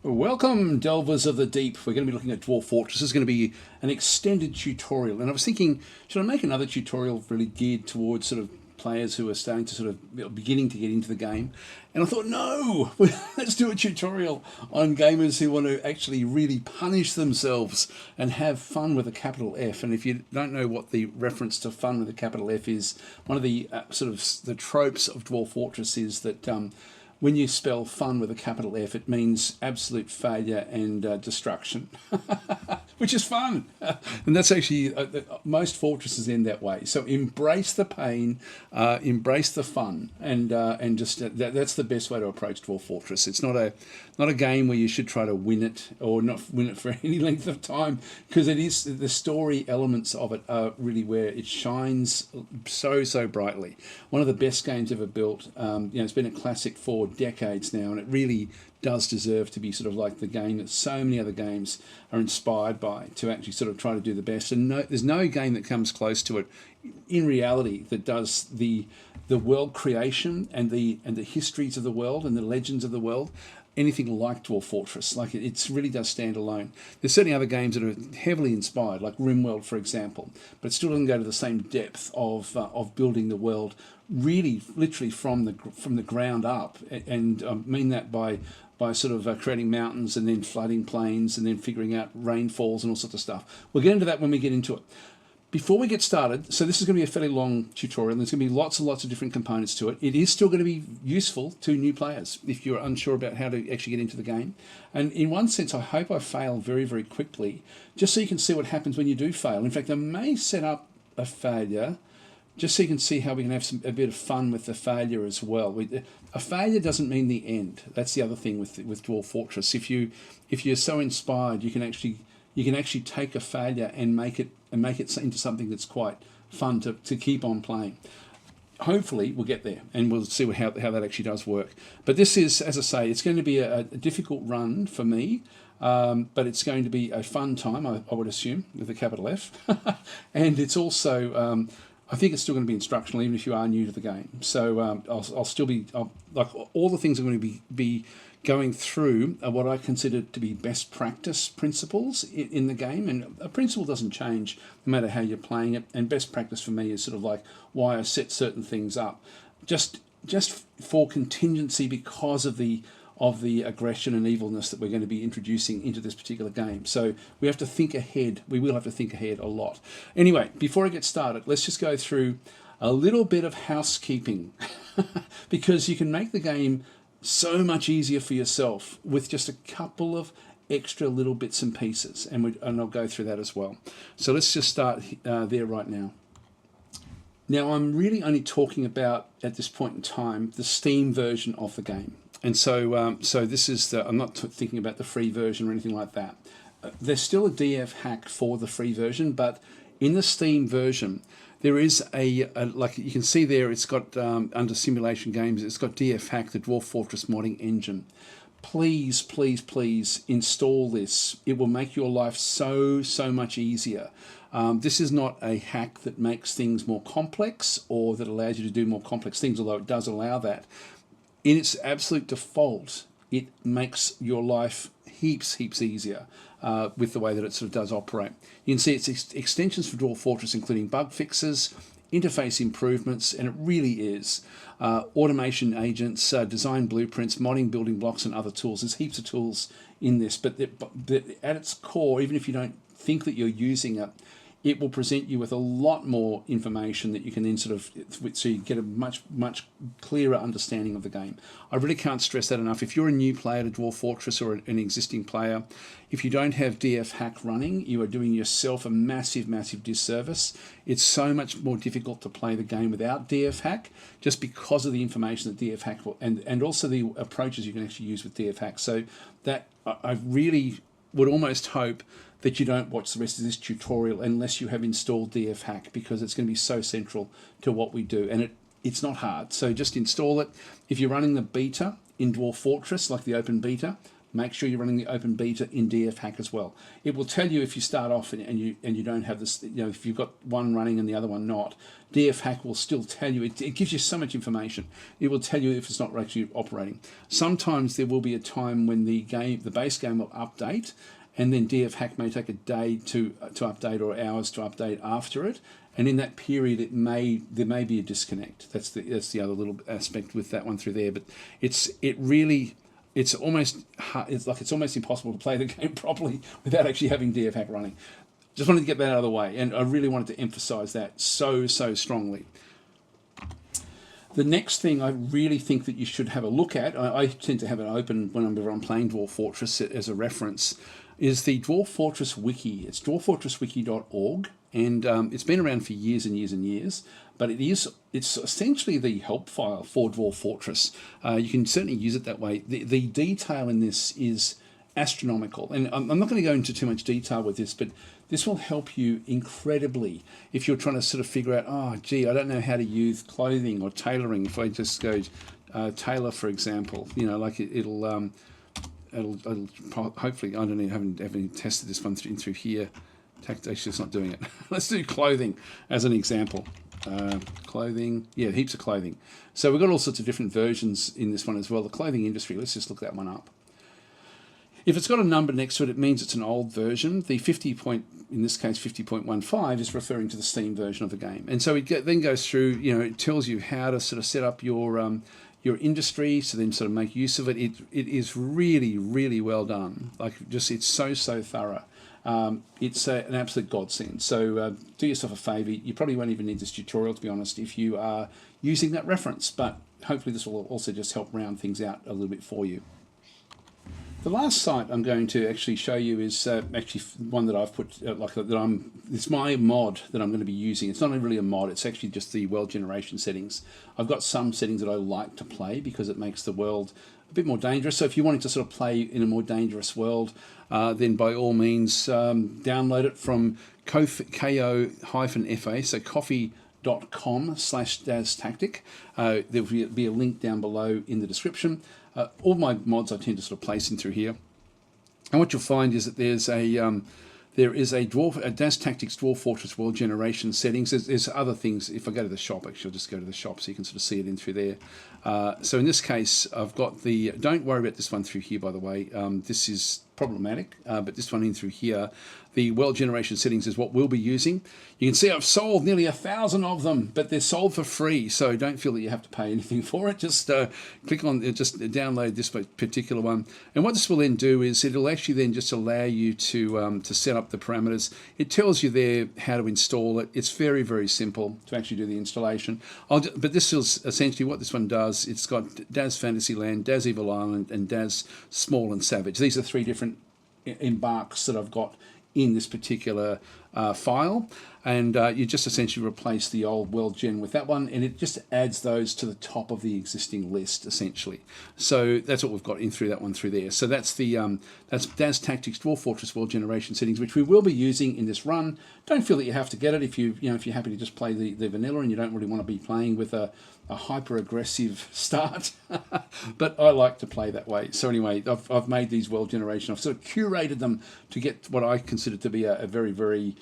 Welcome, delvers of the deep. We're going to be looking at Dwarf Fortress. This is going to be an extended tutorial, and I was thinking, should I make another tutorial really geared towards sort of players who are starting to sort of beginning to get into the game? And I thought, no, let's do a tutorial on gamers who want to actually really punish themselves and have fun with a capital F. And if you don't know what the reference to fun with a capital F is, one of the sort of the tropes of Dwarf Fortress is that when you spell fun with a capital F, it means absolute failure and destruction, which is fun. And that's actually, most fortresses end that way. So embrace the pain, embrace the fun, and just that's the best way to approach Dwarf Fortress. It's not a game where you should try to win it or not win it for any length of time, because it is the story elements of it are really where it shines so brightly. One of the best games ever built. It's been a classic for decades now, and it really does deserve to be sort of like the game that so many other games are inspired by, to actually sort of try to do the best. And there's no game that comes close to it in reality that does the world creation and the histories of the world and the legends of the world anything like Dwarf Fortress. Like it really does stand alone. There's certainly other games that are heavily inspired, like RimWorld, for example, but it still doesn't go to the same depth of building the world, really, literally from the ground up. And I mean that by sort of creating mountains and then flooding plains and then figuring out rainfalls and all sorts of stuff. We'll get into that when we get into it. Before we get started, so this is going to be a fairly long tutorial. There's going to be lots and lots of different components to it. It is still going to be useful to new players if you're unsure about how to actually get into the game. And in one sense, I hope I fail very quickly, just so you can see what happens when you do fail. In fact, I may set up a failure just so you can see how we can have a bit of fun with the failure as well. A failure doesn't mean the end. That's the other thing with Dwarf Fortress. If you're so inspired, you can actually take a failure and make it into something that's quite fun to keep on playing. Hopefully we'll get there, and we'll see how that actually does work. But this is, as I say, it's going to be a difficult run for me, but it's going to be a fun time, I would assume, with a capital F. And it's also, I think it's still going to be instructional, even if you are new to the game. So I'll still be, like all the things I'm going to be going through are what I consider to be best practice principles in the game. And a principle doesn't change no matter how you're playing it. And best practice for me is sort of like why I set certain things up, just for contingency, because of the aggression and evilness that we're going to be introducing into this particular game. So we have to think ahead. We will have to think ahead a lot. Anyway, before I get started, let's just go through a little bit of housekeeping because you can make the game so much easier for yourself with just a couple of extra little bits and pieces, and I'll go through that as well. So let's just start there right now. Now, I'm really only talking about, at this point in time, the Steam version of the game. And so this is I'm not thinking about the free version or anything like that. There's still a DF hack for the free version, but in the Steam version, there is like you can see there, it's got under simulation games, it's got DF hack, the Dwarf Fortress modding engine. Please install this. It will make your life so much easier. This is not a hack that makes things more complex or that allows you to do more complex things, although it does allow that. In its absolute default, it makes your life heaps easier with the way that it sort of does operate. You can see it's extensions for Dwarf Fortress, including bug fixes, interface improvements, and it really is. Automation agents, design blueprints, modding building blocks, and other tools. There's heaps of tools in this, but at its core, even if you don't think that you're using it, it will present you with a lot more information that you can then sort of, so you get a much clearer understanding of the game. I really can't stress that enough. If you're a new player to Dwarf Fortress or an existing player, if you don't have DF hack running, you are doing yourself a massive disservice. It's so much more difficult to play the game without DF hack, just because of the information that DF hack will, and also the approaches you can actually use with DF hack. So that I really would almost hope that you don't watch the rest of this tutorial unless you have installed DF hack, because it's going to be so central to what we do, and it's not hard. So just install it. If you're running the beta in Dwarf Fortress, like the open beta, make sure you're running the open beta in DFHack as well. It will tell you if you start off and you don't have this, if you've got one running and the other one not, DFHack will still tell you. It gives you so much information. It will tell you if it's not actually operating. Sometimes there will be a time when the base game will update, and then DFHack may take a day to update or hours to update after it. And in that period, there may be a disconnect. That's the other little aspect with that one through there. But it's almost impossible to play the game properly without actually having DFHack running. Just wanted to get that out of the way, and I really wanted to emphasize that so strongly. The next thing I really think that you should have a look at, I tend to have it open whenever I'm playing Dwarf Fortress as a reference, is the Dwarf Fortress Wiki. It's dwarffortresswiki.org, and it's been around for years and years and years, but it's essentially the help file for Dwarf Fortress. You can certainly use it that way. The detail in this is astronomical, and I'm not going to go into too much detail with this, but this will help you incredibly if you're trying to sort of figure out, oh, gee, I don't know how to use clothing or tailoring. If I just go tailor, for example, like it'll hopefully, I don't know, haven't tested this one through here. Actually, it's not doing it. Let's do clothing as an example. Clothing, yeah, heaps of clothing. So we've got all sorts of different versions in this one as well. The clothing industry, let's just look that one up. If it's got a number next to it, it means it's an old version. The in this case 50.15 is referring to the Steam version of the game. And so it then goes through, it tells you how to sort of set up your industry, so then sort of make use of it. It is really, really well done. It's so thorough. It's an absolute godsend. So do yourself a favour. You probably won't even need this tutorial, to be honest, if you are using that reference. But hopefully this will also just help round things out a little bit for you. The last site I'm going to actually show you is actually one that I've put, it's my mod that I'm going to be using. It's not really a mod, it's actually just the world generation settings. I've got some settings that I like to play because it makes the world a bit more dangerous. So if you wanted to sort of play in a more dangerous world, then by all means download it from ko-fa, so coffee.com/DasTactic. There'll be a link down below in the description. All my mods I tend to sort of place in through here, and what you'll find is that there is a DasTactic's Dwarf Fortress World Generation settings. There's other things. If I go to the shop, actually, I'll just go to the shop so you can sort of see it in through there. So in this case, I've got the. Don't worry about this one through here, by the way. This is problematic, but this one in through here, the world generation settings is what we'll be using. You can see I've sold nearly 1,000 of them, but they're sold for free, so don't feel that you have to pay anything for it. Just click on, just download this particular one. And what this will then do is it'll actually then just allow you to set up the parameters. It tells you there how to install it. It's very, very simple to actually do the installation. But this is essentially what this one does. It's got DAS Fantasyland, DAS Evil Island, and DAS Small and Savage. These are three different embarks that I've got in this particular file, and you just essentially replace the old world gen with that one, and it just adds those to the top of the existing list essentially. So that's what we've got in through that one through there. So that's the that's DasTactic's Dwarf Fortress World Generation settings, which we will be using in this run. Don't feel that you have to get it if if you're happy to just play the vanilla and you don't really want to be playing with a hyper aggressive start. But I like to play that way. So anyway, I've made these world generation. I've sort of curated them to get what I consider to be a very, very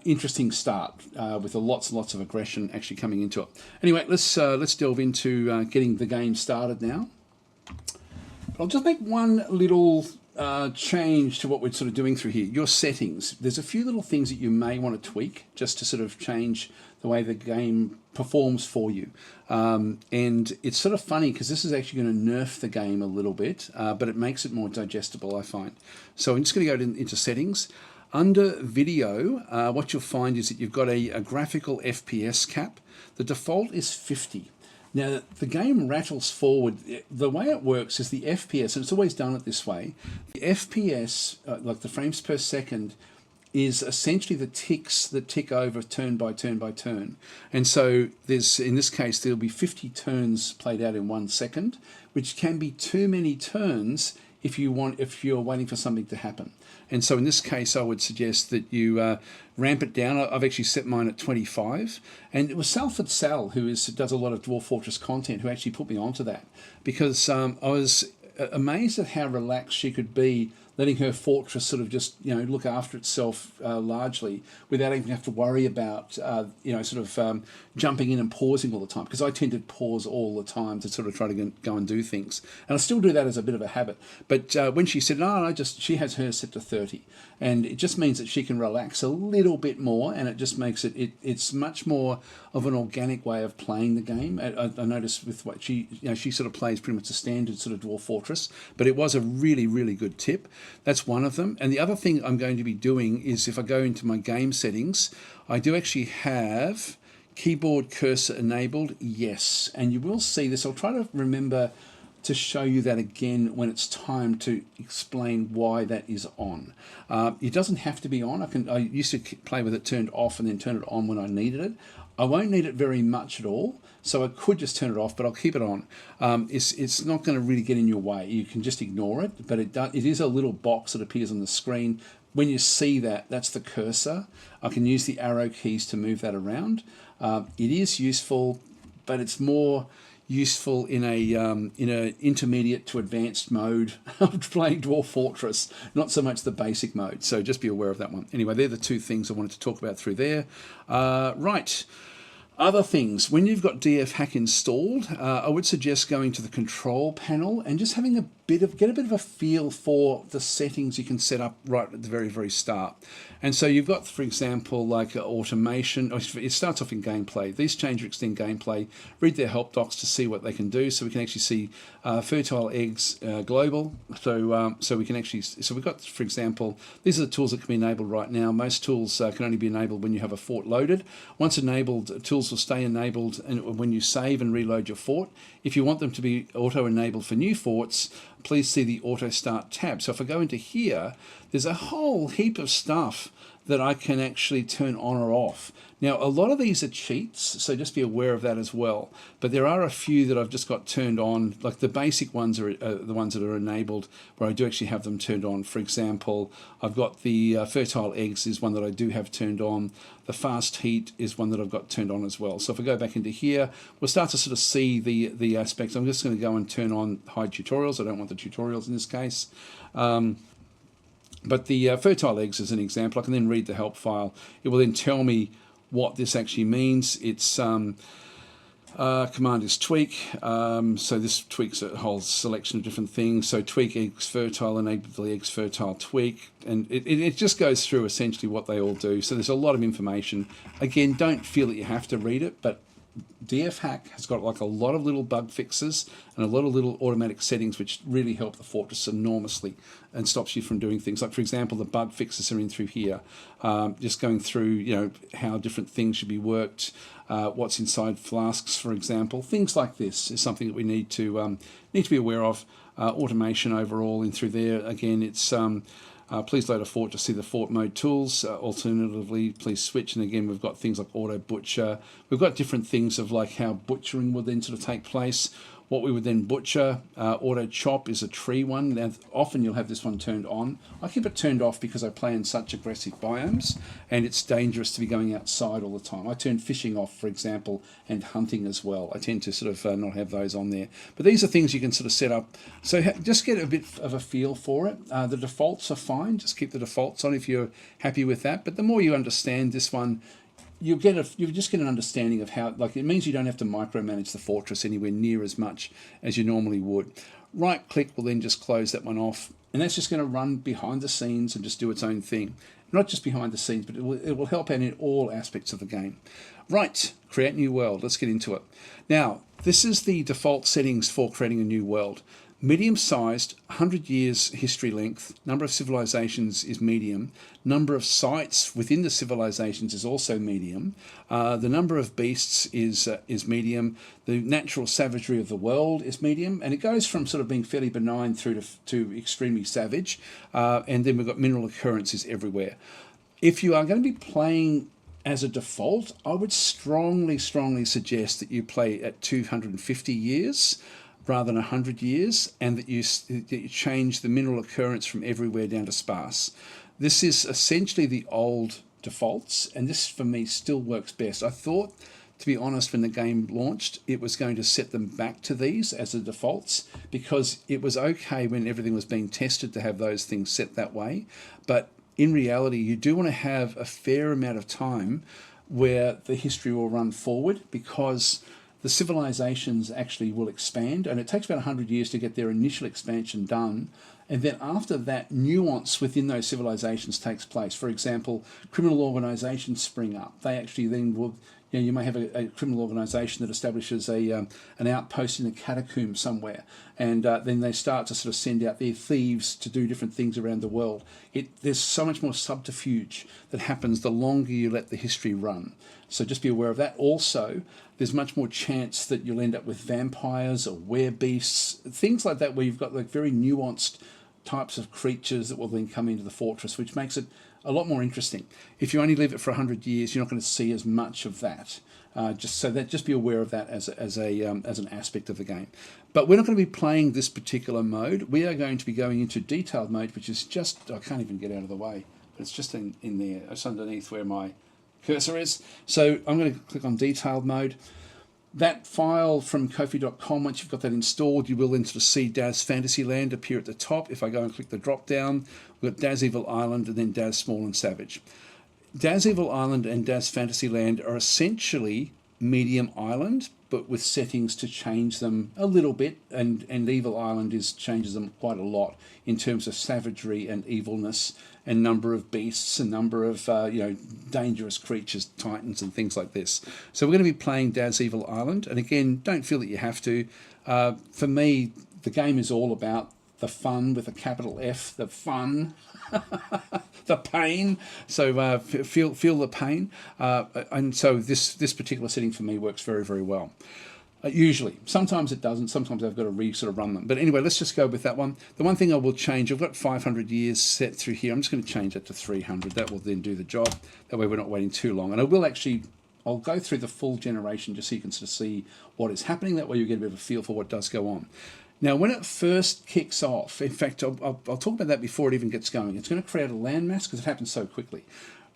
interesting start with lots and lots of aggression actually coming into it. Anyway, let's delve into getting the game started now. I'll just make one little change to what we're sort of doing through here. Your settings. There's a few little things that you may want to tweak just to sort of change the way the game performs for you. And it's sort of funny because this is actually going to nerf the game a little bit, but it makes it more digestible, I find. So I'm just going to go into settings. Under video, what you'll find is that you've got a graphical FPS cap. The default is 50. Now, the game rattles forward. The way it works is the FPS, and it's always done it this way, the FPS, like the frames per second, is essentially the ticks that tick over turn by turn by turn. And so in this case, there'll be 50 turns played out in 1 second, which can be too many turns if you're waiting for something to happen. And so in this case, I would suggest that you ramp it down. I've actually set mine at 25. And it was Salford Sal, who does a lot of Dwarf Fortress content, who actually put me onto that. Because amazed at how relaxed she could be, letting her fortress sort of just, look after itself largely without even have to worry about, jumping in and pausing all the time. Because I tend to pause all the time to sort of try to go and do things. And I still do that as a bit of a habit. But when she said, no, she has hers set to 30. And it just means that she can relax a little bit more, and it just makes it's much more of an organic way of playing the game. I noticed with what she sort of plays pretty much a standard sort of Dwarf Fortress, but it was a really, really good tip. That's one of them. And the other thing I'm going to be doing is, if I go into my game settings, I do actually have keyboard cursor enabled, yes. And you will see this. I'll try to remember to show you that again when it's time to explain why that is on. It doesn't have to be on. I used to play with it turned off and then turn it on when I needed it. I won't need it very much at all, so I could just turn it off, but I'll keep it on. It's not going to really get in your way. You can just ignore it, but it is a little box that appears on the screen. When you see that, that's the cursor. I can use the arrow keys to move that around. It is useful, but it's more useful in a intermediate to advanced mode of playing Dwarf Fortress, not so much the basic mode. So just be aware of that one. Anyway, they're the two things I wanted to talk about through there. Right. Other things, when you've got DFHack installed, I would suggest going to the control panel and just having get a bit of a feel for the settings you can set up right at the very, very start. And so you've got, for example, like automation. It starts off in gameplay. These change or extend gameplay. Read their help docs to see what they can do. So we can actually see fertile eggs global. So we can actually, so we've got, for example, these are the tools that can be enabled right now. Most tools can only be enabled when you have a fort loaded. Once enabled, tools will stay enabled and when you save and reload your fort. If you want them to be auto-enabled for new forts, please see the Auto Start tab. So if I go into here, there's a whole heap of stuff that I can actually turn on or off. Now, a lot of these are cheats, so just be aware of that as well. But there are a few that I've just got turned on, like the basic ones are the ones that are enabled, where I do actually have them turned on. For example, I've got the fertile eggs is one that I do have turned on. The fast heat is one that I've got turned on as well. So if I go back into here, we'll start to sort of see the aspects. I'm just going to go and turn on hide tutorials. I don't want the tutorials in this case. But the fertile eggs is an example. I can then read the help file. It will then tell me what this actually means. It's command is tweak. So this tweaks a whole selection of different things. So tweak eggs fertile, enable the eggs fertile tweak. And it just goes through essentially what they all do. So there's a lot of information. Again, don't feel that you have to read it, but DFHack has got like a lot of little bug fixes and a lot of little automatic settings which really help the fortress enormously and stops you from doing things. Like, for example, the bug fixes are in through here, just going through, how different things should be worked, what's inside flasks, for example. Things like this is something that we need to be aware of. Automation overall in through there. Again, it's please load a fort to see the fort mode tools. Alternatively, please switch. And again, we've got things like auto butcher. We've got different things of like how butchering would then sort of take place. What we would then butcher. Auto chop is a tree one. Now, often you'll have this one turned on. I keep it turned off because I play in such aggressive biomes and it's dangerous to be going outside all the time. I turn fishing off, for example, and hunting as well. I tend to sort of not have those on there. But these are things you can sort of set up. So just get a bit of a feel for it. The defaults are fine. Just keep the defaults on if you're happy with that. But the more you understand this one, you just get an understanding of how, like, it means you don't have to micromanage the fortress anywhere near as much as you normally would. Right click will then just close that one off, and that's just going to run behind the scenes and just do its own thing. Not just behind the scenes, but it will help out in all aspects of the game. Right, create new world. Let's get into it. Now, this is the default settings for creating a new world. Medium-sized, 100 years history length, number of civilizations is medium, number of sites within the civilizations is also medium, the number of beasts is medium, the natural savagery of the world is medium, and it goes from sort of being fairly benign through to extremely savage, and then we've got mineral occurrences everywhere. If you are going to be playing as a default, I would strongly suggest that you play at 250 years, rather than 100 years, and that you change the mineral occurrence from everywhere down to sparse. This is essentially the old defaults, and this for me still works best. I thought to be honest, when the game launched, it was going to set them back to these as the defaults, because it was okay when everything was being tested to have those things set that way. But in reality, you do want to have a fair amount of time where the history will run forward, because the civilizations actually will expand, and it takes about 100 years to get their initial expansion done. And then after that, nuance within those civilizations takes place. For example, criminal organizations spring up. They actually then will, you may have a criminal organisation that establishes an outpost in a catacomb somewhere, and then they start to sort of send out their thieves to do different things around the world. There's so much more subterfuge that happens the longer you let the history run. So just be aware of that. Also, there's much more chance that you'll end up with vampires or werebeasts, things like that, where you've got like very nuanced types of creatures that will then come into the fortress, which makes it a lot more interesting. If you only leave it for 100 years, you're not going to see as much of that. Just be aware of that as an aspect of the game. But we're not going to be playing this particular mode. We are going to be going into detailed mode, which is just, I can't even get out of the way, but it's just in there. It's underneath where my cursor is. So I'm going to click on detailed mode. That file from Ko-fi.com, once you've got that installed, you will then sort of see Daz Fantasyland appear at the top. If I go and click the drop down, we've got Daz Evil Island and then Daz Small and Savage. Daz Evil Island and Daz Fantasyland are essentially medium island, but with settings to change them a little bit, and Evil Island changes them quite a lot in terms of savagery and evilness and number of beasts and number of dangerous creatures, titans and things like this. So we're going to be playing Daz Evil Island, and again, don't feel that you have to. For me, the game is all about the fun with a capital F, the fun, the pain. So feel the pain, and so this particular setting for me works very, very well. Usually, sometimes it doesn't. Sometimes I've got to sort of run them. But anyway, let's just go with that one. The one thing I will change, I've got 500 years set through here. I'm just going to change that to 300. That will then do the job. That way we're not waiting too long. And I'll go through the full generation just so you can sort of see what is happening. That way you get a bit of a feel for what does go on. Now, when it first kicks off, in fact, I'll talk about that before it even gets going. It's going to create a landmass because it happens so quickly.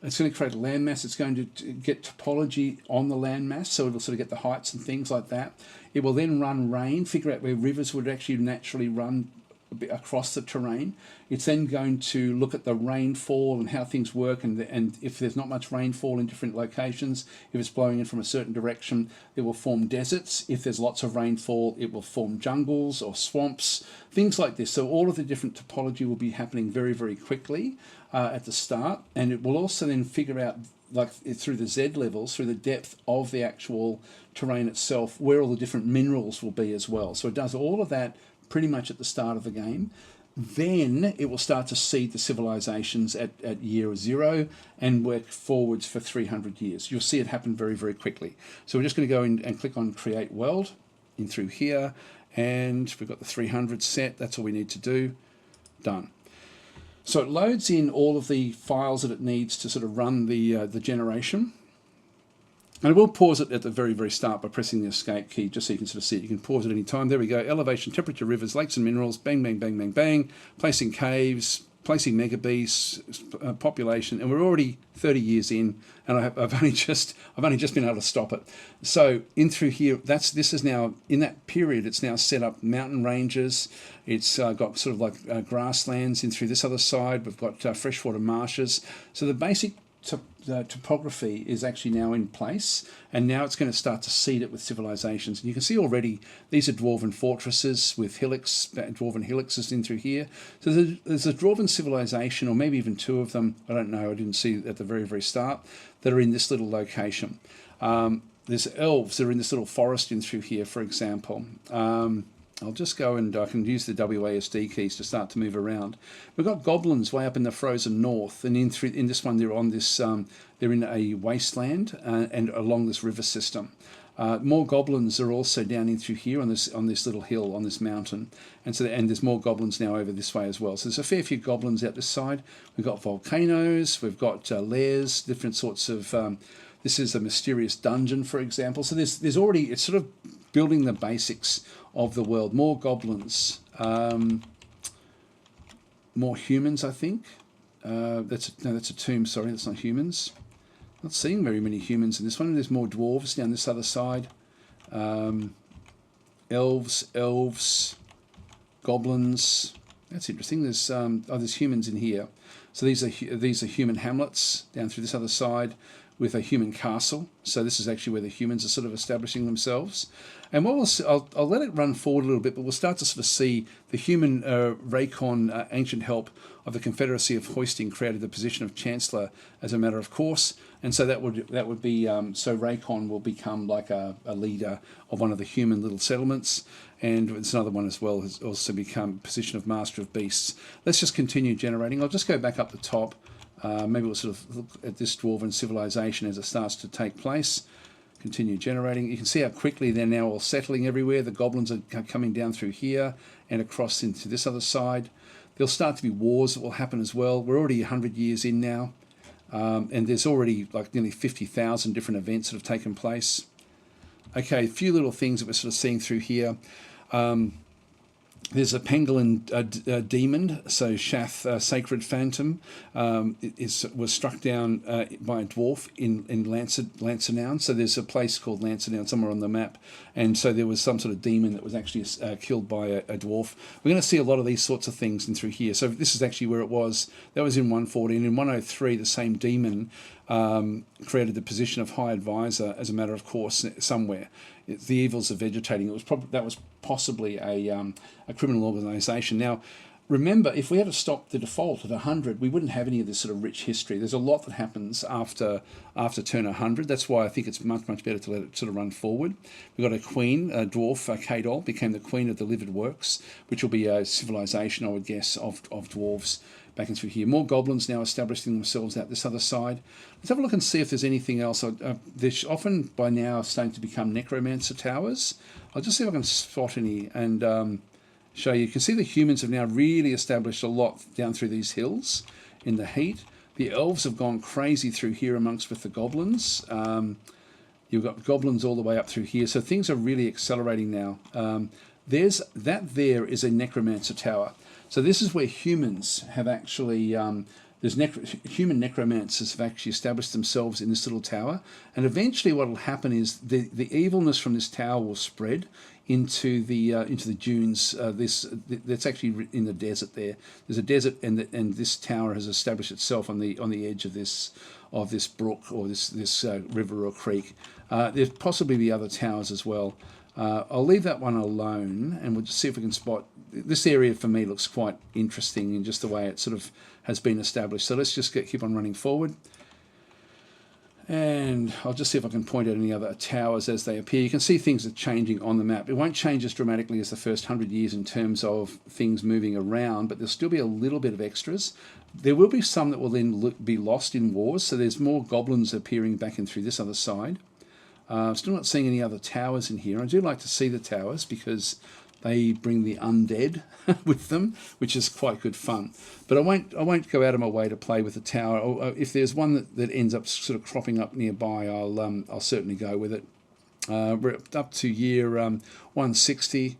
It's going to create a landmass. It's going to get topology on the landmass, so it'll sort of get the heights and things like that. It will then run rain, figure out where rivers would actually naturally run across the terrain. It's then going to look at the rainfall and how things work, and if there's not much rainfall in different locations, if it's blowing in from a certain direction, it will form deserts. If there's lots of rainfall, it will form jungles or swamps, things like this. So all of the different topology will be happening very, very quickly at the start, and it will also then figure out, like through the Z levels, through the depth of the actual terrain itself, where all the different minerals will be as well. So it does all of that pretty much at the start of the game. Then it will start to seed the civilizations at year 0 and work forwards for 300 years. You'll see it happen very, very quickly. So we're just going to go in and click on Create World in through here, and we've got the 300 set. That's all we need to do. Done. So it loads in all of the files that it needs to sort of run the generation. And I will pause it at the very, very start by pressing the escape key, just so you can sort of see it. You can pause at any time. There we go. Elevation, temperature, rivers, lakes and minerals. Bang, bang, bang, bang, bang. Placing caves, placing mega beasts, population, and we're already 30 years in, and I've only just been able to stop it. So in through here, this is now in that period. It's now set up mountain ranges. It's got sort of like grasslands in through this other side. We've got freshwater marshes. So the basic topography is actually now in place, and now it's going to start to seed it with civilizations. And you can see already these are dwarven fortresses with dwarven hillocks in through here. So there's a dwarven civilization, or maybe even 2 of them, I don't know, I didn't see at the very, very start, that are in this little location. There's elves that are in this little forest in through here, for example. I'll just go and I can use the WASD keys to start to move around. We've got goblins way up in the frozen north, and in this one they're on this they're in a wasteland and along this river system. More goblins are also down in through here on this little hill on this mountain, and there's more goblins now over this way as well. So there's a fair few goblins out this side. We've got volcanoes, we've got lairs, different sorts of. This is a mysterious dungeon, for example. So there's already, it's sort of building the basics of the world. More goblins, more humans, I think. That's a tomb. Sorry, that's not humans. Not seeing very many humans in this one. There's more dwarves down this other side. Elves, goblins. That's interesting. There's humans in here. So these are human hamlets down through this other side with a human castle. So this is actually where the humans are sort of establishing themselves. And what I'll let it run forward a little bit, but we'll start to sort of see the human Raycon ancient help of the Confederacy of Hoisting created the position of Chancellor as a matter of course. And so that would be so Raycon will become like a leader of one of the human little settlements. And it's another one as well has also become position of Master of Beasts. Let's just continue generating. I'll just go back up the top. Maybe we'll sort of look at this dwarven civilization as it starts to take place. Continue generating. You can see how quickly they're now all settling everywhere. The goblins are coming down through here and across into this other side. There'll start to be wars that will happen as well. We're already 100 years in now. And there's already like nearly 50,000 different events that have taken place. Okay, a few little things that we're sort of seeing through here. There's a pangolin demon, so Shath, Sacred Phantom, was struck down by a dwarf in Lansanown. So there's a place called Lansanown somewhere on the map, and so there was some sort of demon that was actually killed by a dwarf. We're going to see a lot of these sorts of things in through here. So this is actually where it was. That was in 114. In 103, the same demon created the position of High Advisor as a matter of course somewhere. The evils of vegetating. That was possibly a criminal organisation. Now, remember, if we had to stop the default at 100, we wouldn't have any of this sort of rich history. There's a lot that happens after turn 100. That's why I think it's much better to let it sort of run forward. We've got a queen, a dwarf, Kadol, became the queen of the Livid Works, which will be a civilization, I would guess, of dwarves. Back in through here. More goblins now establishing themselves out this other side. Let's have a look and see if there's anything else. There's often by now starting to become necromancer towers. I'll just see if I can spot any and show you. You can see the humans have now really established a lot down through these hills in the heat. The elves have gone crazy through here amongst with the goblins. You've got goblins all the way up through here. So things are really accelerating now. There is a necromancer tower. So this is where humans have actually, human necromancers have actually established themselves in this little tower. And eventually what will happen is the evilness from this tower will spread into the dunes. That's actually in the desert there. There's a desert and this tower has established itself on the edge of this brook or this river or creek. There's possibly the other towers as well. I'll leave that one alone and we'll just see if we can spot. This area for me looks quite interesting in just the way it sort of has been established. So let's just keep on running forward. And I'll just see if I can point out any other towers as they appear. You can see things are changing on the map. It won't change as dramatically as the first 100 years in terms of things moving around, but there'll still be a little bit of extras. There will be some that will then be lost in wars. So there's more goblins appearing back in through this other side. Still not seeing any other towers in here. I do like to see the towers because they bring the undead with them, which is quite good fun. But I won't go out of my way to play with the tower. Or if there's one that ends up sort of cropping up nearby, I'll certainly go with it. We're up to year 160.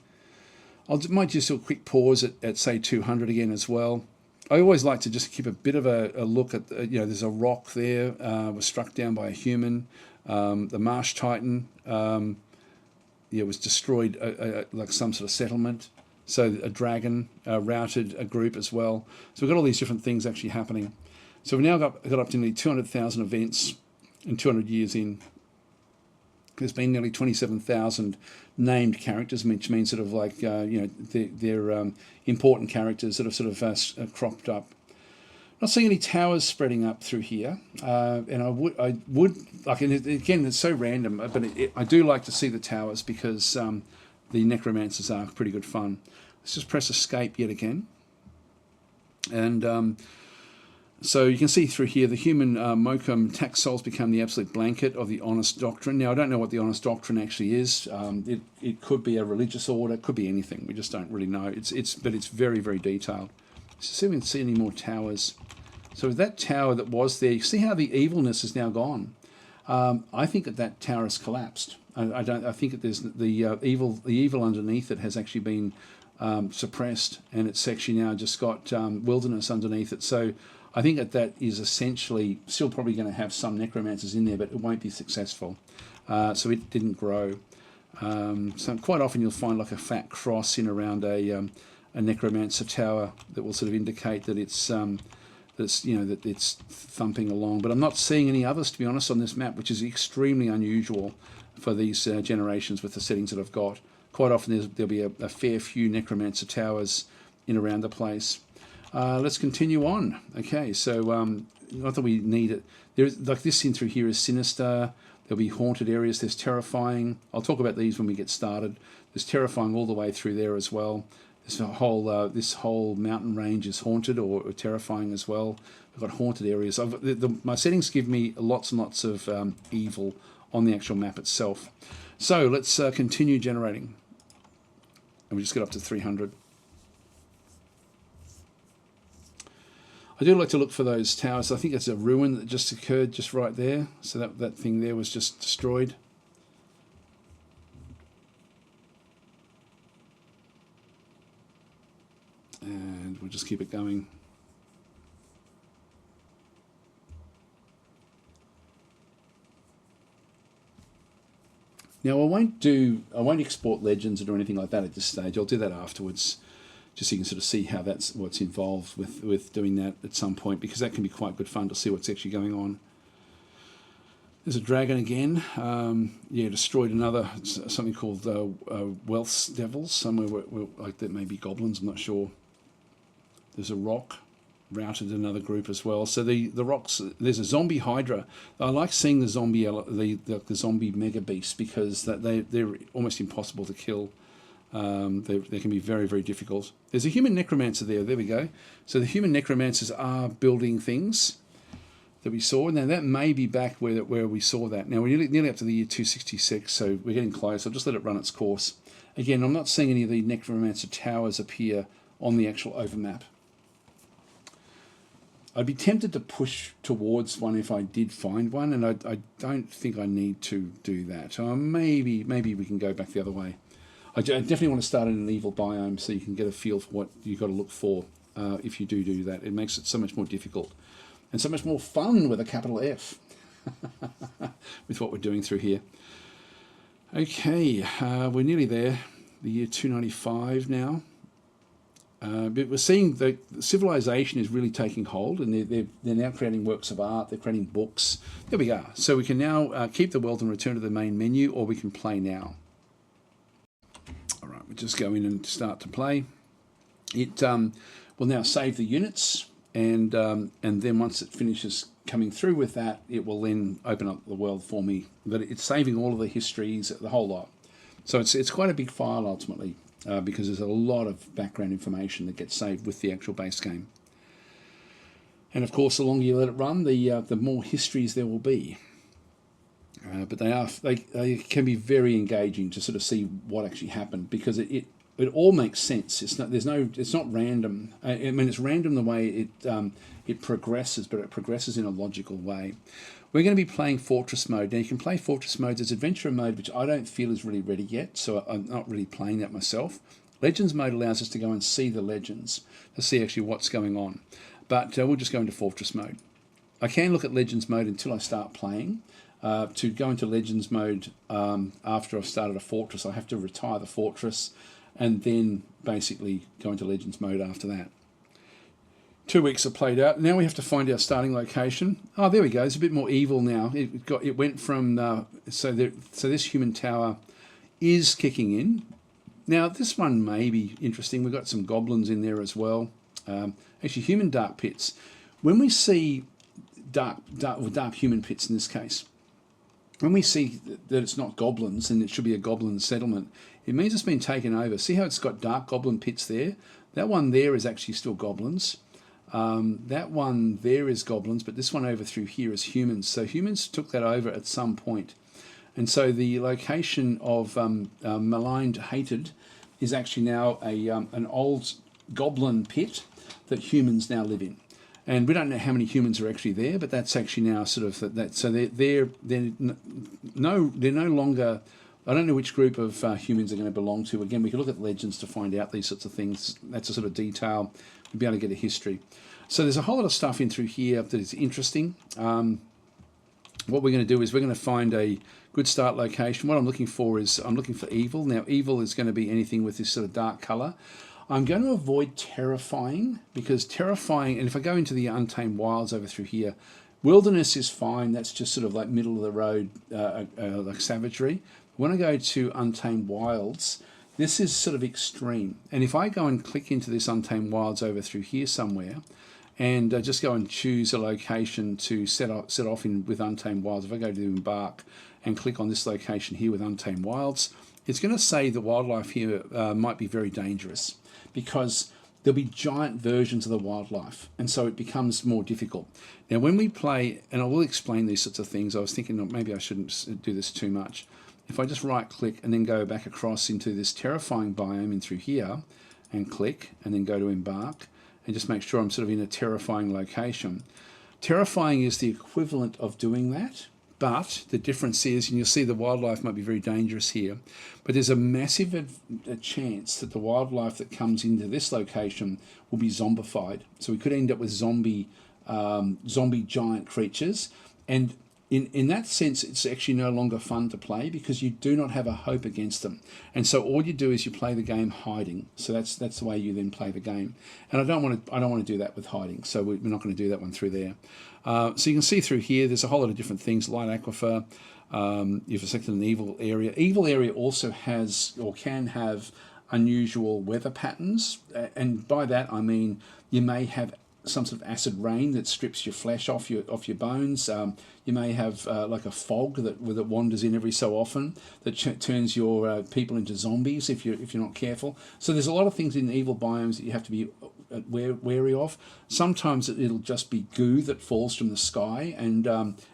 Might just do a quick pause at say 200 again as well. I always like to just keep a bit of a look at, there's a rock there, was struck down by a human. The Marsh Titan was destroyed like some sort of settlement. So a dragon routed a group as well. So we've got all these different things actually happening. So we've now got up to nearly 200,000 events in 200 years in. There's been nearly 27,000 named characters, which means sort of like, they're important characters that have sort of cropped up. Not seeing any towers spreading up through here, and I would like. And again, it's so random, but I do like to see the towers because the necromancers are pretty good fun. Let's just press escape yet again, and so you can see through here the human Mokum tax souls become the absolute blanket of the honest doctrine. Now I don't know what the honest doctrine actually is. It could be a religious order, it could be anything. We just don't really know. But it's very very detailed. Let's see if we can see any more towers. So that tower that was there, you see how the evilness is now gone. I think that tower has collapsed. I think that there's the evil underneath it has actually been suppressed, and it's actually now just got wilderness underneath it. So I think that is essentially still probably going to have some necromancers in there, but it won't be successful. So it didn't grow. So quite often you'll find like a fat cross in around a necromancer tower that will sort of indicate that it's that it's thumping along. But I'm not seeing any others, to be honest, on this map, which is extremely unusual for these generations with the settings that I've got. Quite often there'll be a fair few necromancer towers in around the place. Let's continue on. Okay, so not that we need it. There's like this in through here is sinister. There'll be haunted areas. There's terrifying. I'll talk about these when we get started. There's terrifying all the way through there as well. This whole mountain range is haunted or terrifying as well. I've got haunted areas. My settings give me lots and lots of evil on the actual map itself. So let's continue generating. And we just get up to 300. I do like to look for those towers. I think it's a ruin that just occurred just right there. So that thing there was just destroyed. And we'll just keep it going. Now I won't export legends or anything like that at this stage. I'll do that afterwards, just so you can sort of see how what's involved with doing that at some point, because that can be quite good fun to see what's actually going on. There's a dragon again. Yeah, destroyed another, something called Wealth Devils, somewhere where like that may be goblins, I'm not sure. There's a rock, routed another group as well. So the rocks, there's a zombie hydra. I like seeing the zombie mega beasts, because they're almost impossible to kill. They can be very, very difficult. There's a human necromancer there. There we go. So the human necromancers are building things that we saw. Now that may be back where we saw that. Now we're nearly up to the year 266, so we're getting close. I'll just let it run its course. Again, I'm not seeing any of the necromancer towers appear on the actual overmap. I'd be tempted to push towards one if I did find one, and I don't think I need to do that. Maybe we can go back the other way. I definitely want to start in an evil biome so you can get a feel for what you've got to look for if you do that. It makes it so much more difficult and so much more fun with a capital F with what we're doing through here. Okay, we're nearly there, the year 295 now. But we're seeing that civilization is really taking hold, and they're now creating works of art, they're creating books. There we are. So we can now keep the world and return to the main menu, or we can play now. All right, we'll just go in and start to play. It will now save the units, and then once it finishes coming through with that, it will then open up the world for me. But it's saving all of the histories, the whole lot. So it's quite a big file ultimately. Because there's a lot of background information that gets saved with the actual base game. And of course, the longer you let it run, the more histories there will be. But they can be very engaging to sort of see what actually happened, because it all makes sense. It's not random. I mean, it's random the way it progresses, but it progresses in a logical way. We're going to be playing Fortress mode. Now, you can play Fortress modes as Adventurer mode, which I don't feel is really ready yet, so I'm not really playing that myself. Legends mode allows us to go and see the legends, to see actually what's going on. But we'll just go into Fortress mode. I can look at Legends mode until I start playing. To go into Legends mode after I've started a Fortress, I have to retire the Fortress and then basically go into Legends mode after that. 2 weeks are played out. Now we have to find our starting location. Oh, there we go. It's a bit more evil now. It went from so this human tower is kicking in. Now this one may be interesting. We've got some goblins in there as well. Actually, human dark pits. When we see dark human pits in this case, when we see that it's not goblins and it should be a goblin settlement, it means it's been taken over. See how it's got dark goblin pits there? That one there is actually still goblins. That one there is goblins, but this one over through here is humans. So humans took that over at some point. And so the location of maligned, hated, is actually now an old goblin pit that humans now live in. And we don't know how many humans are actually there, but that's actually now sort of that. So they're no longer. I don't know which group of humans are going to belong to. Again, we can look at legends to find out these sorts of things. That's a sort of detail. We'll be able to get a history. So there's a whole lot of stuff in through here that is interesting. What we're going to do is we're going to find a good start location. What I'm looking for is I'm looking for evil. Now evil is going to be anything with this sort of dark color. I'm going to avoid terrifying, because terrifying, and if I go into the untamed wilds over through here, wilderness is fine. That's just sort of like middle of the road, like savagery. When I go to untamed wilds, this is sort of extreme. And if I go and click into this untamed wilds over through here somewhere, and just go and choose a location to set off in with untamed wilds. If I go to embark and click on this location here with untamed wilds, it's going to say the wildlife here might be very dangerous, because there'll be giant versions of the wildlife, and so it becomes more difficult. Now when we play, and I will explain these sorts of things, I was thinking that maybe I shouldn't do this too much. If I just right click and then go back across into this terrifying biome in through here and click and then go to embark, and just make sure I'm sort of in a terrifying location. Terrifying is the equivalent of doing that, but the difference is, and you'll see the wildlife might be very dangerous here, but there's a massive chance that the wildlife that comes into this location will be zombified. So we could end up with zombie giant creatures, and in that sense, it's actually no longer fun to play, because you do not have a hope against them. And so all you do is you play the game hiding. So that's the way you then play the game. And I don't want to do that with hiding. So we're not going to do that one through there. So you can see through here, there's a whole lot of different things. Light aquifer. You've selected an evil area. Evil area also has, or can have, unusual weather patterns. And by that I mean you may have some sort of acid rain that strips your flesh off your bones. You may have like a fog that wanders in every so often that turns your people into zombies if you're not careful. So there's a lot of things in evil biomes that you have to be wary of. Sometimes it'll just be goo that falls from the sky, and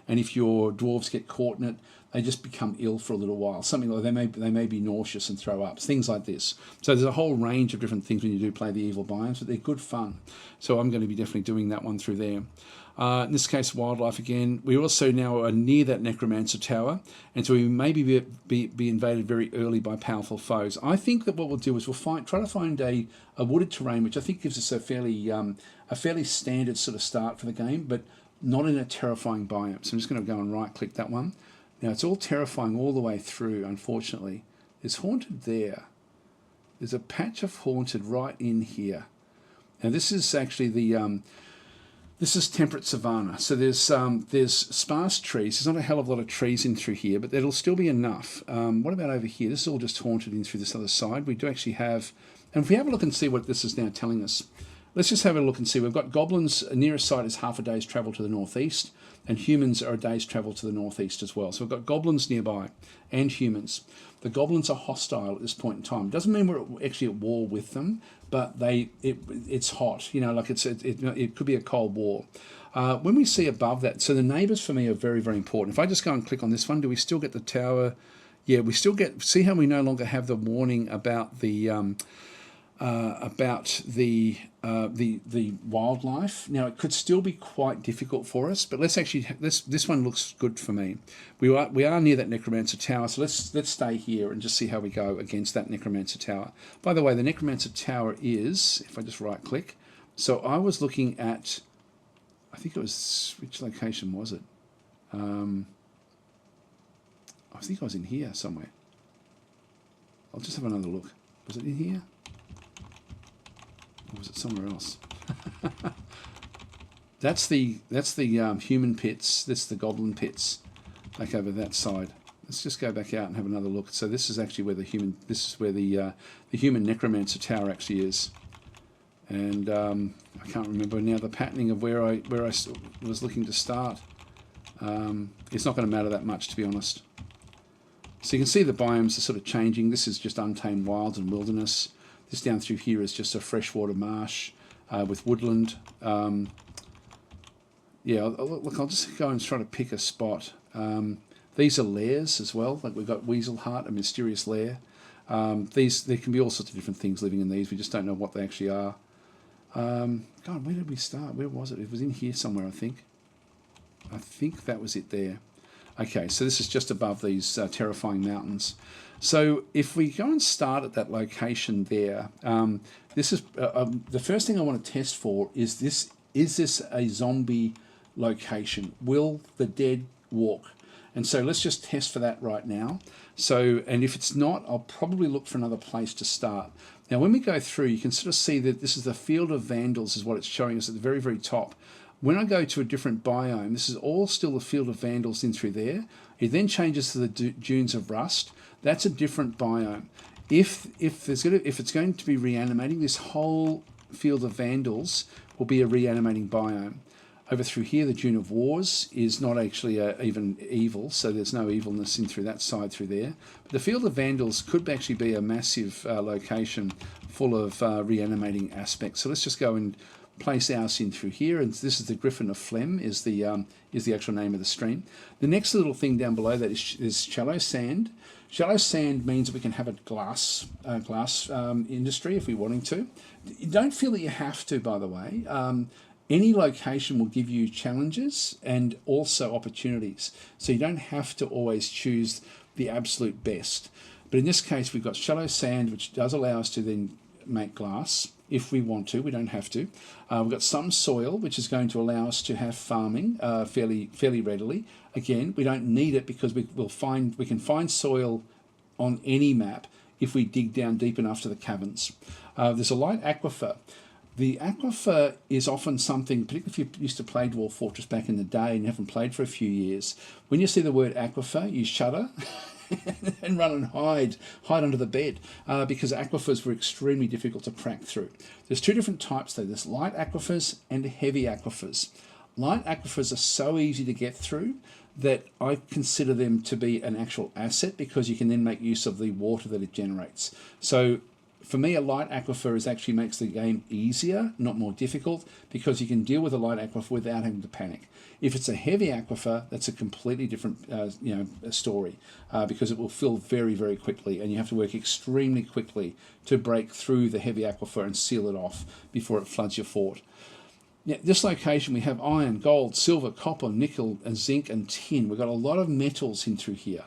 if your dwarves get caught in it, they just become ill for a little while. Something like they may be nauseous and throw up, things like this. So there's a whole range of different things when you do play the evil biomes, but they're good fun. So I'm going to be definitely doing that one through there. In this case, wildlife again. We also now are near that necromancer tower, and so we may be invaded very early by powerful foes. I think that what we'll do is we'll try to find a wooded terrain, which I think gives us a fairly standard sort of start for the game, but not in a terrifying biome. So I'm just going to go and right click that one. Now it's all terrifying all the way through, unfortunately. There's haunted there. There's a patch of haunted right in here. Now this is actually this is temperate savanna. So there's sparse trees. There's not a hell of a lot of trees in through here, but there'll still be enough. What about over here? This is all just haunted in through this other side. We do actually have, and if we have a look and see what this is now telling us, let's just have a look and see. We've got goblins. Nearest site is half a day's travel to the northeast, and humans are a day's travel to the northeast as well. So we've got goblins nearby and humans. The goblins are hostile at this point in time. It doesn't mean we're actually at war with them, but it's hot. You know, like it could be a cold war. When we see above that, so the neighbours for me are very, very important. If I just go and click on this one, do we still get the tower? Yeah, we still get. See how we no longer have the warning about the wildlife. Now it could still be quite difficult for us, but this one looks good for me. We are near that necromancer tower, so let's stay here and just see how we go against that necromancer tower. By the way, the necromancer tower is, if I just right click, so I was looking at, I think it was, which location was it? I think I was in here somewhere. I'll just have another look. Was it in here? Or was it somewhere else? That's the human pits. That's the goblin pits, back over that side. Let's just go back out and have another look. So this is actually where the human necromancer tower actually is. And I can't remember now the patterning of where I was looking to start. It's not going to matter that much, to be honest. So you can see the biomes are sort of changing. This is just untamed wilds and wilderness. This down through here is just a freshwater marsh with woodland. Yeah, look, I'll just go and try to pick a spot. These are lairs as well. Like we've got Weasel Heart, a mysterious lair. There can be all sorts of different things living in these. We just don't know what they actually are. God, where did we start? Where was it? It was in here somewhere, I think. I think that was it there. Okay, so this is just above these terrifying mountains. So if we go and start at that location there, this is the first thing I want to test for is this is this a zombie location? Will the dead walk? And so let's just test for that right now. So, and if it's not, I'll probably look for another place to start. Now, when we go through, you can sort of see that this is the field of vandals is what it's showing us at the very, very top. When I go to a different biome, this is all still the field of vandals in through there. It then changes to the dunes of rust. That's a different biome. If it's going to be reanimating, this whole field of vandals will be a reanimating biome. Over through here, the Dune of Wars is not actually even evil, so there's no evilness in through that side through there. But the Field of Vandals could actually be a massive location full of reanimating aspects. So let's just go and place ours in through here, and this is the Griffin of Phlegm is the actual name of the stream. The next little thing down below that is shallow sand. Shallow sand means that we can have a glass industry if we're wanting to. You don't feel that you have to, by the way. Any location will give you challenges and also opportunities. So you don't have to always choose the absolute best. But in this case, we've got shallow sand, which does allow us to then make glass if we want to. We don't have to. We've got some soil, which is going to allow us to have farming fairly readily. Again, we don't need it because we can find soil on any map if we dig down deep enough to the caverns. There's a light aquifer. The aquifer is often something, particularly if you used to play Dwarf Fortress back in the day and haven't played for a few years, when you see the word aquifer, you shudder and run and hide under the bed because aquifers were extremely difficult to crack through. There's two different types though. There's light aquifers and heavy aquifers. Light aquifers are so easy to get through that I consider them to be an actual asset because you can then make use of the water that it generates. So for me, a light aquifer actually makes the game easier, not more difficult, because you can deal with a light aquifer without having to panic. If it's a heavy aquifer, that's a completely different story because it will fill very, very quickly, and you have to work extremely quickly to break through the heavy aquifer and seal it off before it floods your fort. Yeah, this location we have iron, gold, silver, copper, nickel, and zinc and tin. We've got a lot of metals in through here,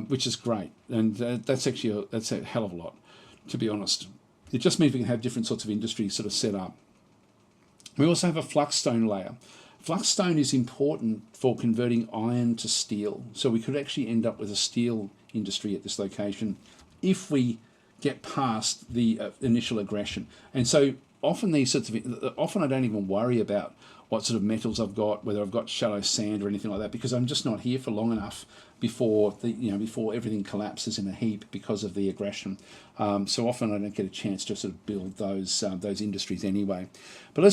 which is great, and that's a hell of a lot, to be honest. It just means we can have different sorts of industries sort of set up. We also have a fluxstone layer. Fluxstone is important for converting iron to steel, so we could actually end up with a steel industry at this location if we get past the initial aggression. And so often often I don't even worry about what sort of metals I've got, whether I've got shallow sand or anything like that, because I'm just not here for long enough before everything collapses in a heap because of the aggression. So often I don't get a chance to sort of build those industries anyway. But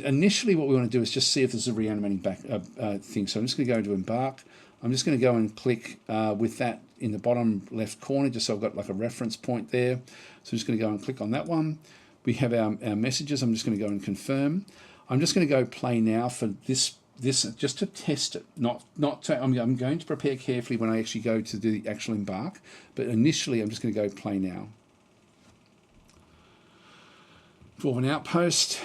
initially what we want to do is just see if there's a reanimating thing. So I'm just going to go to embark. I'm just going to go and click with that in the bottom left corner, just so I've got like a reference point there. So I'm just going to go and click on that one. We have our messages. I'm just going to go and confirm. I'm just going to go play now for this just to test it. I'm going to prepare carefully when I actually go to do the actual embark, but initially I'm just going to go play now. Dwarven outpost,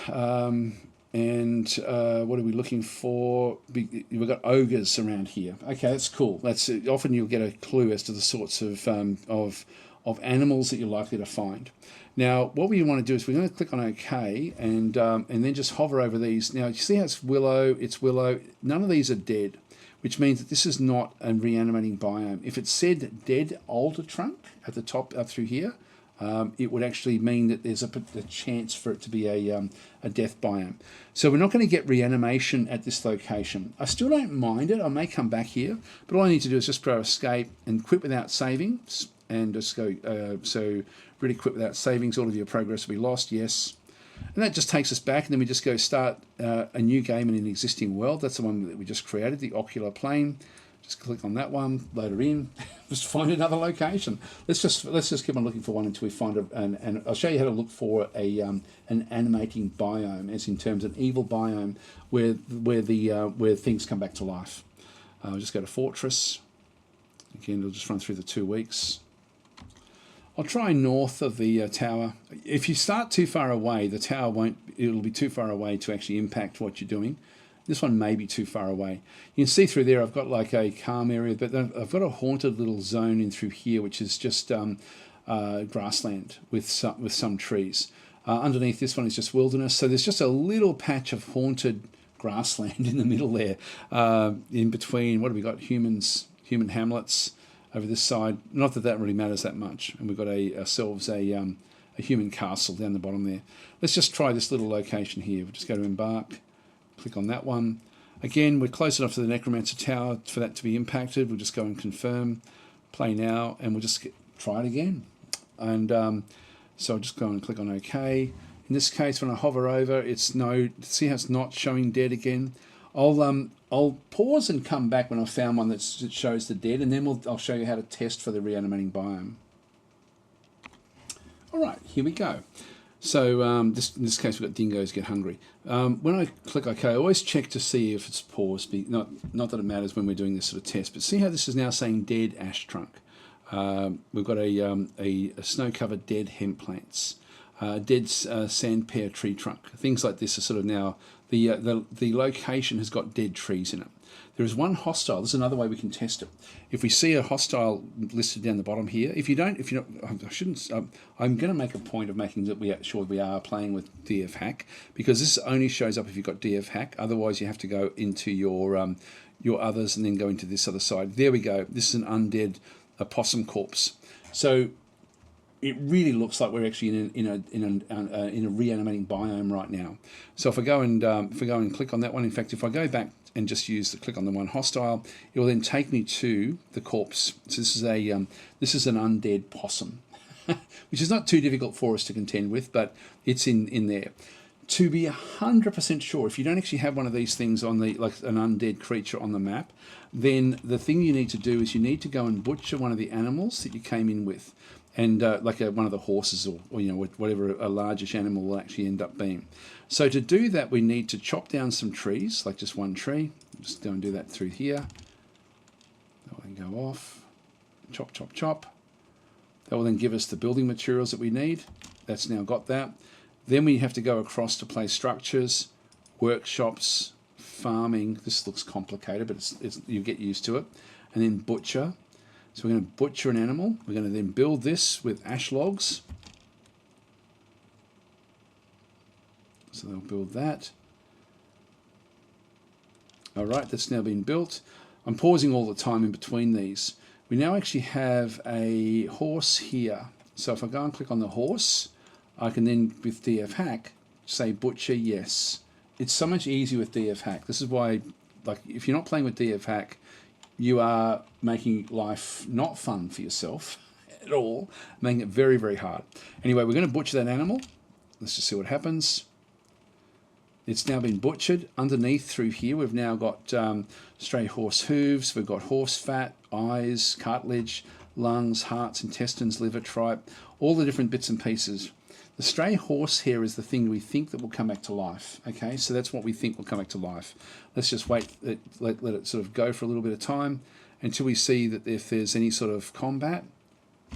and what are we looking for? We've got ogres around here. Okay, that's cool. That's often you'll get a clue as to the sorts of animals that you're likely to find. Now, what we want to do is we're going to click on OK and then just hover over these. Now, you see how it's willow. None of these are dead, which means that this is not a reanimating biome. If it said dead alder trunk at the top up through here, it would actually mean that there's a chance for it to be a death biome. So we're not going to get reanimation at this location. I still don't mind it. I may come back here, but all I need to do is just pro escape and quit without saving, and just go, so really quit without savings. All of your progress will be lost, yes. And that just takes us back, and then we just go start a new game in an existing world. That's the one that we just created, the ocular plane. Just click on that one, load it in, just find another location. Let's just keep on looking for one until we find and I'll show you how to look for an animating biome, as in terms of an evil biome where things come back to life. I'll just go to Fortress. Again, it'll just run through the 2 weeks. I'll try north of the tower. If you start too far away, the tower it'll be too far away to actually impact what you're doing. This one may be too far away. You can see through there I've got like a calm area, but then I've got a haunted little zone in through here, which is just grassland with some trees. Underneath this one is just wilderness. So there's just a little patch of haunted grassland in the middle there. In between, what have we got? Human hamlets over this side. Not that that really matters that much. And we've got ourselves a human castle down the bottom there. Let's just try this little location here. We'll just go to embark, click on that one. Again, we're close enough to the Necromancer Tower for that to be impacted. We'll just go and confirm, play now, and we'll just try it again. And so I'll just go and click on OK. In this case, when I hover over, it's no. See how it's not showing dead again. I'll pause and come back when I've found one that shows the dead, and then I'll show you how to test for the reanimating biome. All right, here we go. So in this case, we've got dingoes get hungry. When I click OK, I always check to see if it's paused. Not that it matters when we're doing this sort of test, but see how this is now saying dead ash trunk. We've got a snow-covered dead hemp plants, dead sand pear tree trunk. Things like this are sort of now, the location has got dead trees in it. There is one hostile. This is another way we can test it. If we see a hostile listed down the bottom here, if you're not, I shouldn't. I'm going to make a point of making that we are playing with DF hack, because this only shows up if you've got DF hack. Otherwise, you have to go into your others and then go into this other side. There we go. This is an undead possum corpse. So it really looks like we're actually in a reanimating biome right now. So if I go and click on that one, in fact, if I go back and just click on the one hostile, it will then take me to the corpse. So this is an undead possum, which is not too difficult for us to contend with, but it's in there. To be 100% sure, if you don't actually have one of these things on like an undead creature on the map, then the thing you need to do is you need to go and butcher one of the animals that you came in with, and like one of the horses or whatever a largish animal will actually end up being. So to do that, we need to chop down some trees, like just one tree. Just go and do that through here. That will then go off. Chop, chop, chop. That will then give us the building materials that we need. That's now got that. Then we have to go across to place structures, workshops, farming. This looks complicated, but you get used to it. And then butcher. So we're going to butcher an animal. We're going to then build this with ash logs. So they'll build that. All right, that's now been built. I'm pausing all the time in between these. We now actually have a horse here. So if I go and click on the horse, I can then, with DF hack, say butcher yes. It's so much easier with DF hack. This is why, like, if you're not playing with DF hack, you are making life not fun for yourself at all, making it very, very hard. Anyway, we're going to butcher that animal. Let's just see what happens. It's now been butchered. Underneath through here, we've now got stray horse hooves. We've got horse fat, eyes, cartilage, lungs, hearts, intestines, liver, tripe, all the different bits and pieces. The stray horse hair is the thing we think that will come back to life. Okay, so that's what we think will come back to life. Let's just wait, let it sort of go for a little bit of time until we see that if there's any sort of combat.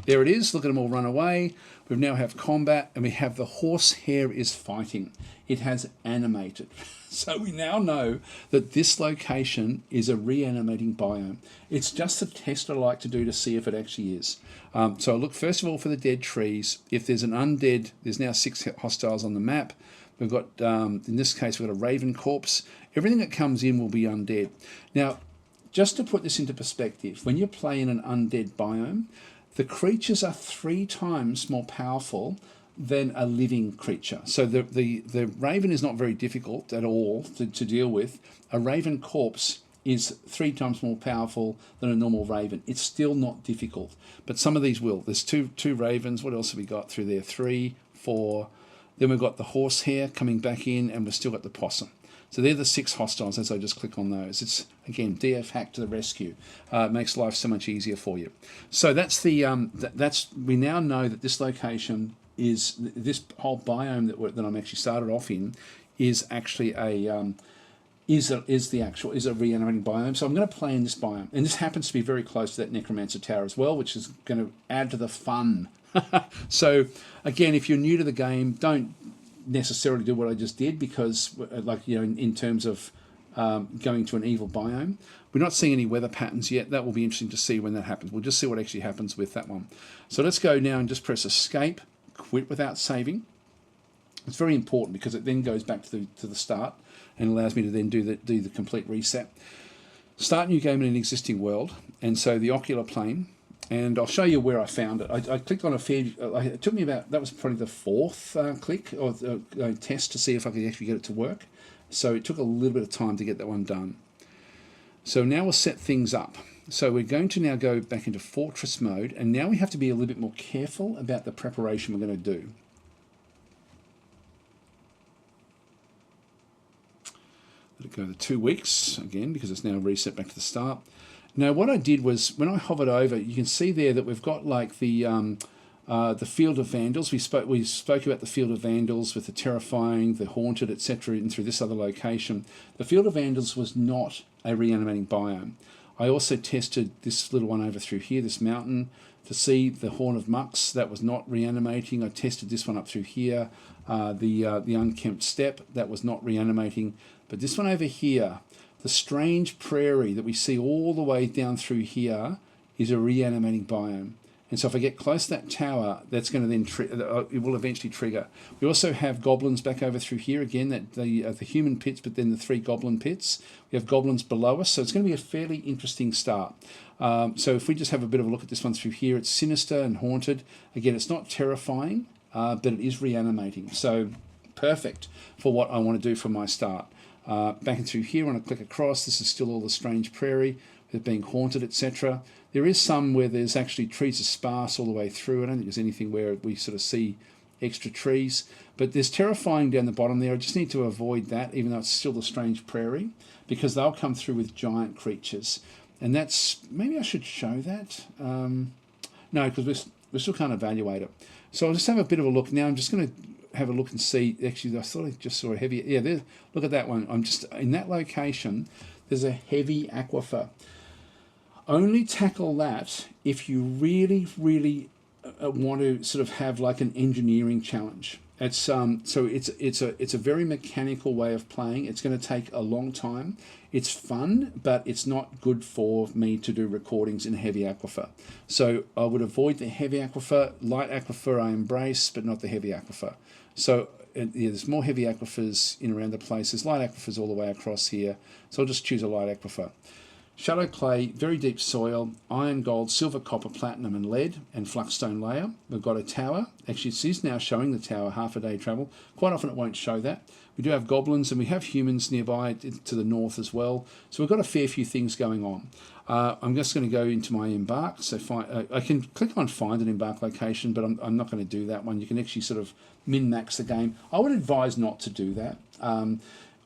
There it is. Look at them all run away. We now have combat, and we have the horse hair is fighting. It has animated. So we now know that this location is a reanimating biome. It's just a test I like to do to see if it actually is. So I look first of all for the dead trees. If there's an undead, there's now 6 hostiles on the map. We've got, in this case, we've got a raven corpse. Everything that comes in will be undead. Now, just to put this into perspective, when you play in an undead biome, the creatures are 3 times more powerful than a living creature. So the raven is not very difficult at all to deal with. A raven corpse is 3 times more powerful than a normal raven. It's still not difficult, but some of these will. There's two ravens. What else have we got through there? 3, 4. Then we've got the horse hair coming back in, and we've still got the possum. So they're the 6 hostiles as I just click on those. It's, again, DF hack to the rescue. It makes life so much easier for you. So that's the we now know that this location is, this whole biome that I'm actually started off in is actually is a reanimating biome. So I'm going to play in this biome, and this happens to be very close to that Necromancer Tower as well, which is going to add to the fun. So again, if you're new to the game, don't necessarily do what I just did, because in terms of going to an evil biome, we're not seeing any weather patterns yet. That will be interesting to see when that happens. We'll just see what actually happens with that one. So let's go now and just press escape, quit without saving. It's very important because it then goes back to the start and allows me to then do the complete reset. Start new game in an existing world, and so the ocular plane, and I'll show you where I found it. I clicked on it took me about, that was probably the fourth click or test to see if I could actually get it to work. So it took a little bit of time to get that one done. So now we'll set things up. So we're going to now go back into Fortress mode, and now we have to be a little bit more careful about the preparation we're going to do. Let it go to 2 weeks again because it's now reset back to the start. Now what I did was when I hovered over, you can see there that we've got like the Field of Vandals. We spoke about the Field of Vandals with the Terrifying, the Haunted, etc. and through this other location. The Field of Vandals was not a reanimating biome. I also tested this little one over through here, this mountain, to see the Horn of Mucks. That was not reanimating. I tested this one up through here, the Unkempt Steppe. That was not reanimating. But this one over here, the Strange Prairie that we see all the way down through here, is a reanimating biome. And so if I get close to that tower, that's going to then it will eventually trigger. We also have goblins back over through here again, that the human pits, but then the 3 goblin pits. We have goblins below us, so it's going to be a fairly interesting start. So if we just have a bit of a look at this one through here, it's sinister and haunted. Again, it's not terrifying, but it is reanimating. So perfect for what I want to do for my start. Back in through here, when I click across, this is still all the Strange Prairie. They're being haunted, etc. There is some where there's actually trees are sparse all the way through. I don't think there's anything where we sort of see extra trees. But there's Terrifying down the bottom there. I just need to avoid that, even though it's still the Strange Prairie, because they'll come through with giant creatures. And that's, maybe I should show that. No, because we still can't evaluate it. So I'll just have a bit of a look. Now I'm just going to have a look and see. Actually, I thought I just saw a heavy, yeah, there, look at that one. I'm just, in that location, there's a heavy aquifer. Only tackle that if you really, really want to sort of have like an engineering challenge. It's so it's a very mechanical way of playing. It's going to take a long time. It's fun, but it's not good for me to do recordings in heavy aquifer. So I would avoid the heavy aquifer. Light aquifer I embrace, but not the heavy aquifer. So yeah, there's more heavy aquifers in around the place. There's light aquifers all the way across here. So I'll just choose a light aquifer. Shallow clay, very deep soil, iron, gold, silver, copper, platinum and lead, and fluxstone layer. We've got a tower. Actually, it is now showing the tower, half a day travel. Quite often it won't show that. We do have goblins and we have humans nearby to the north as well. So we've got a fair few things going on. I'm just going to go into my embark. So I can click on find an embark location, but I'm not going to do that one. You can actually sort of min-max the game. I would advise not to do that.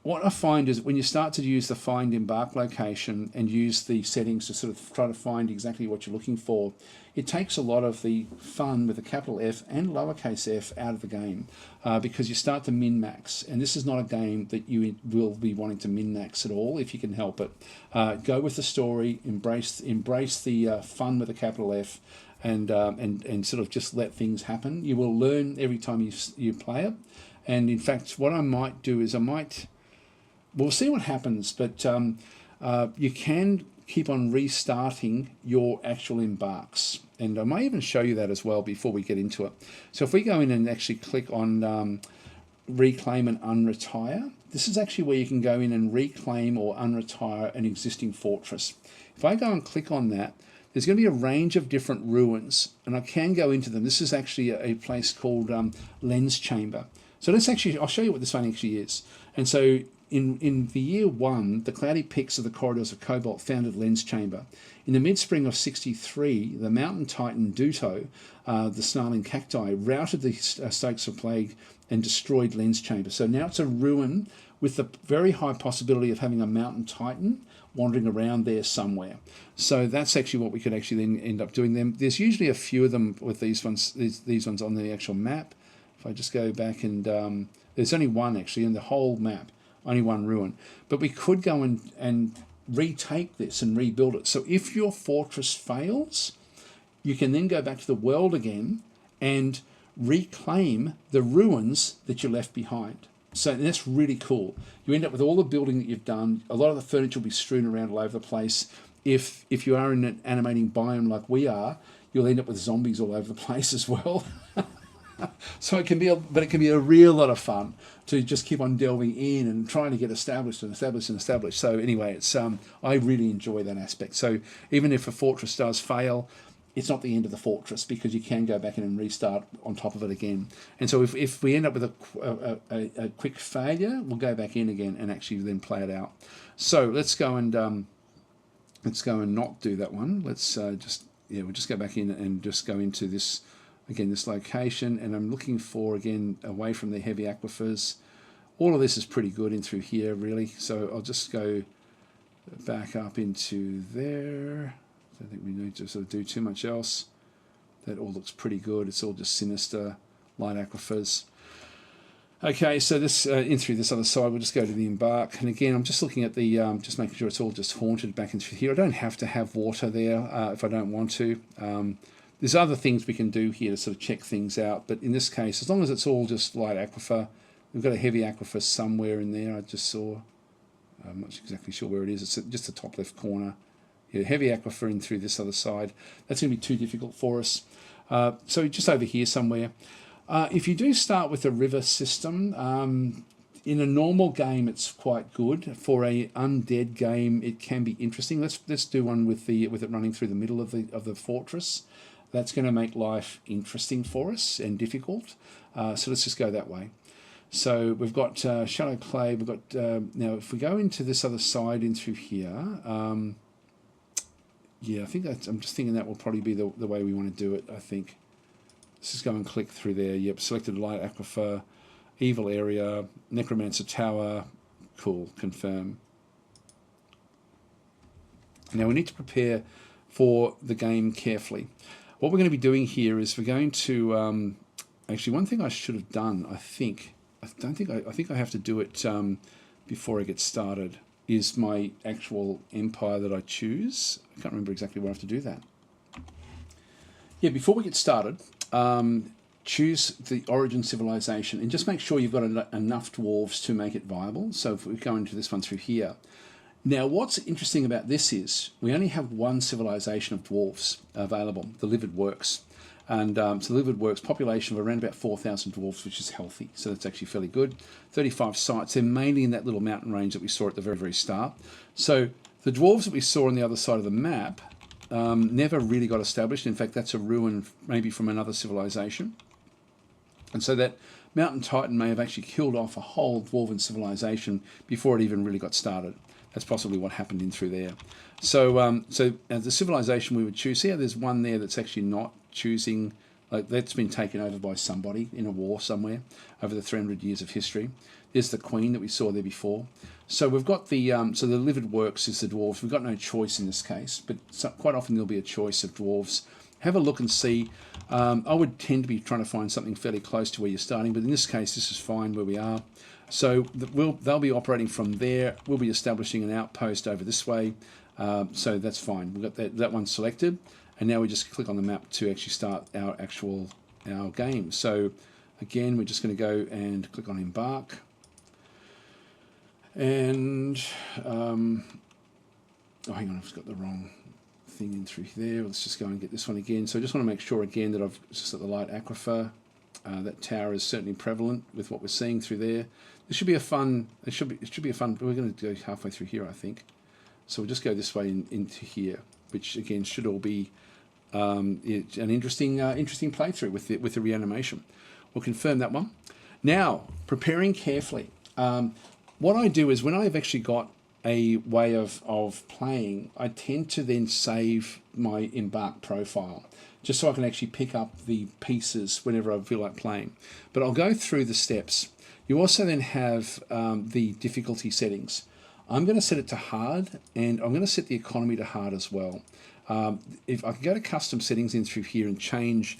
What I find is when you start to use the find embark location and use the settings to sort of try to find exactly what you're looking for, it takes a lot of the fun with a capital F and lowercase f out of the game because you start to min-max. And this is not a game that you will be wanting to min-max at all if you can help it. Go with the story, embrace the fun with a capital F, and sort of just let things happen. You will learn every time you play it. And in fact, what I might do is we'll see what happens, but you can keep on restarting your actual embarks. And I might even show you that as well before we get into it. So if we go in and actually click on reclaim and unretire, this is actually where you can go in and reclaim or unretire an existing fortress. If I go and click on that, there's going to be a range of different ruins, and I can go into them. This is actually a place called Lens Chamber. So let's actually, I'll show you what this one actually is. And so in the year 1, the cloudy peaks of the corridors of Cobalt founded Lens Chamber. In the mid-spring of 63, the mountain titan Duto, the snarling cacti, routed the Stokes of Plague and destroyed Lens Chamber. So now it's a ruin with the very high possibility of having a mountain titan wandering around there somewhere. So that's actually what we could actually then end up doing them. There's usually a few of them with these ones on the actual map. If I just go back and there's only one actually in the whole map. Only one ruin. But we could go and retake this and rebuild it. So if your fortress fails, you can then go back to the world again and reclaim the ruins that you left behind. So that's really cool. You end up with all the building that you've done. A lot of the furniture will be strewn around all over the place. If you are in an animating biome like we are, you'll end up with zombies all over the place as well. So it can be, but it can be a real lot of fun to just keep on delving in and trying to get established and established and established. So anyway, it's I really enjoy that aspect. So even if a fortress does fail, it's not the end of the fortress, because you can go back in and restart on top of it again. And so if we end up with a quick failure, we'll go back in again and actually then play it out. So let's go and not do that one. Let's we'll just go back in and just go into this again, this location, and I'm looking for, again, away from the heavy aquifers. All of this is pretty good in through here, really. So I'll just go back up into there. I don't think we need to sort of do too much else. That all looks pretty good. It's all just sinister, light aquifers. Okay, so this in through this other side, we'll just go to the embark. And again, I'm just looking at the, just making sure it's all just haunted back in through here. I don't have to have water there if I don't want to. There's other things we can do here to sort of check things out, but in this case, as long as it's all just light aquifer, we've got a heavy aquifer somewhere in there. I just saw, I'm not exactly sure where it is. It's just the top left corner. Yeah, heavy aquifer in through this other side. That's going to be too difficult for us. So just over here somewhere. If you do start with a river system, in a normal game it's quite good. For a undead game, it can be interesting. Let's do one with it running through the middle of the fortress. That's going to make life interesting for us and difficult. So let's just go that way. So we've got shallow clay. We've got now if we go into this other side in through here. Yeah, I think I'm just thinking that will probably be the way we want to do it. I think. Let's just go and click through there. Yep, selected light aquifer, evil area, necromancer tower. Cool, confirm. Now we need to prepare for the game carefully. What we're going to be doing here is we're going to actually, one thing I should have done, I think I have to do it before I get started, is my actual empire that I choose. I can't remember exactly where I have to do that. Yeah, before we get started, choose the origin civilization and just make sure you've got enough dwarves to make it viable. So if we go into this one through here. Now, what's interesting about this is we only have one civilization of dwarves available, the Livid Works. And so the Livid Works population of around about 4,000 dwarves, which is healthy. So that's actually fairly good. 35 sites. They're mainly in that little mountain range that we saw at the very, very start. So the dwarves that we saw on the other side of the map never really got established. In fact, that's a ruin maybe from another civilization. And so that Mountain Titan may have actually killed off a whole dwarven civilization before it even really got started. That's possibly what happened in through there. So, the civilization we would choose here, there's one there that's actually not choosing, like that's been taken over by somebody in a war somewhere over the 300 years of history. There's the queen that we saw there before. So we've got the, so the Livid Works is the dwarves. We've got no choice in this case, but quite often there'll be a choice of dwarves. Have a look and see. I would tend to be trying to find something fairly close to where you're starting, but in this case, this is fine where we are. So they'll be operating from there. We'll be establishing an outpost over this way. So that's fine. We've got that one selected. And now we just click on the map to actually start our game. So again, we're just going to go and click on Embark. And, oh, hang on, I've got the wrong thing in through there. Let's just go and get this one again. So I just want to make sure again that I've just got the light aquifer. That tower is certainly prevalent with what we're seeing through there. This should be a fun, it should be a fun, we're going to go halfway through here, I think. So we'll just go this way into here, which again should all be an interesting playthrough with the reanimation. We'll confirm that one. Now, preparing carefully. What I do is when I've actually got a way of playing, I tend to then save my Embark profile, just so I can actually pick up the pieces whenever I feel like playing. But I'll go through the steps. You also then have the difficulty settings. I'm going to set it to hard, and I'm going to set the economy to hard as well. If I can go to custom settings in through here and change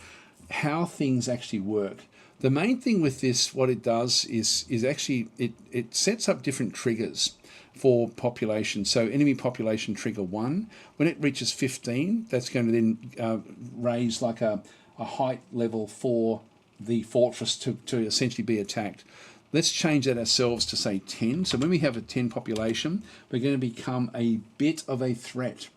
how things actually work. The main thing with this, what it does is actually it sets up different triggers for population. So enemy population trigger 1, when it reaches 15, that's going to then raise like a height level for the fortress to essentially be attacked. Let's change that ourselves to say 10. So when we have a 10 population, we're going to become a bit of a threat.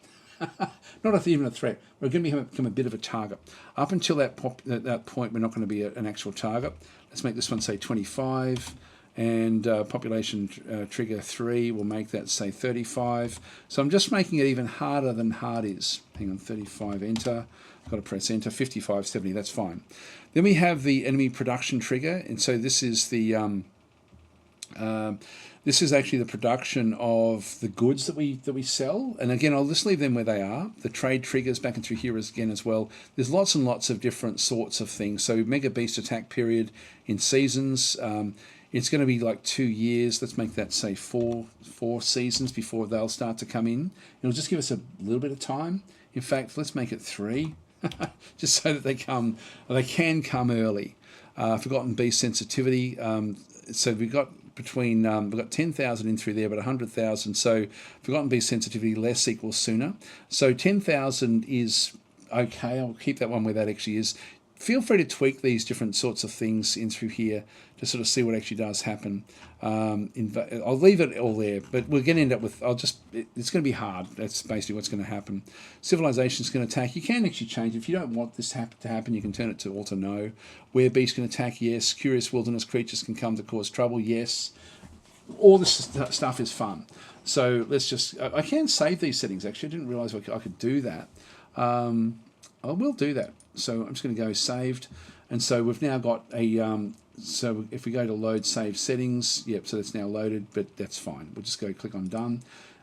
Not even a threat. We're going to become a bit of a target. Up until that point, we're not going to be an actual target. Let's make this one say 25, and population trigger 3. We'll make that say 35. So I'm just making it even harder than hard is. Hang on, 35, enter. I've got to press enter. 55, 70. That's fine. Then we have the enemy production trigger, and so this is the this is actually the production of the goods that we sell. And again, I'll just leave them where they are. The trade triggers back and through here again as well. There's lots and lots of different sorts of things. So Mega Beast attack period in seasons. It's going to be like 2 years. Let's make that say four seasons before they'll start to come in. It'll just give us a little bit of time. In fact, let's make it 3, just so that they can come early. Forgotten Beast sensitivity. So we've got between we've got 10,000 in through there, but 100,000. So Forgotten Beast sensitivity less equals sooner. So 10,000 is okay. I'll keep that one where that actually is. Feel free to tweak these different sorts of things in through here to sort of see what actually does happen. I'll leave it all there, but we're going to end up with, it's going to be hard. That's basically what's going to happen. Civilization is going to attack. You can actually change it. If you don't want this to happen, you can turn it to auto no. Where beast can attack, yes. Curious wilderness creatures can come to cause trouble, yes. All this stuff is fun. So let's just, I can save these settings actually. I didn't realize I could do that. I will do that. So I'm just going to go saved. And so we've now got a, so if we go to load save settings, yep, so that's now loaded, but that's fine. We'll just go click on done.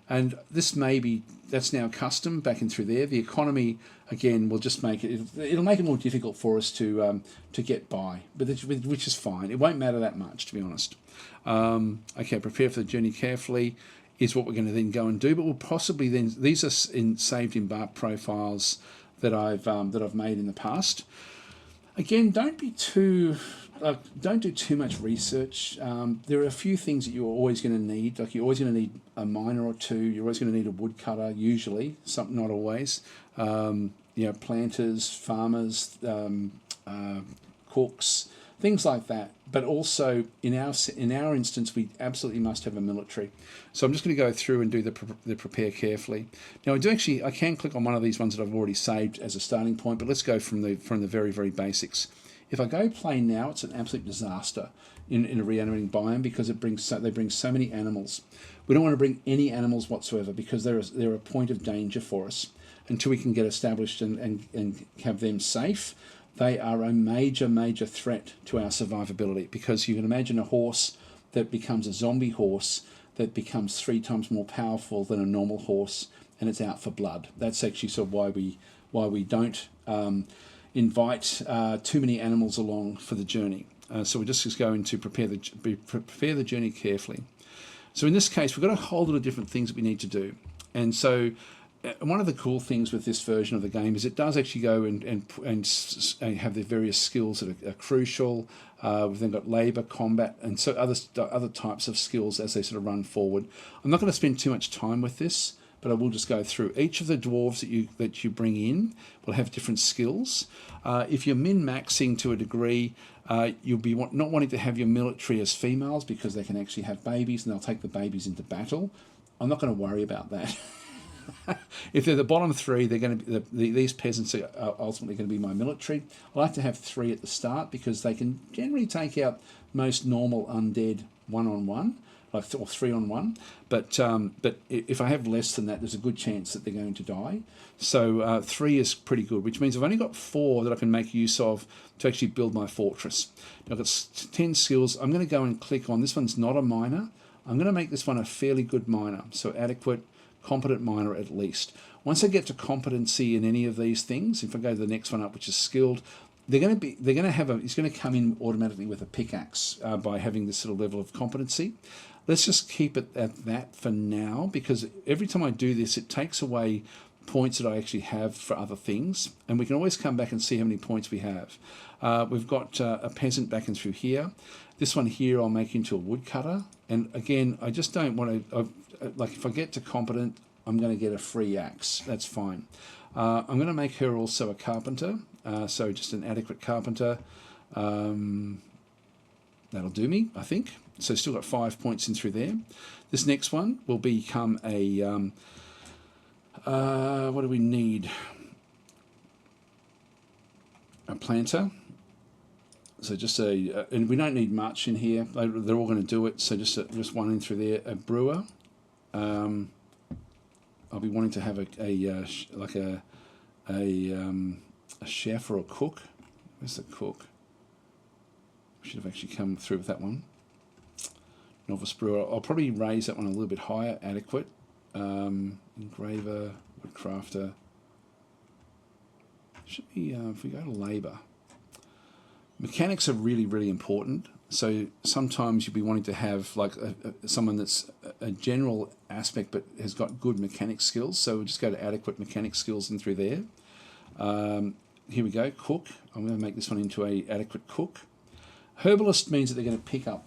And this that's now custom back in through there. The economy, again, will just make it'll make it more difficult for us to get by, but which is fine. It won't matter that much, to be honest. Okay, prepare for the journey carefully is what we're going to then go and do, but we'll possibly then, these are saved in BARP profiles that I've made in the past. Again, don't do too much research. There are a few things that you're always going to need. Like you're always going to need a miner or two. You're always going to need a woodcutter, usually. Some, not always. Planters, farmers, cooks, things like that. But also in our instance, we absolutely must have a military. So I'm just going to go through and do the prepare carefully. Now I can click on one of these ones that I've already saved as a starting point, but let's go from the very, very basics. If I go play now, it's an absolute disaster in a reanimating biome because they bring so many animals. We don't want to bring any animals whatsoever because they're a point of danger for us until we can get established and have them safe. They are a major, major threat to our survivability because you can imagine a horse that becomes a zombie horse that becomes 3 times more powerful than a normal horse, and it's out for blood. That's actually sort of why we don't invite too many animals along for the journey. So we're just going to prepare the journey carefully. So in this case, we've got a whole lot of different things that we need to do, and so. One of the cool things with this version of the game is it does actually go and have the various skills that are crucial. We've then got labour, combat, and so other types of skills as they sort of run forward. I'm not going to spend too much time with this, but I will just go through. Each of the dwarves that you bring in will have different skills. If you're min-maxing to a degree, you'll be not wanting to have your military as females because they can actually have babies and they'll take the babies into battle. I'm not going to worry about that. If they're the bottom 3, they're going to be these peasants are ultimately going to be my military. I like to have 3 at the start because they can generally take out most normal undead 1-on-1, or 3-on-1. But if I have less than that, there's a good chance that they're going to die. So 3 is pretty good, which means I've only got 4 that I can make use of to actually build my fortress. Now I've got 10 skills. I'm going to go and click on this one's not a miner. I'm going to make this one a fairly good miner, so adequate. Competent miner at least. Once I get to competency in any of these things, if I go to the next one up, which is skilled, it's going to come in automatically with a pickaxe by having this sort of level of competency. Let's just keep it at that for now because every time I do this, it takes away points that I actually have for other things, and we can always come back and see how many points we have. We've got a peasant back in through here. This one here I'll make into a woodcutter, and again, I just don't want to. Like if I get to competent, I'm going to get a free axe. That's fine. I'm going to make her also a carpenter. So just an adequate carpenter. That'll do me, I think. So still got 5 points in through there. This next one will become a What do we need? A planter. So just and we don't need much in here. They're all going to do it. So just one in through there. A brewer. I'll be wanting to have a chef or a cook. Where's the cook? Should have actually come through with that one. Novice brewer. I'll probably raise that one a little bit higher. Adequate. Engraver, woodcrafter. Should be if we go to labour. Mechanics are really, really important. So sometimes you'll be wanting to have like someone that's a general aspect but has got good mechanic skills. So we'll just go to adequate mechanic skills in through there. Here we go, cook. I'm going to make this one into a adequate cook. Herbalist means that they're going to pick up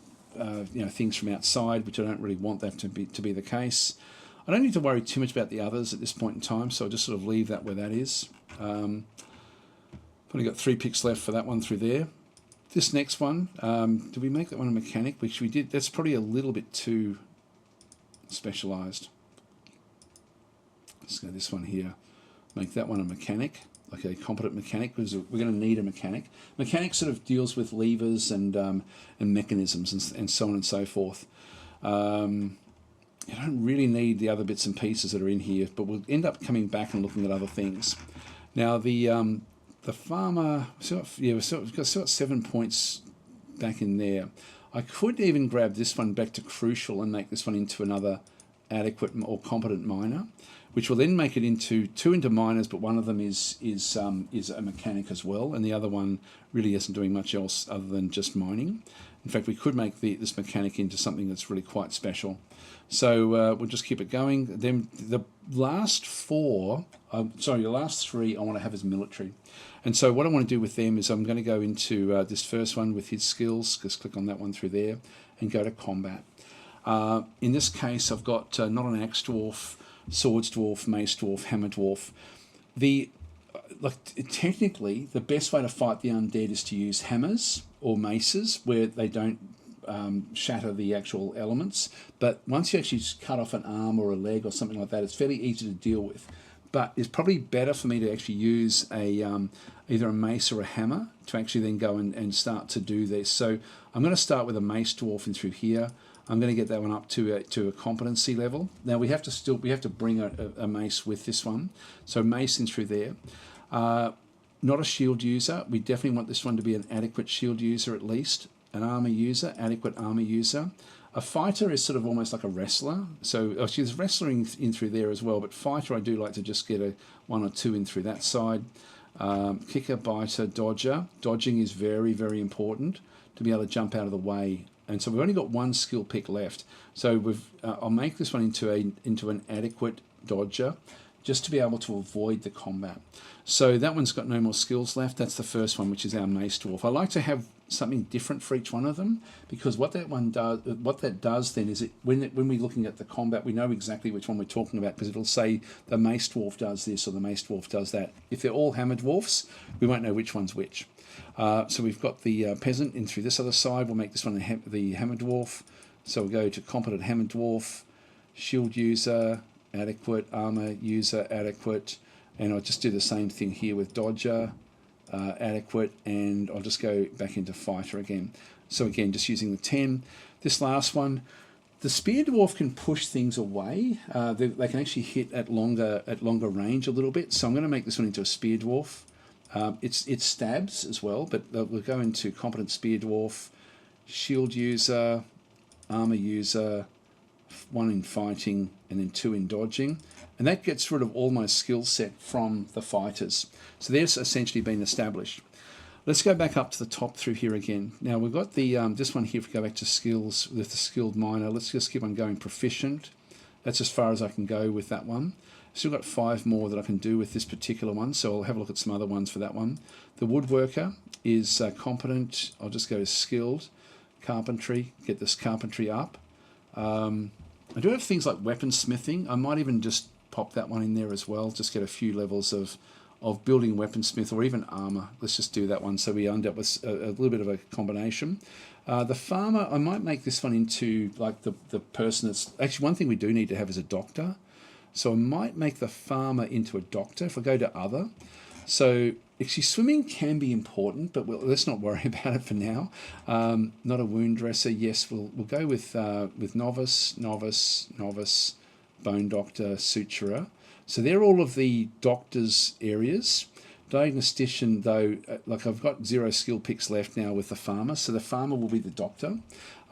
things from outside, which I don't really want that to be the case. I don't need to worry too much about the others at this point in time, so I'll just sort of leave that where that is. I've only got 3 picks left for that one through there. This next one, did we make that one a mechanic? Which we did. That's probably a little bit too specialised. Let's go this one here. Make that one a mechanic, like a competent mechanic, because we're going to need a mechanic. Mechanic sort of deals with levers and mechanisms and so on and so forth. You don't really need the other bits and pieces that are in here, but we'll end up coming back and looking at other things. Now the farmer, we've got 7 points back in there. I could even grab this one back to crucial and make this one into another adequate or competent miner, which will then make it into 2 into miners, but one of them is a mechanic as well, and the other one really isn't doing much else other than just mining. In fact, we could make this mechanic into something that's really quite special. So we'll just keep it going. Then the last 3 I want to have as military. And so what I want to do with them is I'm going to go into this first one with his skills, just click on that one through there, and go to combat. In this case, I've got not an axe dwarf, swords dwarf, mace dwarf, hammer dwarf. Technically, the best way to fight the undead is to use hammers or maces where they don't shatter the actual elements. But once you actually cut off an arm or a leg or something like that, it's fairly easy to deal with. But it's probably better for me to actually use either a mace or a hammer to actually then go and start to do this. So I'm going to start with a mace dwarf in through here. I'm going to get that one up to a competency level. Now we have to bring a mace with this one. So mace in through there. Not a shield user. We definitely want this one to be an adequate shield user at least. An armor user, adequate armor user. A fighter is sort of almost like a wrestler. So she's wrestling in through there as well, but fighter I do like to just get a 1 or 2 in through that side. Kicker, biter, dodger. Dodging is very, very important to be able to jump out of the way. And so we've only got 1 skill pick left. So I'll make this one into an adequate dodger, just to be able to avoid the combat. So that one's got no more skills left. That's the first one, which is our mace dwarf. I like to have something different for each one of them, because what that does then is when we're looking at the combat, we know exactly which one we're talking about, because it'll say the mace dwarf does this or the mace dwarf does that. If they're all hammer dwarfs, we won't know which one's which. So we've got the peasant in through this other side. We'll make this one the hammer dwarf. So we'll go to competent hammer dwarf, shield user, adequate, armor user, adequate, and I'll just do the same thing here with dodger, adequate, and I'll just go back into fighter again. So again, just using the 10. This last one, the spear dwarf can push things away. They can actually hit at longer range a little bit. So I'm going to make this one into a spear dwarf. It stabs as well, but we'll go into competent spear dwarf, shield user, armor user, 1 in fighting, and then 2 in dodging. And that gets rid of all my skill set from the fighters. So they've essentially been established. Let's go back up to the top through here again. Now we've got the this one here. If we go back to skills with the skilled miner, let's just keep on going. Proficient. That's as far as I can go with that one. Still got 5 more that I can do with this particular one, so I'll have a look at some other ones for that one. The woodworker is competent. I'll just go to skilled. Carpentry, get this carpentry up. I do have things like weaponsmithing. I might even just pop that one in there as well, just get a few levels of building weaponsmith or even armor. Let's just do that one so we end up with a little bit of a combination. The farmer, I might make this one into like the person that's... Actually, one thing we do need to have is a doctor. So I might make the farmer into a doctor if I go to other. So actually swimming can be important, but let's not worry about it for now. Not a wound dresser. Yes, we'll go with novice, bone doctor, suturer. So they're all of the doctor's areas. Diagnostician, though, like I've got 0 skill picks left now with the farmer, so the farmer will be the doctor.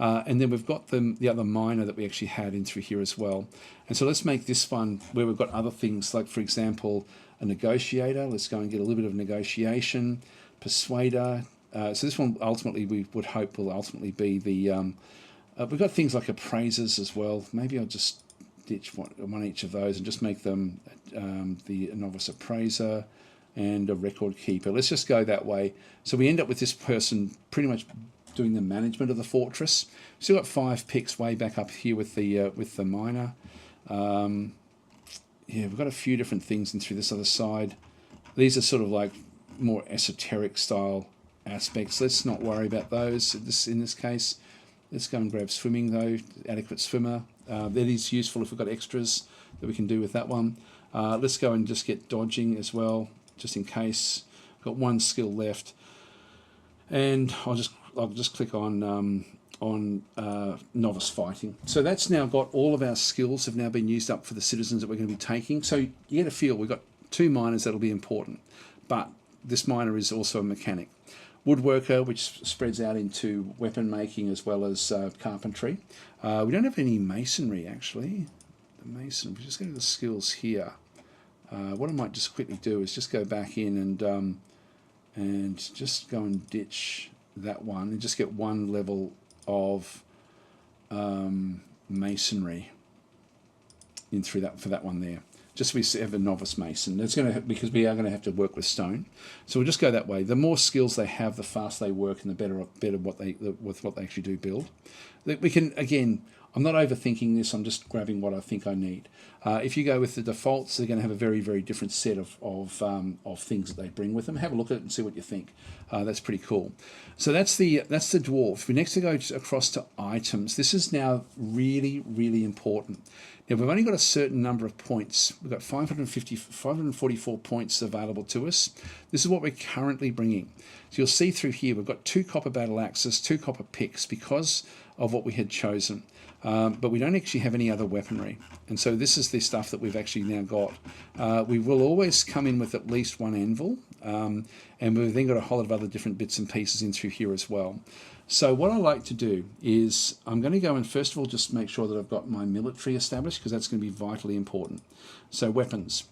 And then we've got the other miner that we actually had in through here as well. And so let's make this one where we've got other things, like, for example, a negotiator. Let's go and get a little bit of negotiation, persuader. So this one, ultimately, we would hope will ultimately be the... we've got things like appraisers as well. Maybe I'll just ditch one each of those and just make them the novice appraiser and a record keeper. Let's just go that way. So we end up with this person pretty much doing the management of the fortress. Still got 5 picks way back up here with the miner. Yeah, we've got a few different things in through this other side. These are sort of like more esoteric style aspects. Let's not worry about those in this case. Let's go and grab swimming though, adequate swimmer. That is useful if we've got extras that we can do with that one. Let's go and just get dodging as well, just in case. Got 1 skill left, and I'll just click on novice fighting. So that's now got all of our skills have now been used up for the citizens that we're going to be taking. So you get a feel we've got 2 miners that'll be important, but this miner is also a mechanic. Woodworker, which spreads out into weapon making as well as carpentry. We don't have any masonry actually. The mason, we just go to the skills here. What I might just quickly do is just go back in and just go and ditch that one and just get 1 level of masonry in through that for that one there. Just so we have a novice mason. It's going to, because we are going to have to work with stone. So we'll just go that way. The more skills they have, the faster they work, and the better what they actually do build. We can, again, I'm not overthinking this. I'm just grabbing what I think I need. If you go with the defaults, they're going to have a very, very different set of things that they bring with them. Have a look at it and see what you think. That's pretty cool. So that's the dwarf. We next go across to items. This is now really, really important. Now we've only got a certain number of points. We've got 544 points available to us. This is what we're currently bringing. So you'll see through here we've got 2 copper battle axes, 2 copper picks because of what we had chosen. But we don't actually have any other weaponry. And so this is the stuff that we've actually now got. We will always come in with at least 1 anvil. And we've then got a whole lot of other different bits and pieces in through here as well. So what I like to do is I'm going to go and first of all just make sure that I've got my military established, because that's going to be vitally important. So weapons.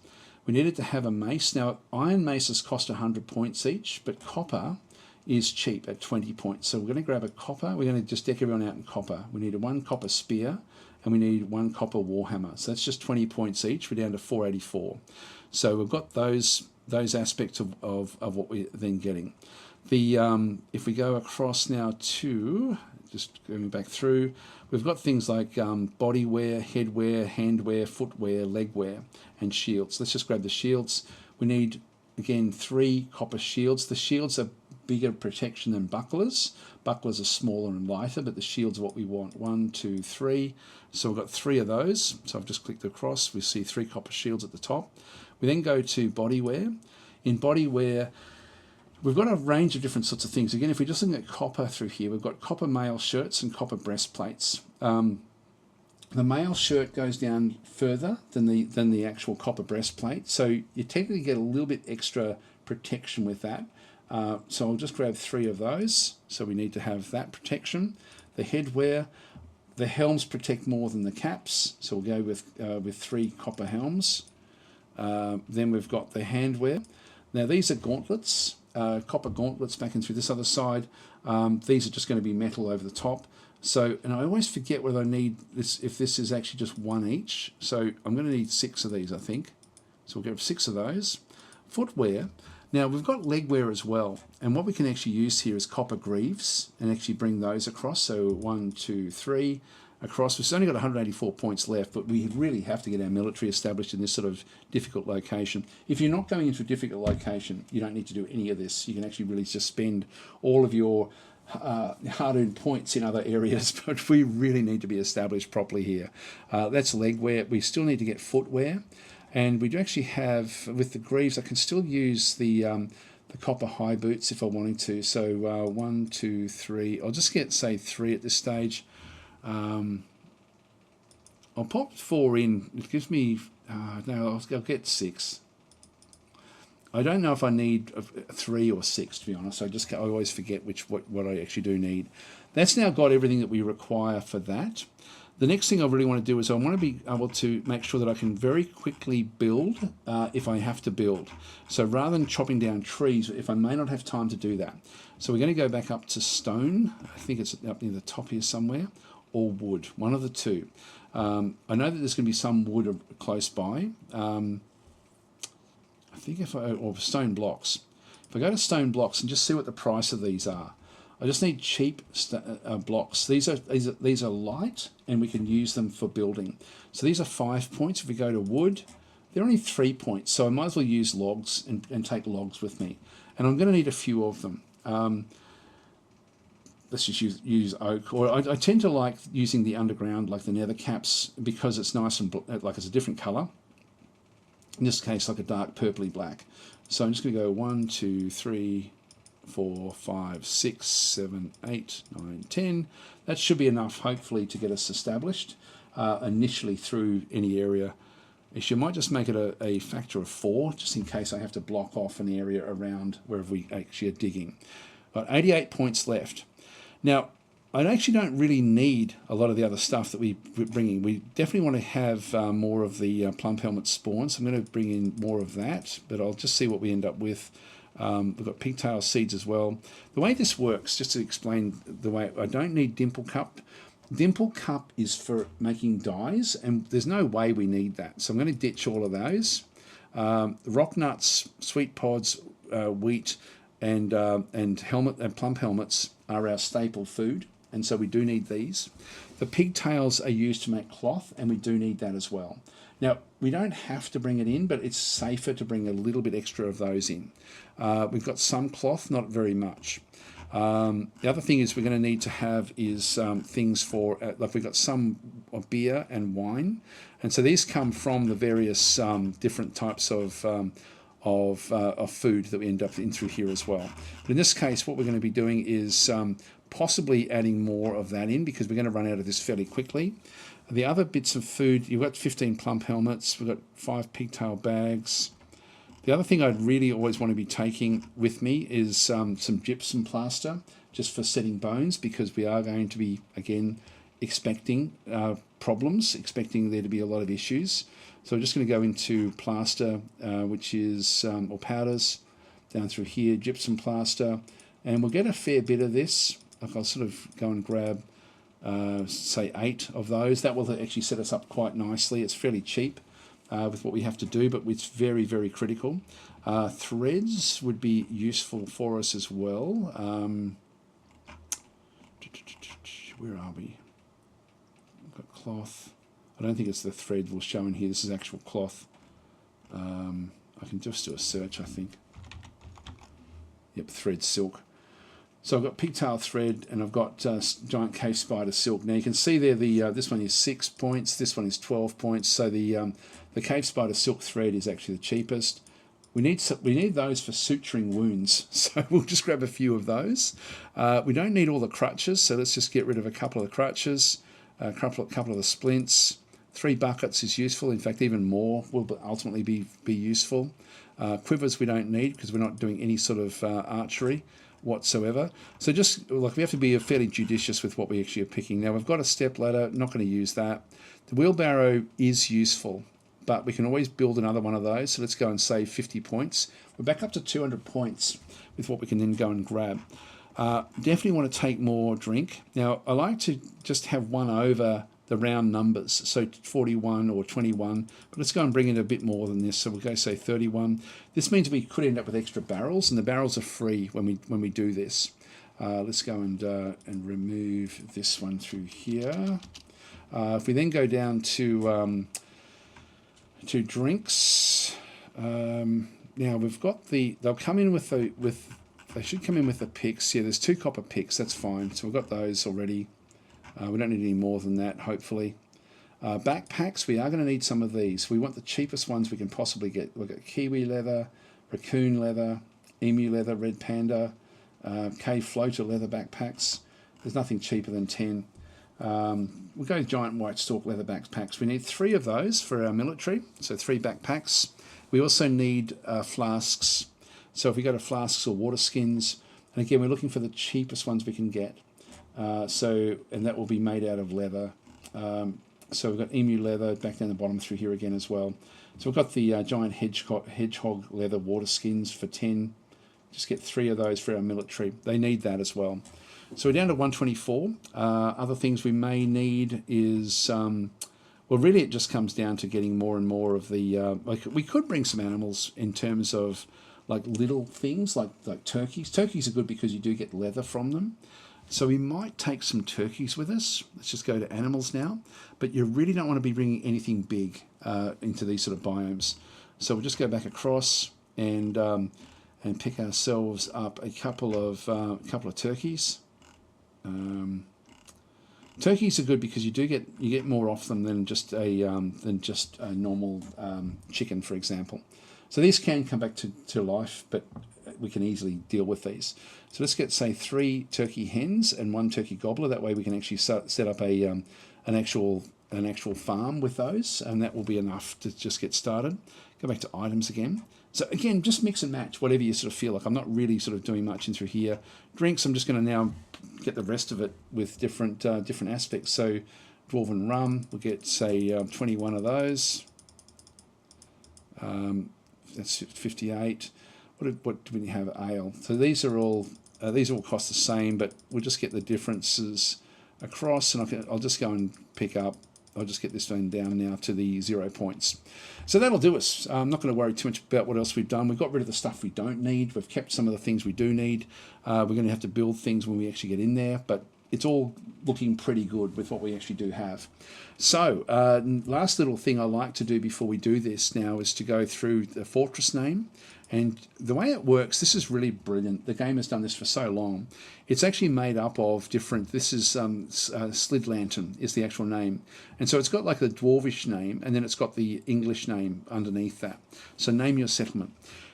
We needed to have a mace. Now iron maces cost 100 points each, but copper is cheap at 20 points. So we're going to grab a copper. We're going to just deck everyone out in copper. We need a 1 copper spear and we need 1 copper warhammer. So that's just 20 points each. We're down to 484. So we've got those aspects of what we're then getting. If we go across now to, just going back through, we've got things like body wear, head wear, hand wear, foot wear, leg wear, and shields. Let's just grab the shields. We need, again, 3 copper shields. The shields are bigger protection than bucklers. Bucklers are smaller and lighter, but the shields are what we want. 1, 2, 3. So we've got 3 of those. So I've just clicked across. We see 3 copper shields at the top. We then go to body wear. In body wear, we've got a range of different sorts of things. Again, if we're just looking at copper through here, we've got copper mail shirts and copper breastplates. The mail shirt goes down further than the actual copper breastplate, so you technically get a little bit extra protection with that. So I'll just grab 3 of those. So we need to have that protection. The headwear, the helms protect more than the caps, so we'll go with 3 copper helms. Then we've got the handwear. Now these are gauntlets. Copper gauntlets back in through this other side. These are just going to be metal over the top. So, and I always forget whether I need this, if this is actually just 1 each. So I'm going to need 6 of these, I think. So we'll get 6 of those. Footwear. Now we've got leg wear as well. And what we can actually use here is copper greaves and actually bring those across. So 1, 2, 3 across. We've only got 184 points left, but we really have to get our military established in this sort of difficult location. If you're not going into a difficult location, you don't need to do any of this. You can actually really just spend all of your hard-earned points in other areas, but we really need to be established properly here. That's leg wear. We still need to get footwear, and we do actually have, with the greaves, I can still use the copper high boots if I wanted to. So 1, 2, 3. I'll just get, say, 3 at this stage. I'll pop 4 in. It gives me, no, I'll get 6. I don't know if I need 3 or 6, to be honest. I always forget what I actually do need. That's now got everything that we require for that. The next thing I really want to do is I want to be able to make sure that I can very quickly build if I have to build. So rather than chopping down trees, if I may not have time to do that. So we're going to go back up to stone. I think it's up near the top here somewhere, or wood, one of the two. I know that there's going to be some wood close by. I think or stone blocks. If I go to stone blocks and just see what the price of these are, I just need cheap blocks. These are light, and we can use them for building. So these are 5 points. If we go to wood, they're only 3 points. So I might as well use logs and take logs with me. And I'm going to need a few of them. Let's just use oak. Or I tend to like using the underground, like the nether caps, because it's nice and like it's a different color. In this case, like a dark purpley black. So I'm just going to go 1, 2, 3, 4, 5, 6, 7, 8, 9, 10. That should be enough, hopefully, to get us established initially through any area. You might just make it a factor of 4, just in case I have to block off an area around wherever we actually are digging. Got 88 points left. Now, I actually don't really need a lot of the other stuff that we're bringing. We definitely want to have more of the plump helmet spawns. I'm going to bring in more of that, but I'll just see what we end up with. We've got pigtail seeds as well. The way this works, just to explain the way, I don't need dimple cup. Dimple cup is for making dyes, and there's no way we need that. So I'm going to ditch all of those. Rock nuts, sweet pods, wheat, and helmet and plump helmets are our staple food. And so we do need these. The pigtails are used to make cloth, and we do need that as well. Now, we don't have to bring it in, but it's safer to bring a little bit extra of those in. We've got some cloth, not very much. The other thing is we're going to need to have is things for, like we've got some beer and wine. And so these come from the various different types of food that we end up in through here as well. But in this case, what we're going to be doing is possibly adding more of that in, because we're going to run out of this fairly quickly. The other bits of food, you've got 15 plump helmets, we've got 5 pigtail bags. The other thing I'd really always want to be taking with me is some gypsum plaster, just for setting bones, because we are going to be, again, expecting problems, expecting there to be a lot of issues. So we're just going to go into plaster, which is, or powders, down through here, gypsum plaster, and we'll get a fair bit of this. Like I'll sort of go and grab, say, 8 of those. That will actually set us up quite nicely. It's fairly cheap with what we have to do, but it's very, very critical. Threads would be useful for us as well. Where are we? We've got cloth. I don't think it's the thread we'll show in here. This is actual cloth. I can just do a search, I think. Yep, thread silk. So I've got pigtail thread, and I've got giant cave spider silk. Now you can see there this one is 6 points, this one is 12 points. So the cave spider silk thread is actually the cheapest. We need those for suturing wounds, so we'll just grab a few of those. We don't need all the crutches, so let's just get rid of a couple of the crutches, a couple of the splints. 3 buckets is useful. In fact, even more will ultimately be useful. Quivers we don't need, because we're not doing any sort of archery whatsoever. So just like we have to be fairly judicious with what we actually are picking. Now we've got a step ladder, not going to use that. The wheelbarrow is useful, but we can always build another one of those. So let's go and save 50 points. We're back up to 200 points with what we can then go and grab. Definitely want to take more drink. Now I like to just have one over the round numbers, so 41 or 21, but let's go and bring in a bit more than this. So we'll go say 31. This means we could end up with extra barrels, and the barrels are free when we do this. Let's go and remove this one through here. If we then go down to drinks, now we've got they'll come in with they should come in with the picks. Yeah, there's 2 copper picks. That's fine. So we've got those already. We don't need any more than that, hopefully. Backpacks, we are going to need some of these. We want the cheapest ones we can possibly get. We've got kiwi leather, raccoon leather, emu leather, red panda, cave floater leather backpacks. There's nothing cheaper than 10. We'll go giant white stalk leather backpacks. We need 3 of those for our military, so 3 backpacks. We also need flasks. So if we go to flasks or water skins, and again, we're looking for the cheapest ones we can get. And that will be made out of leather. So we've got emu leather back down the bottom through here again as well. So we've got the giant hedgehog leather water skins for 10. Just get 3 of those for our military. They need that as well. So we're down to 124. Other things we may need is, well, really it just comes down to getting more and more of the, like we could bring some animals in terms of like little things like turkeys. Turkeys are good because you do get leather from them. So we might take some turkeys with us. Let's just go to animals now. But you really don't want to be bringing anything big into these sort of biomes. So we'll just go back across and pick ourselves up a couple of turkeys. Turkeys are good because you get more off them than just a normal chicken, for example. So these can come back to life, but we can easily deal with these. So let's get, say, 3 turkey hens and 1 turkey gobbler. That way we can actually set up an actual farm with those, and that will be enough to just get started. Go back to items again. So again, just mix and match whatever you sort of feel like. I'm not really sort of doing much in through here. Drinks, I'm just going to now get the rest of it with different aspects. So dwarven rum, we'll get, say, 21 of those. That's 58. What do we have? Ale. So these all cost the same, but we'll just get the differences across, and I'll just go and pick up. I'll just get this one down now to the 0 points. So that'll do us. I'm not going to worry too much about what else we've done. We've got rid of the stuff we don't need. We've kept some of the things we do need. We're going to have to build things when we actually get in there, but it's all looking pretty good with what we actually do have. So last little thing I like to do before we do this now is to go through the fortress name. And the way it works, this is really brilliant. The game has done this for so long. It's actually made up of different, this is Slid Lantern is the actual name. And so it's got like the dwarvish name, and then it's got the English name underneath that. So name your settlement.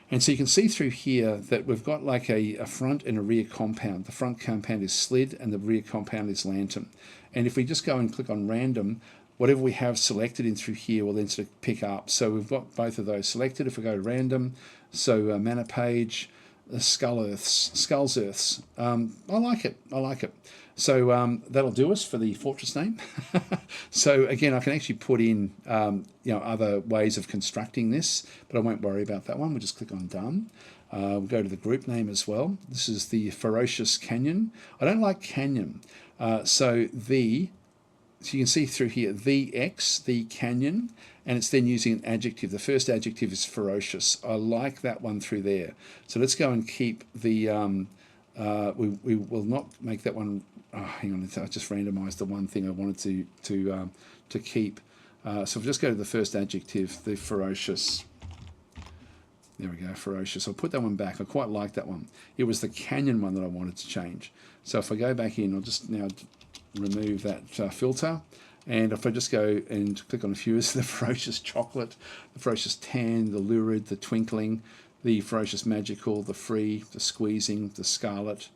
And so you can see through here that we've got like a front and a rear compound. The front compound is Slid and the rear compound is Lantern. And if we just go and click on random, whatever we have selected in through here will then sort of pick up. So we've got both of those selected. If we go to random, so mana page, Skulls Earths. I like it. So that'll do us for the fortress name. So again, I can actually put in other ways of constructing this, but I won't worry about that one. We'll just click on done. We'll go to the group name as well. This is the Ferocious Canyon. I don't like canyon. So you can see through here, the canyon, and it's then using an adjective. The first adjective is ferocious. I like that one through there. So let's go and keep the, we will not make that one, hang on, I just randomized the one thing I wanted to keep. So we'll just go to the first adjective, the ferocious. There we go, ferocious. I'll put that one back. I quite like that one. It was the canyon one that I wanted to change. So if I go back in, I'll just now remove that filter, and if I just go and click on a few, it's the ferocious chocolate, the ferocious tan, the lurid, the twinkling, the ferocious magical, the free, the squeezing, the scarlet,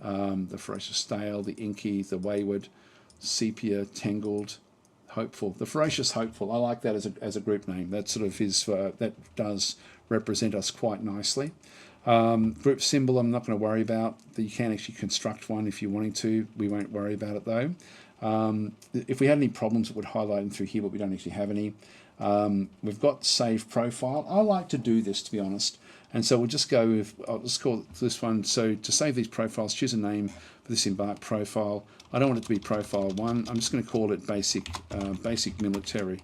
the ferocious stale, the inky, the wayward, sepia, tangled, hopeful. The ferocious hopeful, I like that as a group name. That sort of is that does represent us quite nicely. Group symbol I'm not going to worry about. You can actually construct one if you're wanting to. We won't worry about it though. If we had any problems, it would highlight them through here, but we don't actually have any. We've got save profile. I like to do this, to be honest. And so we'll just go with, I'll just call this one. So to save these profiles, choose a name for this embark profile. I don't want it to be profile 1. I'm just going to call it basic military.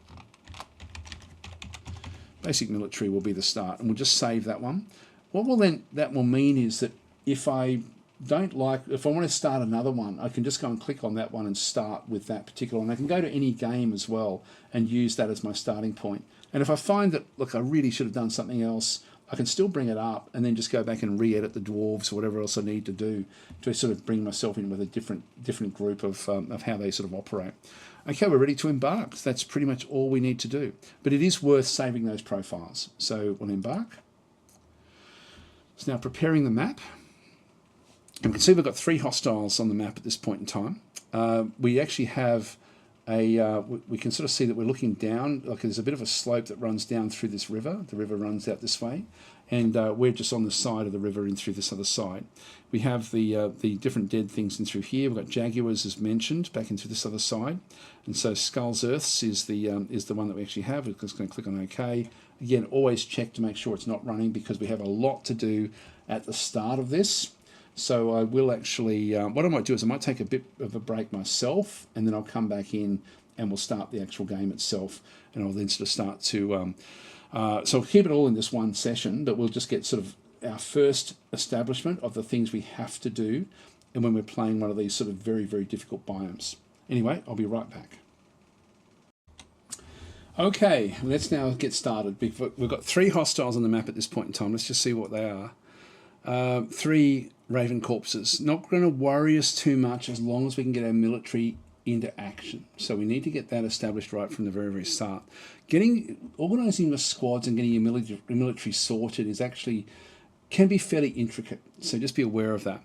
Basic military will be the start, and we'll just save that one. What will then that will mean is that if I want to start another one, I can just go and click on that one and start with that particular one. I can go to any game as well and use that as my starting point. And if I find that, look, I really should have done something else, I can still bring it up and then just go back and re-edit the dwarves or whatever else I need to do to sort of bring myself in with a different group of how they sort of operate. Okay, we're ready to embark. That's pretty much all we need to do. But it is worth saving those profiles. So we'll embark. It's now preparing the map. And we can see we've got 3 hostiles on the map at this point in time. We actually have we can sort of see that we're looking down, like there's a bit of a slope that runs down through this river. The river runs out this way, and we're just on the side of the river in through this other side. We have the different dead things in through here. We've got jaguars, as mentioned, back into this other side, and so Skulls Earths is the one that we actually have. We're just going to click on OK. Again, always check to make sure it's not running because we have a lot to do at the start of this. So I will actually, what I might do is I might take a bit of a break myself, and then I'll come back in and we'll start the actual game itself, and I'll then sort of start to, so I'll keep it all in this one session, but we'll just get sort of our first establishment of the things we have to do, and when we're playing one of these sort of very, very difficult biomes. Anyway, I'll be right back. Okay, let's now get started. We've got 3 hostiles on the map at this point in time. Let's just see what they are. 3 Raven corpses. Not going to worry us too much as long as we can get our military into action. So we need to get that established right from the very, very start. Organising the squads and getting your military sorted can be fairly intricate. So just be aware of that.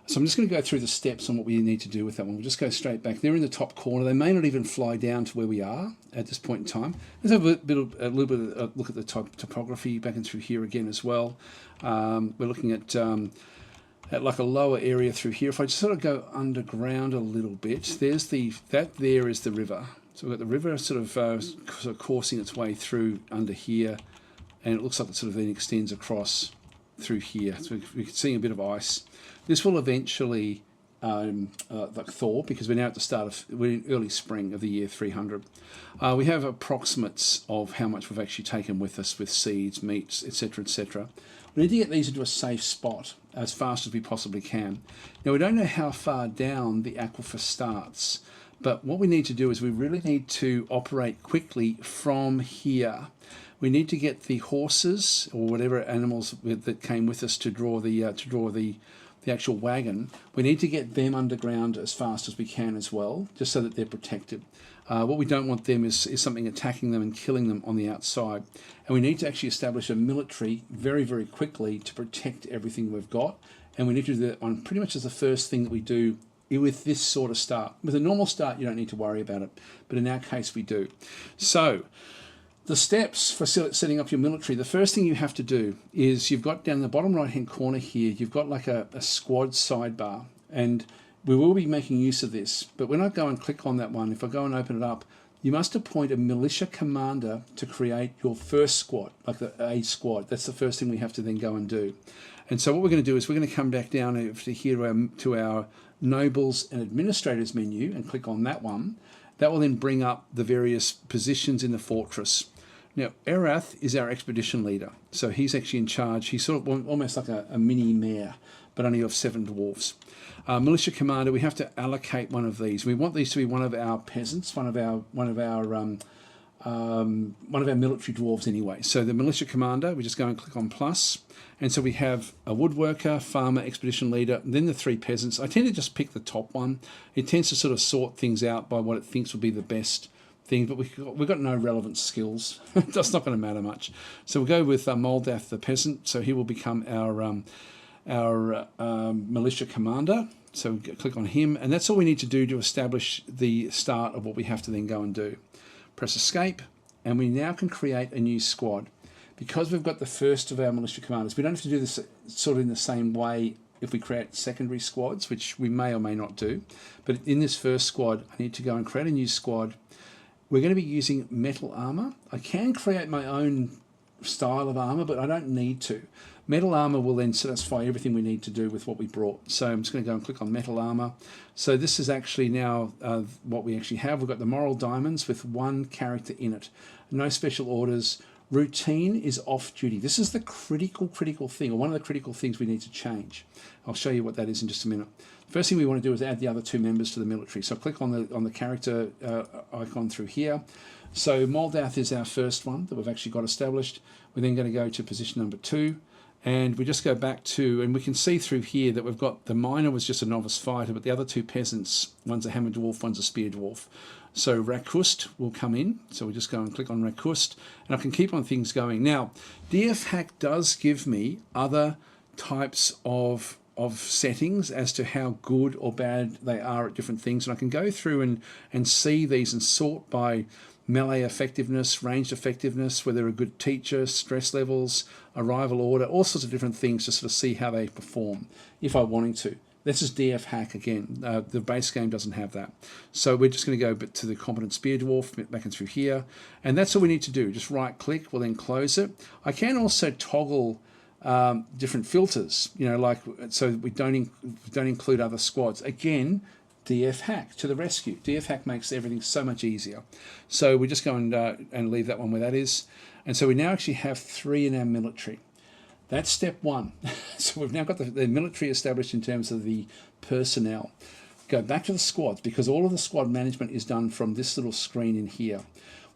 So I'm just going to go through the steps on what we need to do with that one. We'll just go straight back. They're in the top corner. They may not even fly down to where we are at this point in time. Let's have a little bit of a look at the topography back and through here again as well. We're looking at like a lower area through here. If I just sort of go underground a little bit, that there is the river. So we've got the river sort of coursing its way through under here, and it looks like it sort of then extends across through here. So we can see a bit of ice. This will eventually like thaw because we're now at the start of, we're in early spring of the year 300. We have approximates of how much we've actually taken with us with seeds, meats, etc., etc. We need to get these into a safe spot as fast as we possibly can. Now, we don't know how far down the aquifer starts, but what we need to do is we really need to operate quickly from here. We need to get the horses or whatever animals that came with us to draw the actual wagon. We need to get them underground as fast as we can as well, just so that they're protected. What we don't want them is something attacking them and killing them on the outside. And we need to actually establish a military very, very quickly to protect everything we've got. And we need to do that on pretty much as the first thing that we do with this sort of start. With a normal start, you don't need to worry about it. But in our case, we do. So the steps for setting up your military, the first thing you have to do is you've got down in the bottom right-hand corner here, you've got like a squad sidebar. And we will be making use of this. But when I go and click on that one, if I go and open it up, you must appoint a militia commander to create your first squad, like a squad. That's the first thing we have to then go and do. And so what we're going to do is we're going to come back down to here to our nobles and administrators menu and click on that one. That will then bring up the various positions in the fortress. Now, Erath is our expedition leader. So he's actually in charge. He's sort of almost like a mini mayor, but only of 7 dwarves. Militia commander, we have to allocate one of these. We want these to be one of our peasants, one of our military dwarves anyway. So the militia commander, we just go and click on plus, and so we have a woodworker, farmer, expedition leader, and then the 3 peasants. I tend to just pick the top one. It tends to sort of sort things out by what it thinks will be the best thing, but we've got no relevant skills. That's not going to matter much. So we'll go with Moldath the peasant. So he will become our militia commander. So we click on him, and that's all we need to do to establish the start of what we have to then go and do. Press escape, and we now can create a new squad. Because we've got the first of our militia commanders, we don't have to do this sort of in the same way if we create secondary squads, which we may or may not do. But in this first squad, I need to go and create a new squad. We're going to be using metal armor. I can create my own style of armor, but I don't need to. Metal armor will then satisfy everything we need to do with what we brought. So I'm just going to go and click on metal armor. So this is actually now what we actually have. We've got the moral diamonds with 1 character in it. No special orders, Routine is off duty. This is the critical thing, or one of the critical things we need to change. I'll show you what that is in just a minute. First thing we want to do is add the other two members to the military. So click on the character icon through here. So Moldath is our first one that we've actually got established. We're then going to go to position number 2. And we just go back to, and we can see through here that we've got the miner was just a novice fighter, but the other two peasants, one's a hammer dwarf, one's a spear dwarf. So Rakust will come in. So we just go and click on Rakust, and I can keep on things going. Now, DFHack does give me other types of settings as to how good or bad they are at different things. And I can go through and see these and sort by melee effectiveness, ranged effectiveness, whether they're a good teacher, stress levels, arrival order, all sorts of different things to sort of see how they perform if I wanted to. This is DFHack again. The base game doesn't have that. So we're just going to go to the competent spear dwarf, back and through here. And that's all we need to do. Just right click, we'll then close it. I can also toggle different filters, you know, like, so we don't include other squads. Again, DFHack to the rescue. DFHack makes everything so much easier. So we just go and leave that one where that is. And so we now actually have 3 in our military. That's step 1. So we've now got the military established in terms of the personnel. Go back to the squads, because all of the squad management is done from this little screen in here.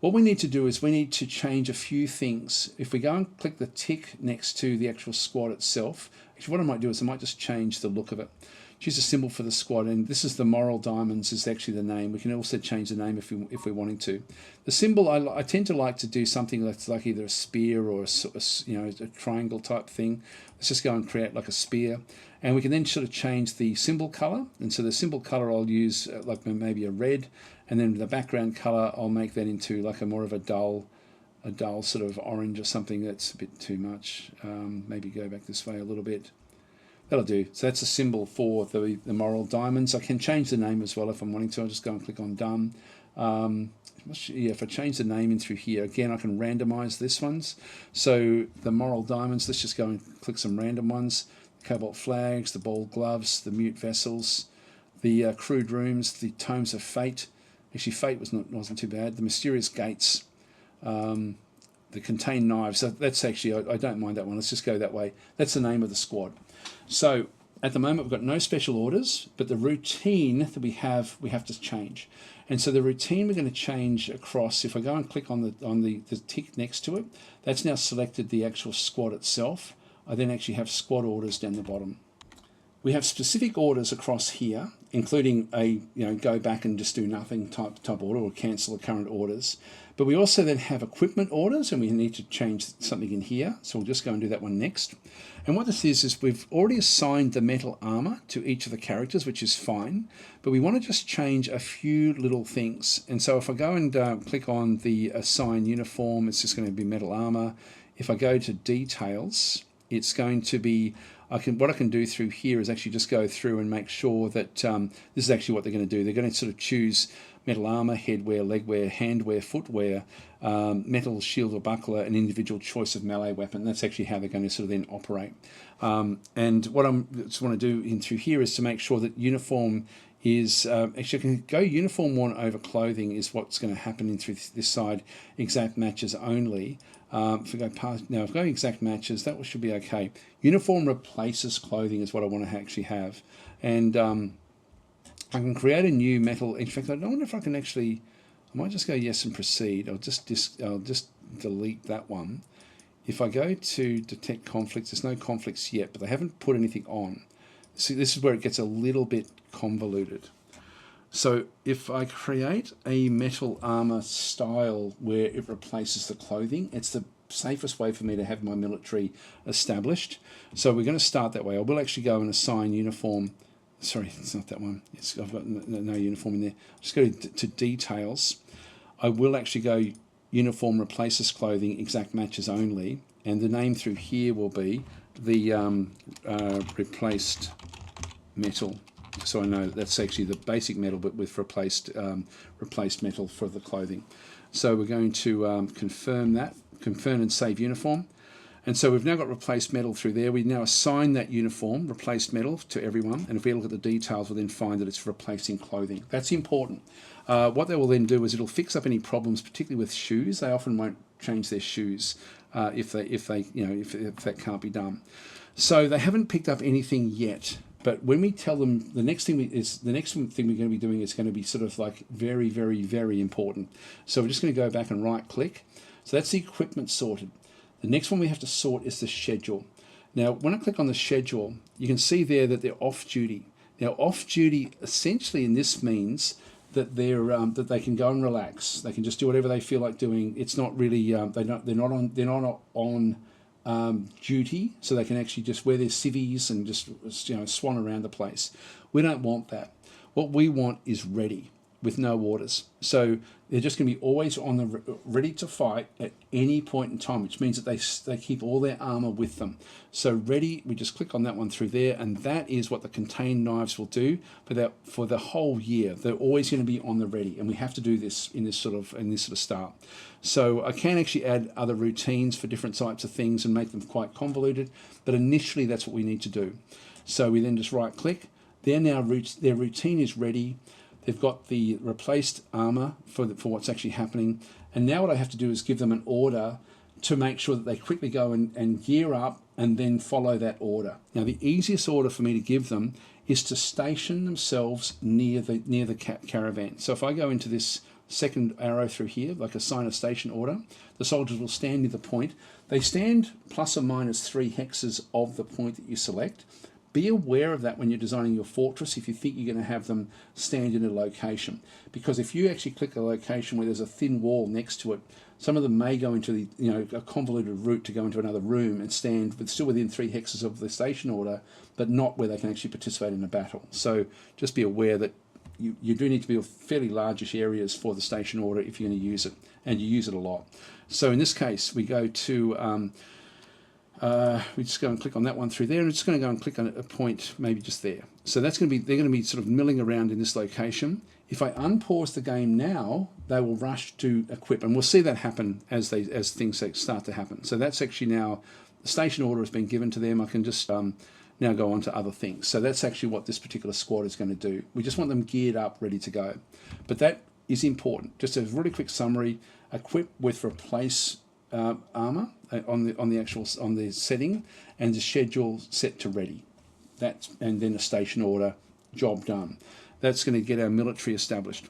What we need to do is we need to change a few things. If we go and click the tick next to the actual squad itself, actually what I might do is I might just change the look of it. Choose a symbol for the squad, and this is the Moral Diamonds is actually the name. We can also change the name if we're wanting to. The symbol, I tend to like to do something that's like either a spear or a triangle type thing. Let's just go and create like a spear, and we can then sort of change the symbol color. And so the symbol color I'll use like maybe a red, and then the background color I'll make that into like a more of a dull sort of orange or something. That's a bit too much. Maybe go back this way a little bit. That'll do. So that's a symbol for the Moral Diamonds. I can change the name as well if I'm wanting to. I'll just go and click on Done. If I change the name in through here, again, I can randomize this ones. So the Moral Diamonds, let's just go and click some random ones. Cobalt Flags, the Bold Gloves, the Mute Vessels, the Crude Rooms, the Tomes of Fate. Actually, Fate wasn't too bad. The Mysterious Gates, the Contained Knives. So that's actually, I don't mind that one. Let's just go that way. That's the name of the squad. So at the moment, we've got no special orders, but the routine that we have to change. And so the routine we're going to change across, if I go and click on the tick next to it, that's now selected the actual squad itself. I then actually have squad orders down the bottom. We have specific orders across here, including a go back and just do nothing type order, or cancel the current orders. But we also then have equipment orders, and we need to change something in here. So we'll just go and do that one next. And what this is we've already assigned the metal armor to each of the characters, which is fine. But we want to just change a few little things. And so if I go and click on the assign uniform, it's just going to be metal armor. If I go to details, it's going to be, what I can do through here is actually just go through and make sure that this is actually what they're going to do. They're going to sort of choose metal armor, headwear, legwear, handwear, footwear, metal shield or buckler, an individual choice of melee weapon. That's actually how they're going to sort of then operate. And what I just want to do in through here is to make sure that uniform is, actually I can go uniform worn over clothing is what's going to happen in through this side, exact matches only. If we go past, now if I go exact matches, that should be okay. Uniform replaces clothing is what I want to actually have. And I can create a new metal. In fact, I don't wonder if I can actually, I might just go yes and proceed. I'll just delete that one. If I go to detect conflicts, there's no conflicts yet, but they haven't put anything on. See, this is where it gets a little bit convoluted. So if I create a metal armor style where it replaces the clothing, it's the safest way for me to have my military established. So we're going to start that way. I will actually go and assign uniform. Sorry, it's not that one. I've got no uniform in there. Just go to details. I will actually go uniform replaces clothing, exact matches only. And the name through here will be the replaced metal. So I know that's actually the basic metal, but with replaced metal for the clothing. So we're going to confirm and save uniform. And so we've now got replaced metal through there. We now assign that uniform, replaced metal, to everyone. And if we look at the details, we'll then find that it's replacing clothing. That's important. What they will then do is it'll fix up any problems, particularly with shoes. They often won't change their shoes if that can't be done. So they haven't picked up anything yet. But when we tell them the next thing we're going to be doing is going to be sort of like very, very, very important. So we're just going to go back and right click. So that's the equipment sorted. The next one we have to sort is the schedule. Now, when I click on the schedule, you can see there that they're off duty. Now, off duty essentially in this means that that they can go and relax. They can just do whatever they feel like doing. It's not really they're not on duty, so they can actually just wear their civvies and just swan around the place. We don't want that. What we want is ready with no orders. So they're just going to be always on the ready to fight at any point in time, which means that they keep all their armor with them. So ready, we just click on that one through there, and that is what the contained knives will do for the whole year. They're always going to be on the ready, and we have to do this in this sort of start. So I can actually add other routines for different types of things and make them quite convoluted, but initially that's what we need to do. So we then just right click. Their routine is ready. They've got the replaced armor for what's actually happening. And now what I have to do is give them an order to make sure that they quickly go and gear up and then follow that order. Now, the easiest order for me to give them is to station themselves near the caravan. So if I go into this second arrow through here, like assign a station order, the soldiers will stand near the point. They stand plus or minus 3 hexes of the point that you select. Be aware of that when you're designing your fortress if you think you're going to have them stand in a location. Because if you actually click a location where there's a thin wall next to it, some of them may go into a convoluted route to go into another room and stand still within 3 hexes of the station order, but not where they can actually participate in a battle. So just be aware that you do need to build fairly largish areas for the station order if you're going to use it, and you use it a lot. So in this case, we go to... we just go and click on that one through there, and it's going to go and click on a point maybe just there. So they're going to be sort of milling around in this location. If I unpause the game now, they will rush to equip, and we'll see that happen as things start to happen. So that's actually now the station order has been given to them. I can just now go on to other things. So that's actually what this particular squad is going to do. We just want them geared up, ready to go. But that is important. Just a really quick summary: equip with replace armor on the setting, and the schedule set to ready. And then a station order, job done. That's going to get our military established.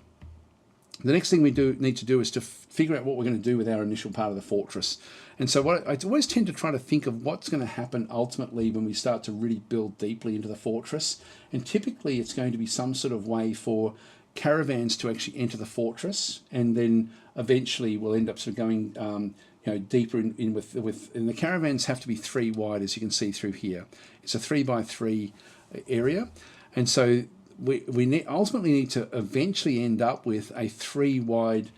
The next thing we need to do is to figure out what we're going to do with our initial part of the fortress. And so I always tend to try to think of what's going to happen ultimately when we start to really build deeply into the fortress. And typically it's going to be some sort of way for caravans to actually enter the fortress, and then eventually we'll end up sort of going deeper in with and the caravans have to be 3 wide, as you can see through here. It's a 3x3 area, and so we ultimately need to eventually end up with a 3 wide,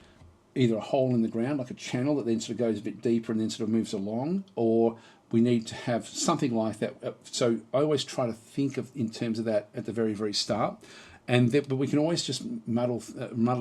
either a hole in the ground like a channel that then sort of goes a bit deeper and then sort of moves along, or we need to have something like that. So I always try to think of in terms of that at the very, very start. But we can always just muddle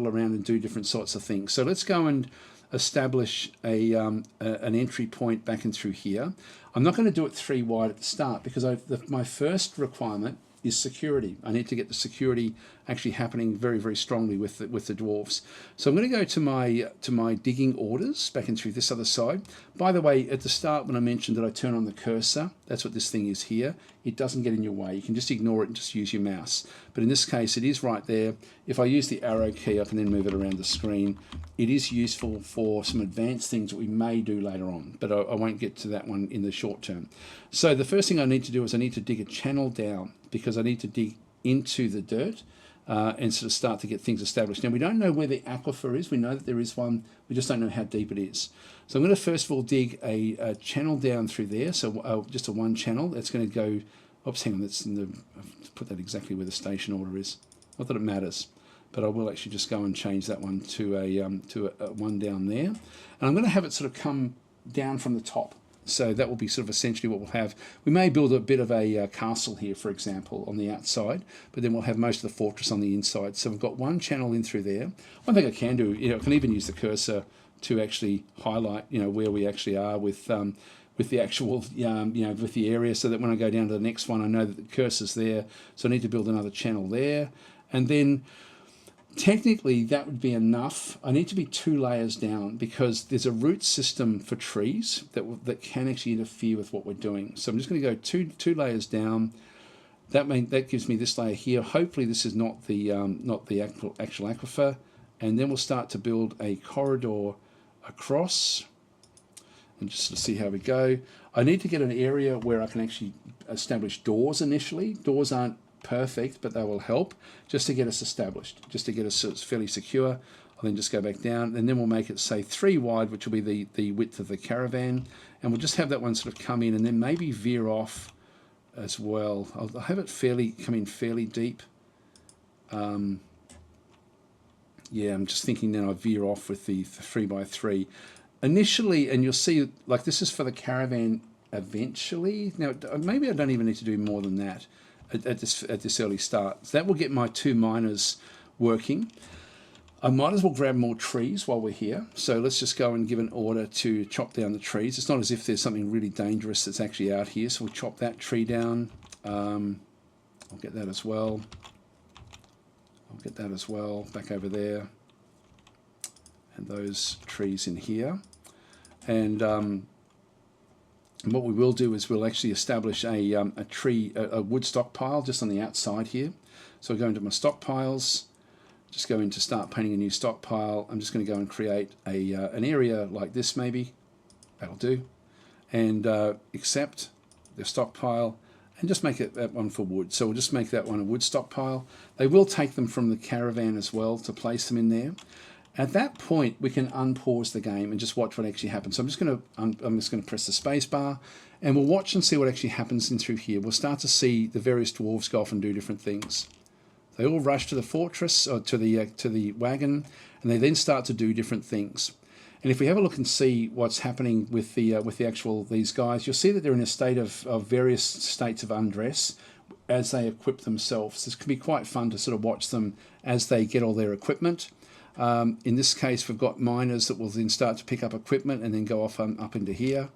around and do different sorts of things. So let's go and establish an entry point back and through here. I'm not going to do it 3 wide at the start because my first requirement is security. I need to get the security actually happening very, very strongly with the dwarves. So I'm going to go to my digging orders back in through this other side. By the way, at the start when I mentioned that I turn on the cursor, that's what this thing is here. It doesn't get in your way. You can just ignore it and just use your mouse. But in this case, it is right there. If I use the arrow key, I can then move it around the screen. It is useful for some advanced things that we may do later on, but I won't get to that one in the short term. So the first thing I need to do is I need to dig a channel down, because I need to dig into the dirt and sort of start to get things established. Now, we don't know where the aquifer is. We know that there is one. We just don't know how deep it is. So I'm going to first of all dig a channel down through there. So just a 1 channel. That's going to go... Oops, hang on. I've put that exactly where the station order is. Not that it matters, but I will actually just go and change that one to a one down there. And I'm going to have it sort of come down from the top. So that will be sort of essentially what we'll have. We may build a bit of a castle here, for example, on the outside, but then we'll have most of the fortress on the inside. So we've got 1 channel in through there. One thing I can do, I can even use the cursor to actually highlight, where we actually are with with the actual, with the area, so that when I go down to the next one, I know that the cursor's there. So I need to build another channel there. And then technically that would be enough. I need to be 2 layers down because there's a root system for trees that can actually interfere with what we're doing. So I'm just going to go two layers down. That gives me this layer here. Hopefully this is not the actual aquifer. And then we'll start to build a corridor across. And just to see how we go. I need to get an area where I can actually establish doors initially. Doors aren't perfect, but they will help just to get us established, just to get us fairly secure. I'll then just go back down, and then we'll make it, say, 3 wide, which will be the width of the caravan. And we'll just have that one sort of come in and then maybe veer off as well. I'll have it come in fairly deep. Yeah, I'm just thinking then I veer off with the 3x3. Initially, and you'll see, like, this is for the caravan eventually. Now, maybe I don't even need to do more than that at this early start. So that will get my 2 miners working. I might as well grab more trees while we're here. So let's just go and give an order to chop down the trees. It's not as if there's something really dangerous that's actually out here. So we'll chop that tree down. I'll get that as well. I'll get that as well, back over there. And those trees in here. And what we will do is we'll actually establish a wood stockpile just on the outside here. So I'll go into my stockpiles, just go into start painting a new stockpile. I'm just going to go and create an area like this maybe. That'll do. And accept the stockpile and just make it that one for wood. So we'll just make that one a wood stockpile. They will take them from the caravan as well to place them in there. At that point, we can unpause the game and just watch what actually happens. So I'm just going to press the space bar, and we'll watch and see what actually happens in through here. We'll start to see the various dwarves go off and do different things. They all rush to the fortress or to the wagon, and they then start to do different things. And if we have a look and see what's happening with these guys, you'll see that they're in a state of various states of undress as they equip themselves. This can be quite fun to sort of watch them as they get all their equipment. In this case, we've got miners that will then start to pick up equipment and then go off up into here.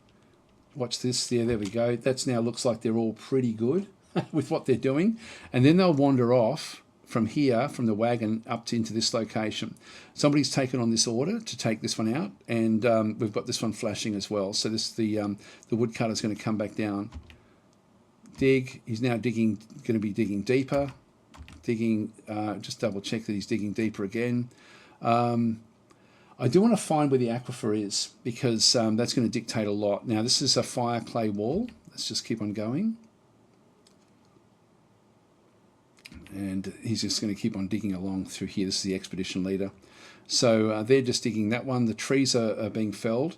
Watch this. There we go. That's now looks like they're all pretty good with what they're doing. And then they'll wander off from here, from the wagon, up into this location. Somebody's taken on this order to take this one out, and we've got this one flashing as well. So this the woodcutter's going to come back down. Dig. He's now going to be digging deeper. Just double check that he's digging deeper again. I do want to find where the aquifer is, because that's going to dictate a lot. Now, this is a fire clay wall. Let's just keep on going. And he's just going to keep on digging along through here. This is the expedition leader. So they're just digging that one. The trees are being felled.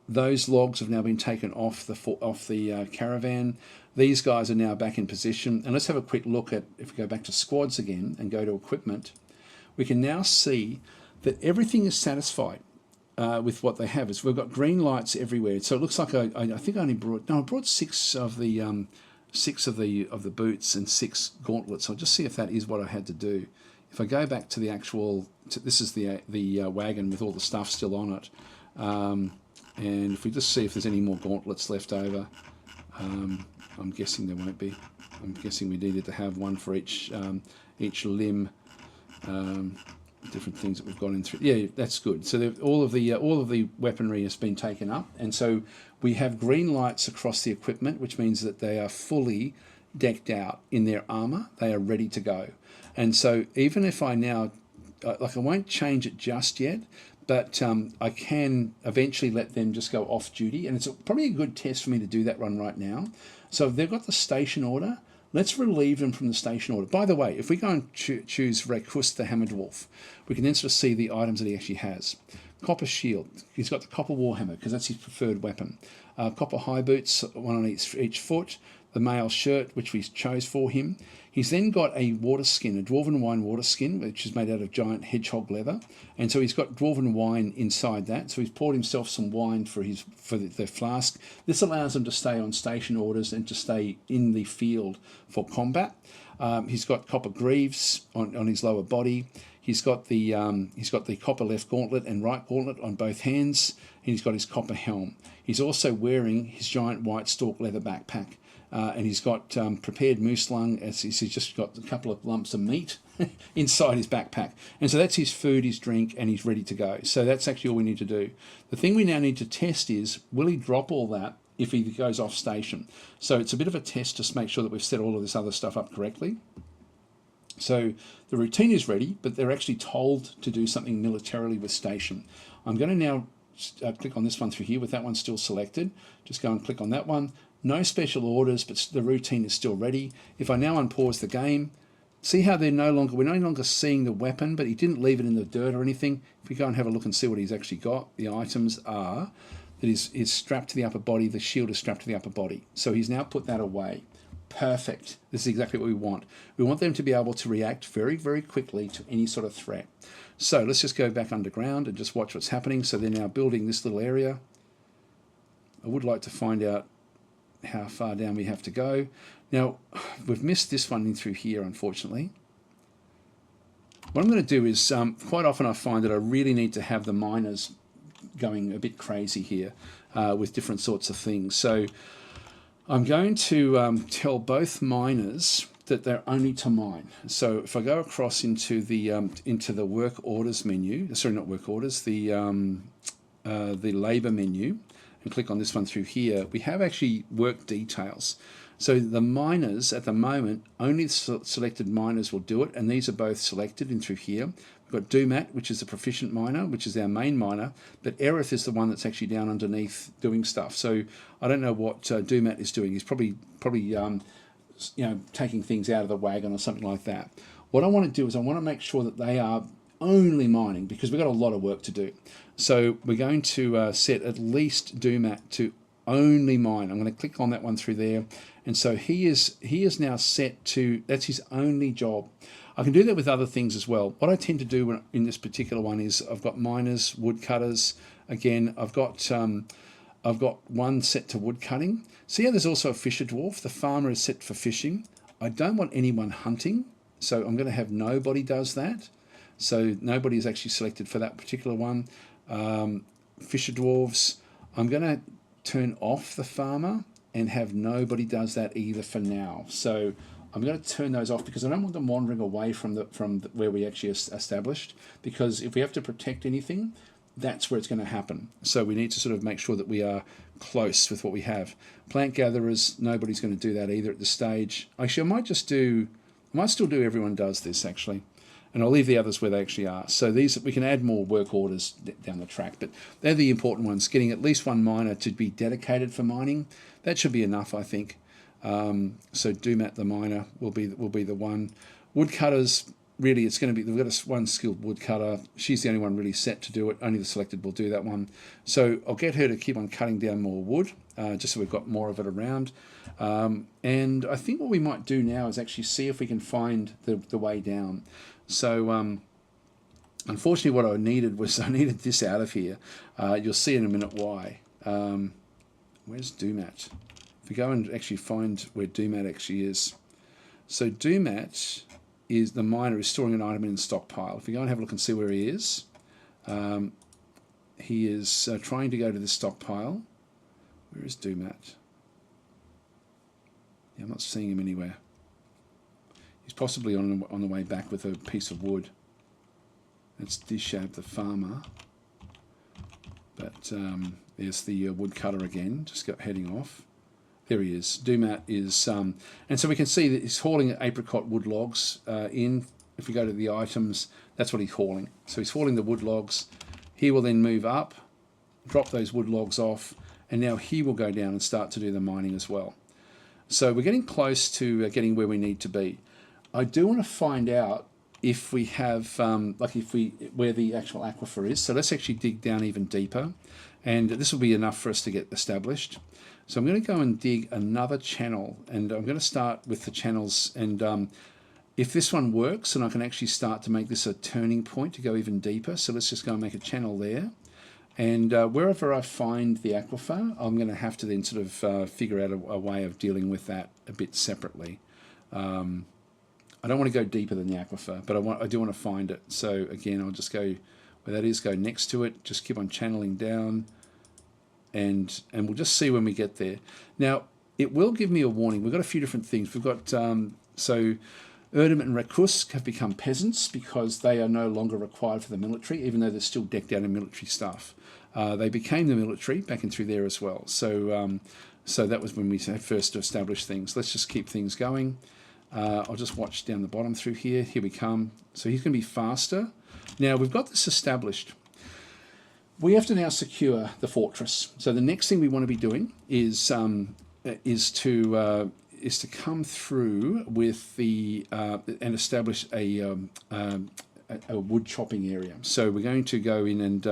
Those logs have now been taken off the caravan. These guys are now back in position. And let's have a quick look at, if we go back to squads again and go to equipment, we can now see that everything is satisfied with what they have. We've got green lights everywhere. So it looks like I think I brought 6 of the boots and 6 gauntlets. I'll just see if that is what I had to do. If I go back to the actual, this is the wagon with all the stuff still on it. And if we just see if there's any more gauntlets left over, I'm guessing there won't be. I'm guessing we needed to have one for each limb. Different things that we've got in through. Yeah, that's good. So all of the weaponry has been taken up, and so we have green lights across the equipment, which means that they are fully decked out in their armor. They are ready to go. And so even if I now, I won't change it just yet, but I can eventually let them just go off duty, and it's probably a good test for me to do that run right now. So if they've got the station order, let's relieve them from the station order. By the way, if we go and choose Rekus the Hammer Dwarf, we can then sort of see the items that he actually has. Copper shield. He's got the copper warhammer because that's his preferred weapon. Copper high boots, one on each foot. The mail shirt, which we chose for him. He's then got a water skin, a dwarven wine water skin, which is made out of giant hedgehog leather. And so he's got dwarven wine inside that. So he's poured himself some wine for the flask. This allows him to stay on station orders and to stay in the field for combat. He's got copper greaves on his lower body. He's got the copper left gauntlet and right gauntlet on both hands, and he's got his copper helm. He's also wearing his giant white stalk leather backpack, and he's got prepared moose lung, as he's just got a couple of lumps of meat inside his backpack. And so that's his food, his drink, and he's ready to go. So that's actually all we need to do. The thing we now need to test is, will he drop all that if he goes off station? So it's a bit of a test to make sure that we've set all of this other stuff up correctly. So the routine is ready, but they're actually told to do something militarily with station. I'm going to now click on this one through here with that one still selected. Just go and click on that one. No special orders, but the routine is still ready. If I now unpause the game, see how we're no longer seeing the weapon, but he didn't leave it in the dirt or anything. If we go and have a look and see what he's actually got, the items are that is strapped to the upper body, the shield is strapped to the upper body. So he's now put that away. Perfect. This is exactly what we want. We want them to be able to react very, very quickly to any sort of threat. So let's just go back underground and just watch what's happening. So they're now building this little area. I would like to find out how far down we have to go. Now, we've missed this one in through here, unfortunately. What I'm going to do is, quite often I find that I really need to have the miners going a bit crazy here with different sorts of things. So I'm going to tell both miners that they're only to mine. So if I go across into the work orders menu, sorry, not work orders, the labor menu, and click on this one through here, we have actually work details. So the miners at the moment, only selected miners will do it, and these are both selected in through here. We've got Dumat, which is the proficient miner, which is our main miner, but Aerith is the one that's actually down underneath doing stuff. So I don't know what Dumat is doing. He's probably taking things out of the wagon or something like that. What I want to do is I want to make sure that they are only mining, because we've got a lot of work to do. So we're going to set at least Dumat to only mine. I'm going to click on that one through there, and so he is now set to, that's his only job. I can do that with other things as well. What I tend to do in this particular one is I've got miners, woodcutters. Again, I've got one set to wood cutting. See how there's also a fisher dwarf? The farmer is set for fishing. I don't want anyone hunting, so I'm going to have nobody does that. So nobody is actually selected for that particular one. Fisher dwarves, I'm going to turn off the farmer and have nobody does that either for now. So I'm going to turn those off because I don't want them wandering away from where we actually established, because if we have to protect anything, that's where it's going to happen. So we need to sort of make sure that we are close with what we have. Plant gatherers, nobody's going to do that either at this stage. Actually, I might still do everyone does this actually, and I'll leave the others where they actually are. So these, we can add more work orders down the track, but they're the important ones. Getting at least one miner to be dedicated for mining, that should be enough, I think. So Dumat the miner will be the one. Woodcutters, really, it's going to be, we've got one skilled woodcutter. She's the only one really set to do it. Only the selected will do that one. So I'll get her to keep on cutting down more wood, just so we've got more of it around. And I think what we might do now is actually see if we can find the way down. So unfortunately what I needed this out of here. You'll see in a minute why. Where's Dumat? If we go and actually find where Dumat actually is. So Dumat is the miner is storing an item in the stockpile. If we go and have a look and see where he is trying to go to the stockpile. Where is Dumat? Yeah, I'm not seeing him anywhere. He's possibly on the way back with a piece of wood. That's Dishab the farmer. But there's the woodcutter again, just heading off. There he is. Dumat is, and so we can see that he's hauling apricot wood logs in. If we go to the items, that's what he's hauling. So he's hauling the wood logs. He will then move up, drop those wood logs off, and now he will go down and start to do the mining as well. So we're getting close to getting where we need to be. I do want to find out if we have, where the actual aquifer is. So let's actually dig down even deeper, and this will be enough for us to get established. So I'm going to go and dig another channel, and I'm going to start with the channels, and if this one works, then I can actually start to make this a turning point to go even deeper. So let's just go and make a channel there, and wherever I find the aquifer, I'm going to have to then sort of figure out a way of dealing with that a bit separately. I don't want to go deeper than the aquifer, but I do want to find it. So again, I'll just go where that is, go next to it, just keep on channeling down, and we'll just see when we get there. Now, it will give me a warning. We've got a few different things. We've got, so Erdem and Rakusk have become peasants because they are no longer required for the military, even though they're still decked out in military stuff. They became the military back in through there as well. So, so that was when we first established things. Let's just keep things going. I'll just watch down the bottom through here. Here we come. So he's going to be faster. Now, we've got this established. We have to now secure the fortress. So the next thing we want to be doing is to come through with the and establish a wood chopping area. So we're going to go in and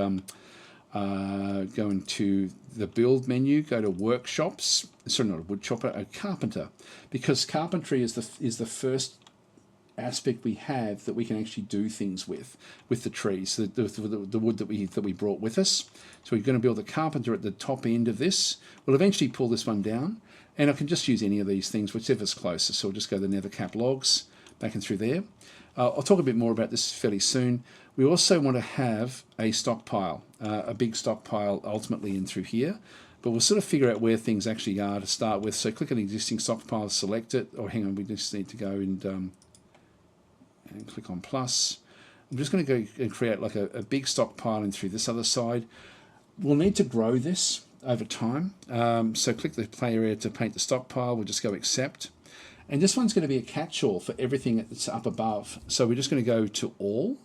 go into the build menu, go to workshops. Sorry, not a wood chopper, a carpenter, because carpentry is the first aspect we have that we can actually do things with the trees, the wood that we brought with us. So we're going to build a carpenter at the top end of this. We'll eventually pull this one down, and I can just use any of these things, whichever's closest. So we'll just go to the nether cap logs, back and through there. I'll talk a bit more about this fairly soon. We also want to have a stockpile, a big stockpile ultimately in through here, but we'll sort of figure out where things actually are to start with. So click on existing stockpile, select it, or hang on, we just need to go and click on plus. I'm just going to go and create like a big stockpile in through this other side. We'll need to grow this over time. So click the play area to paint the stockpile. We'll just go accept. And this one's going to be a catch-all for everything that's up above. So we're just going to go to all.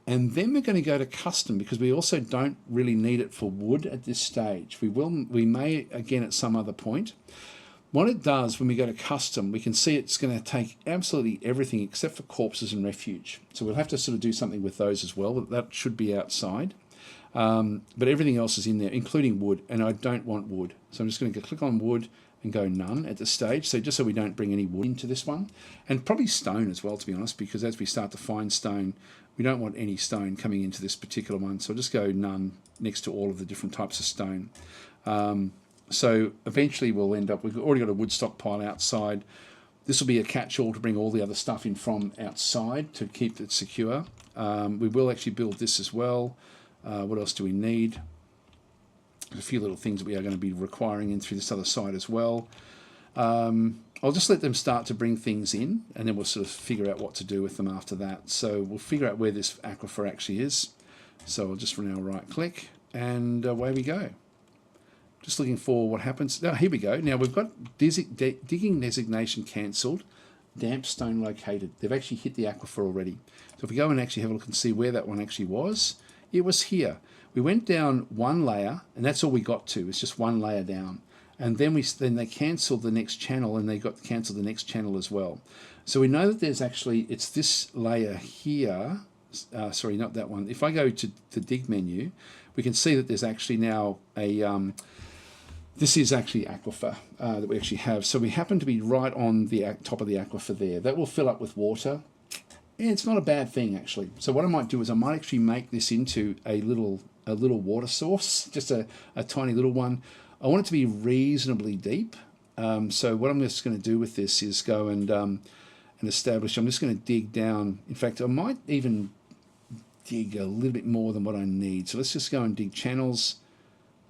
And then we're going to go to custom, because we also don't really need it for wood at this stage. We may again at some other point. What it does when we go to custom, we can see it's going to take absolutely everything except for corpses and refuge. So we'll have to sort of do something with those as well. That should be outside. But everything else is in there, including wood. And I don't want wood. So I'm just going to click on wood and go none at this stage. So just so we don't bring any wood into this one. And probably stone as well, to be honest, because as we start to find stone, we don't want any stone coming into this particular one. So I'll just go none next to all of the different types of stone. So eventually we'll end up, we've already got a wood stockpile outside. This will be a catch-all to bring all the other stuff in from outside to keep it secure. We will actually build this as well. What else do we need? There's a few little things that we are going to be requiring in through this other side as well. I'll just let them start to bring things in, and then we'll sort of figure out what to do with them after that. So we'll figure out where this aquifer actually is. So I'll just now right-click, and away we go. Just looking for what happens. Now, here we go. Now, we've got digging designation cancelled, damp stone located. They've actually hit the aquifer already. So if we go and actually have a look and see where that one actually was, it was here. We went down one layer, and that's all we got to. It's just one layer down. And then they cancelled the next channel, and they got cancelled the next channel as well. So we know that there's actually, it's this layer here. Sorry, not that one. If I go to the dig menu, we can see that there's actually now a... this is actually aquifer that we actually have. So we happen to be right on the top of the aquifer there. That will fill up with water. And it's not a bad thing, actually. So what I might do is I might actually make this into a little water source, just a tiny little one. I want it to be reasonably deep. So what I'm just going to do with this is go and establish. I'm just going to dig down. In fact, I might even dig a little bit more than what I need. So let's just go and dig channels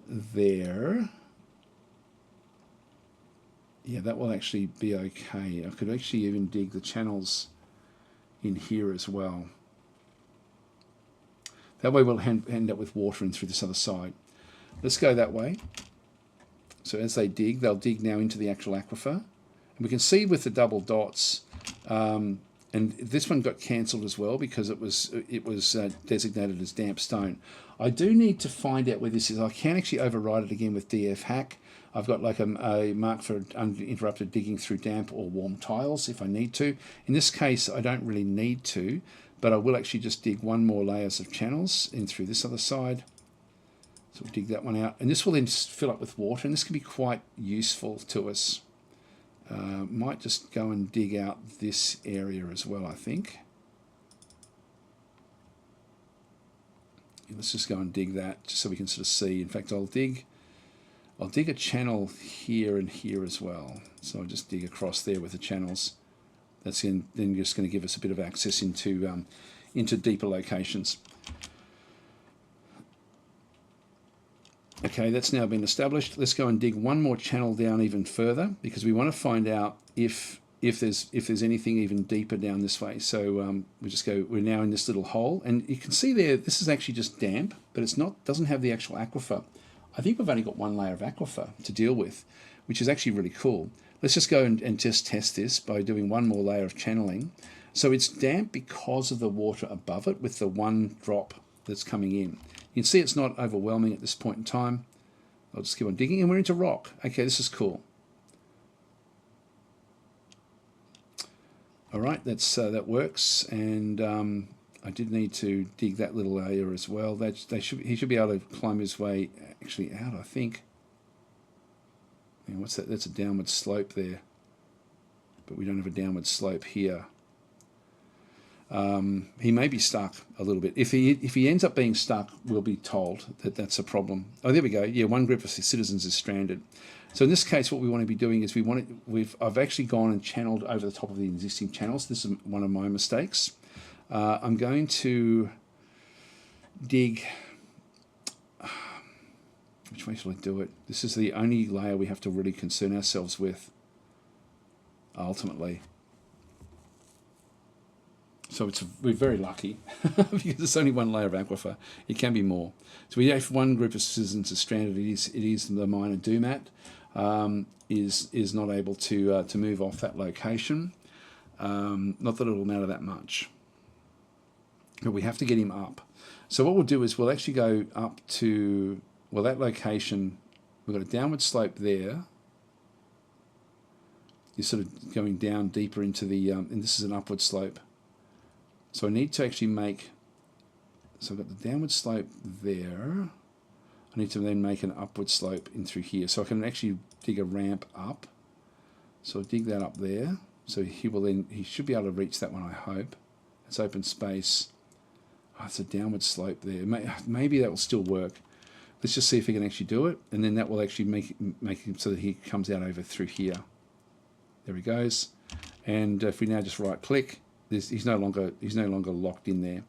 there. Yeah, that will actually be okay. I could actually even dig the channels in here as well. That way we'll end up with water in through this other side. Let's go that way. So as they dig, they'll dig now into the actual aquifer. And we can see with the double dots, and this one got cancelled as well because it was designated as damp stone. I do need to find out where this is. I can actually override it again with DF hack. I've got like a mark for uninterrupted digging through damp or warm tiles if I need to. In this case, I don't really need to, but I will actually just dig one more layers of channels in through this other side. So we'll dig that one out. And this will then fill up with water, and this can be quite useful to us. Might just go and dig out this area as well, I think. Let's just go and dig that just so we can sort of see. In fact, I'll dig a channel here and here as well. So I'll just dig across there with the channels. That's then just going to give us a bit of access into deeper locations. Okay, that's now been established. Let's go and dig one more channel down even further, because we want to find out if there's anything even deeper down this way. So we're now in this little hole, and you can see there, this is actually just damp, but it's not, doesn't have the actual aquifer. I think we've only got one layer of aquifer to deal with, which is actually really cool. Let's just go and just test this by doing one more layer of channeling. So it's damp because of the water above it with the one drop that's coming in. You can see it's not overwhelming at this point in time. I'll just keep on digging, and we're into rock. Okay, this is cool. All right, that works, and I did need to dig that little area as well. He should be able to climb his way actually out, I think. What's that? That's a downward slope there, but we don't have a downward slope here. He may be stuck a little bit. If he ends up being stuck, we'll be told that that's a problem. Oh, there we go. Yeah, one group of citizens is stranded. So in this case, what we want to be doing is I've actually gone and channeled over the top of the existing channels. This is one of my mistakes. I'm going to dig. Which way shall I do it? This is the only layer we have to really concern ourselves with, ultimately. So we're very lucky because it's only one layer of aquifer. It can be more. So we have one group of citizens is stranded. It is the miner Dumat is not able to move off that location. Not that it will matter that much, but we have to get him up. So what we'll do is we'll actually go up to, well, that location. We've got a downward slope there. You're sort of going down deeper into the, and this is an upward slope. So I need to actually so I've got the downward slope there. I need to then make an upward slope in through here. So I can actually dig a ramp up. So I'll dig that up there. So he should be able to reach that one, I hope. It's open space. Oh, it's a downward slope there. Maybe that will still work. Let's just see if we can actually do it. And then that will actually make him so that he comes out over through here. There he goes. And if we now just right click, he's no longer locked in there. And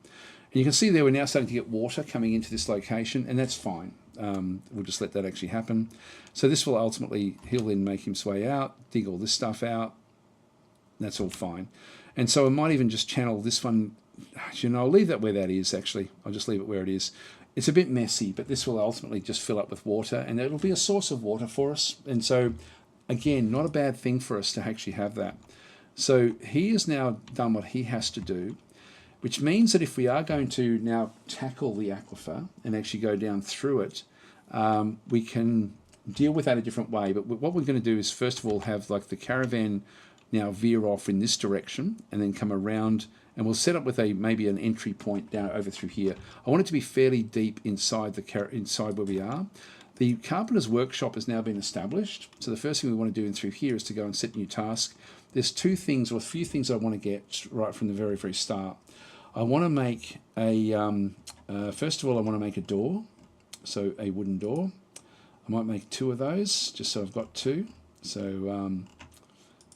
you can see there we're now starting to get water coming into this location, and that's fine. We'll just let that actually happen. So this will ultimately, he'll then make his way out, dig all this stuff out. That's all fine. And so I might even just channel this one. I'll leave that where that is, actually. I'll just leave it where it is. It's a bit messy, but this will ultimately just fill up with water, and it'll be a source of water for us. And so, again, not a bad thing for us to actually have that. So he has now done what he has to do, which means that if we are going to now tackle the aquifer and actually go down through it, we can deal with that a different way. But what we're going to do is, first of all, have like the caravan now veer off in this direction and then come around, and we'll set up with maybe an entry point down over through here. I want it to be fairly deep inside inside where we are. The carpenter's workshop has now been established. So the first thing we want to do in through here is to go and set new task. There's two things, or a few things I want to get right from the very, very start. I want to make first of all, I want to make a door. So a wooden door. I might make two of those, just so I've got two. So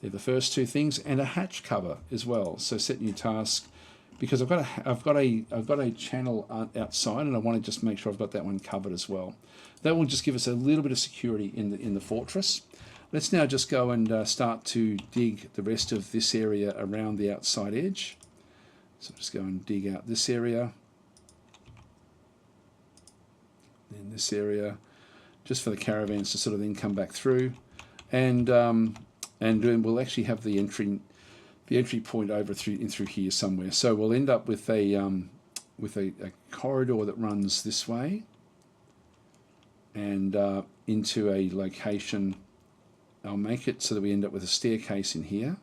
they're the first two things, and a hatch cover as well. So set new task, because I've got a channel outside, and I want to just make sure I've got that one covered as well. That will just give us a little bit of security in the fortress. Let's now just go and start to dig the rest of this area around the outside edge. So just go and dig out this area, then this area, just for the caravans to sort of then come back through, and then we'll actually have the entry point over through here somewhere. So we'll end up with a corridor that runs this way and into a location. I'll make it so that we end up with a staircase in here.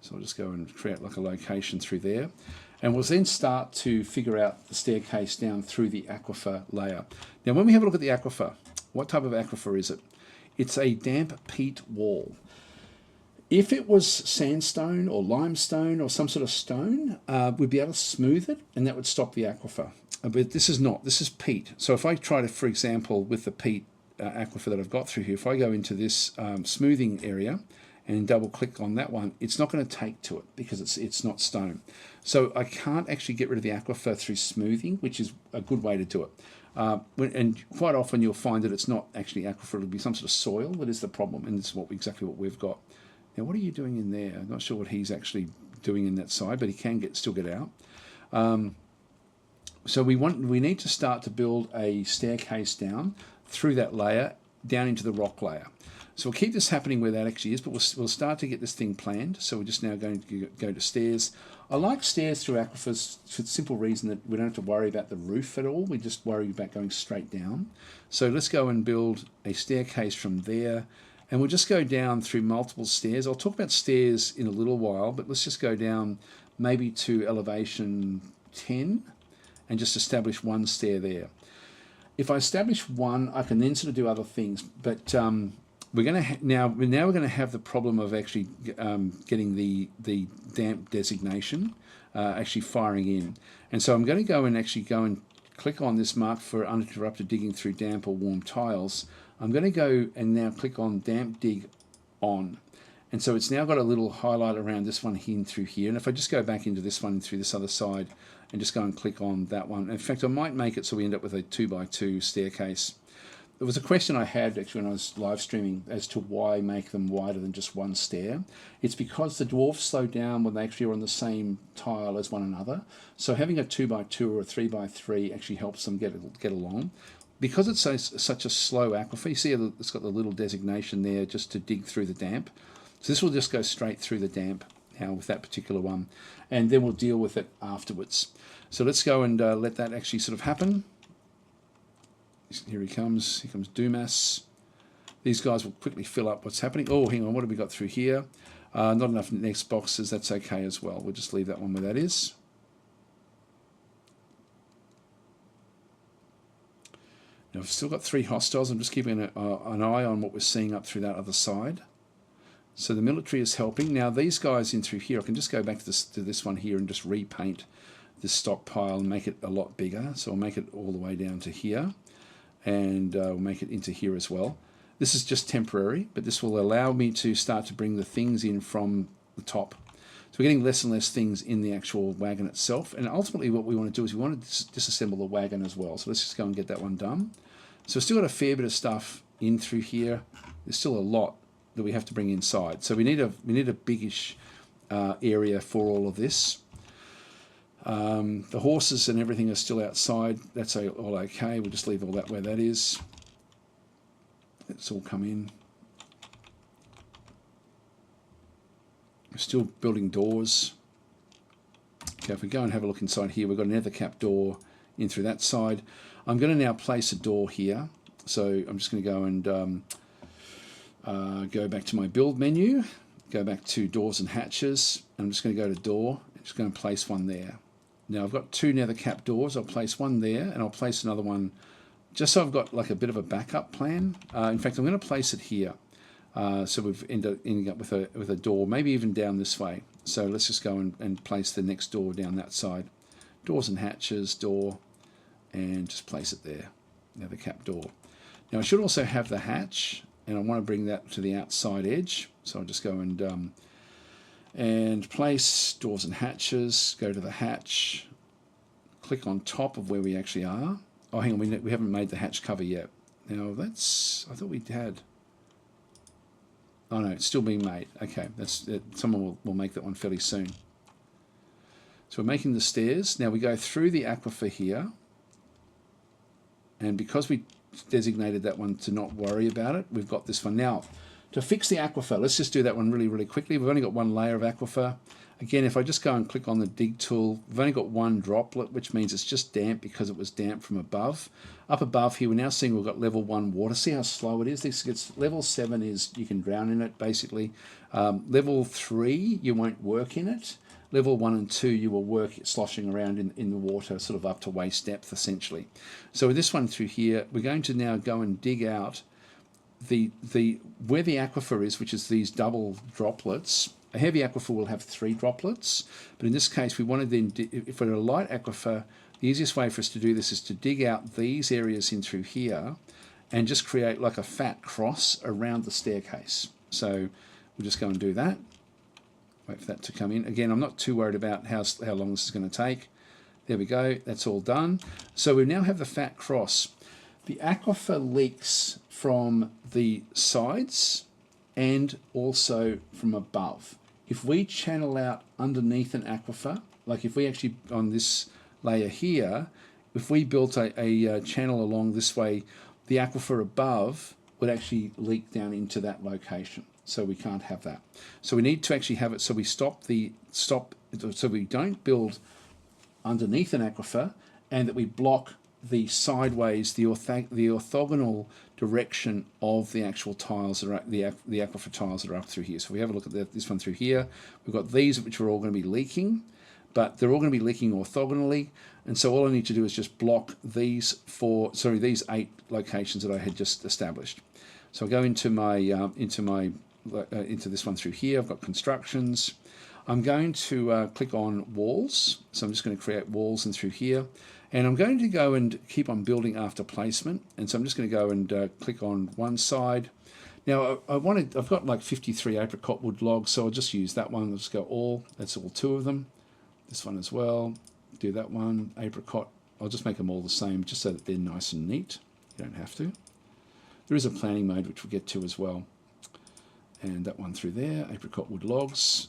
So I'll just go and create like a location through there. And we'll then start to figure out the staircase down through the aquifer layer. Now, when we have a look at the aquifer, what type of aquifer is it? It's a damp peat wall. If it was sandstone or limestone or some sort of stone, we'd be able to smooth it, and that would stop the aquifer. But this is not. This is peat. So if I try to, for example, with the peat aquifer that I've got through here, if I go into this smoothing area and double click on that one, it's not going to take to it because it's not stone. So I can't actually get rid of the aquifer through smoothing, which is a good way to do it. And quite often you'll find that it's not actually aquifer, it'll be some sort of soil that is the problem, and this is exactly what we've got. Now, what are you doing in there? I'm not sure what he's actually doing in that side, but he can still get out. So we need to start to build a staircase down through that layer, down into the rock layer. So we'll keep this happening where that actually is, but we'll start to get this thing planned. So we're just now going to go to stairs. I like stairs through aquifers for the simple reason that we don't have to worry about the roof at all. We just worry about going straight down. So let's go and build a staircase from there. And we'll just go down through multiple stairs. I'll talk about stairs in a little while, but let's just go down maybe to elevation 10 and just establish one stair there. If I establish one, I can then sort of do other things, but we're going to now we're going to have the problem of actually getting the damp designation actually firing in, and so I'm going to go and click on this mark for uninterrupted digging through damp or warm tiles. I'm going to go and now click on damp dig on, and so it's now got a little highlight around this one here and through here. And if I just go back into this one and through this other side and just go and click on that one, in fact I might make it so we end up with a 2x2 staircase. There was a question I had actually when I was live streaming as to why make them wider than just one stair. It's because the dwarfs slow down when they actually are on the same tile as one another. So having a 2x2 or a 3x3 actually helps them get along. Because it's such a slow aquifer, you see it's got the little designation there just to dig through the damp. So this will just go straight through the damp now with that particular one, and then we'll deal with it afterwards. So let's go and let that actually sort of happen. Here he comes Dumas. These guys will quickly fill up what's happening. Oh, hang on, what have we got through here? Not enough next boxes, that's okay as well. We'll just leave that one where that is. Now I've still got 3 hostiles. I'm just keeping an eye on what we're seeing up through that other side. So the military is helping. Now these guys in through here, I can just go back to this one here and just repaint this stockpile and make it a lot bigger. So I'll make it all the way down to here. And we'll make it into here as well. This is just temporary, but this will allow me to start to bring the things in from the top. So we're getting less and less things in the actual wagon itself, and ultimately what we want to do is we want to disassemble the wagon as well. So let's just go and get that one done. So we've still got a fair bit of stuff in through here. There's still a lot that we have to bring inside. So we need a biggish area for all of this. The horses and everything are still outside. That's all okay. We'll just leave all that where that is. Let's all come in. We're still building doors. Okay, if we go and have a look inside here, we've got an nether cap door in through that side. I'm going to now place a door here. So I'm just going to go and go back to my build menu, go back to doors and hatches. I'm just going to go to door. I'm just going to place one there. Now I've got 2 nether cap doors. I'll place one there and I'll place another one just so I've got like a bit of a backup plan. In fact, I'm going to place it here. So we've ending up with a door, maybe even down this way. So let's just go and place the next door down that side. Doors and hatches, door, and just place it there. Nether cap door. Now I should also have the hatch, and I want to bring that to the outside edge. So I'll just go and place doors and hatches, go to the hatch, click on top of where we actually are. Oh, hang on, we haven't made the hatch cover yet. Now that's, I thought we had. Oh no, it's still being made. Okay, someone will make that one fairly soon. So we're making the stairs. Now we go through the aquifer here, and because we designated that one to not worry about it, we've got this one. Now, to fix the aquifer, let's just do that one really, really quickly. We've only got one layer of aquifer. Again, if I just go and click on the dig tool, we've only got one droplet, which means it's just damp because it was damp from above. Up above here, we're now seeing we've got level 1 water. See how slow it is? This gets level 7 is you can drown in it, basically. Level 3, you won't work in it. Level 1 and 2, you will work sloshing around in the water, sort of up to waist depth, essentially. So with this one through here, we're going to now go and dig out where the aquifer is, which is these double droplets. A heavy aquifer will have 3 droplets, but in this case we want to then, if we're a light aquifer, the easiest way for us to do this is to dig out these areas in through here and just create like a fat cross around the staircase. So we'll just go and do that. Wait for that to come in. Again, I'm not too worried about how long this is going to take. There we go. That's all done. So we now have the fat cross. The aquifer leaks from the sides and also from above. If we channel out underneath an aquifer, like if we actually, on this layer here, if we built a channel along this way, the aquifer above would actually leak down into that location. So we can't have that. So we need to actually have it so we so we don't build underneath an aquifer, and that we block the sideways, the orthogonal direction of the actual tiles that are the aquifer tiles that are up through here. So if we have a look at this one through here, we've got these which are all going to be leaking, but they're all going to be leaking orthogonally, and so all I need to do is just block these 8 locations that I had just established. So I go into this one through here. I've got constructions. I'm going to click on walls. So I'm just going to create walls and through here. And I'm going to go and keep on building after placement. And so I'm just going to go and click on one side. Now I've got like 53 apricot wood logs, so I'll just use that one. Let's go all. That's all 2 of them. This one as well. Do that one. Apricot. I'll just make them all the same, just so that they're nice and neat. You don't have to. There is a planning mode which we'll get to as well. And that one through there. Apricot wood logs.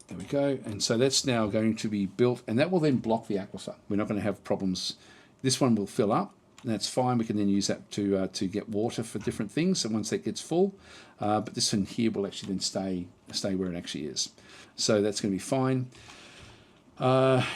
There we go. And so that's now going to be built, and that will then block the aquifer. We're not going to have problems. This one will fill up, and that's fine. We can then use that to get water for different things. So once that gets full, but this one here will actually then stay where it actually is. So that's going to be fine.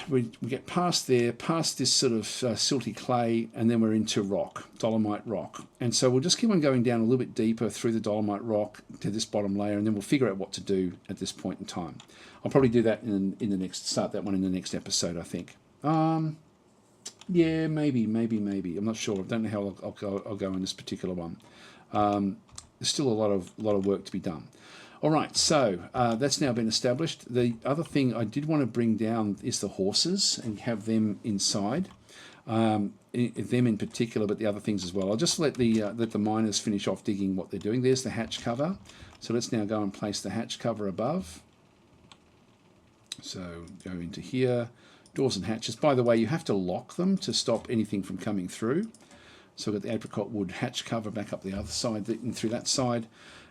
We get past there, past this sort of silty clay, and then we're into rock, dolomite rock. And so we'll just keep on going down a little bit deeper through the dolomite rock to this bottom layer, and then we'll figure out what to do at this point in time. I'll probably do that in the next, start that one in the next episode, I think. Yeah, maybe. I'm not sure. I don't know how I'll go in this particular one. There's still a lot of work to be done. All right, so that's now been established. The other thing I did want to bring down is the horses and have them inside, them in particular, but the other things as well. I'll just let the miners finish off digging what they're doing. There's the hatch cover. So let's now go and place the hatch cover above. So go into here, doors and hatches. By the way, you have to lock them to stop anything from coming through. So we've got the apricot wood hatch cover back up the other side and through that side.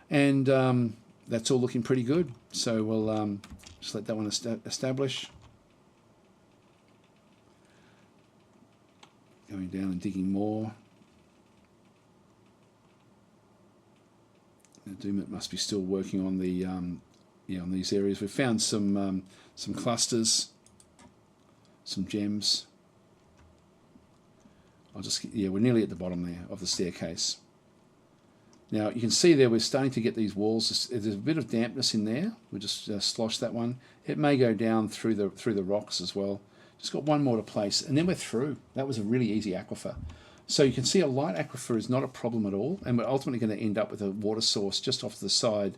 And that's all looking pretty good. So we'll just let that one establish. Going down and digging more. The Doomit must be still working on the on these areas. We've found some clusters, some gems. We're nearly at the bottom there of the staircase. Now you can see there we're starting to get these walls. There's a bit of dampness in there. We'll just slosh that one. It may go down through the rocks as well. Just got one more to place, and then we're through. That was a really easy aquifer. So you can see a light aquifer is not a problem at all, and we're ultimately going to end up with a water source just off to the side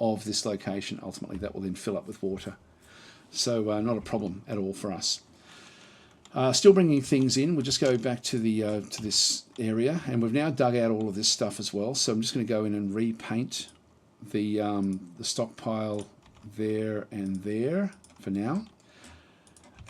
of this location. Ultimately, that will then fill up with water. So not a problem at all for us. Still bringing things in. We'll just go back to this area, and we've now dug out all of this stuff as well. So I'm just going to go in and repaint the stockpile there and there for now.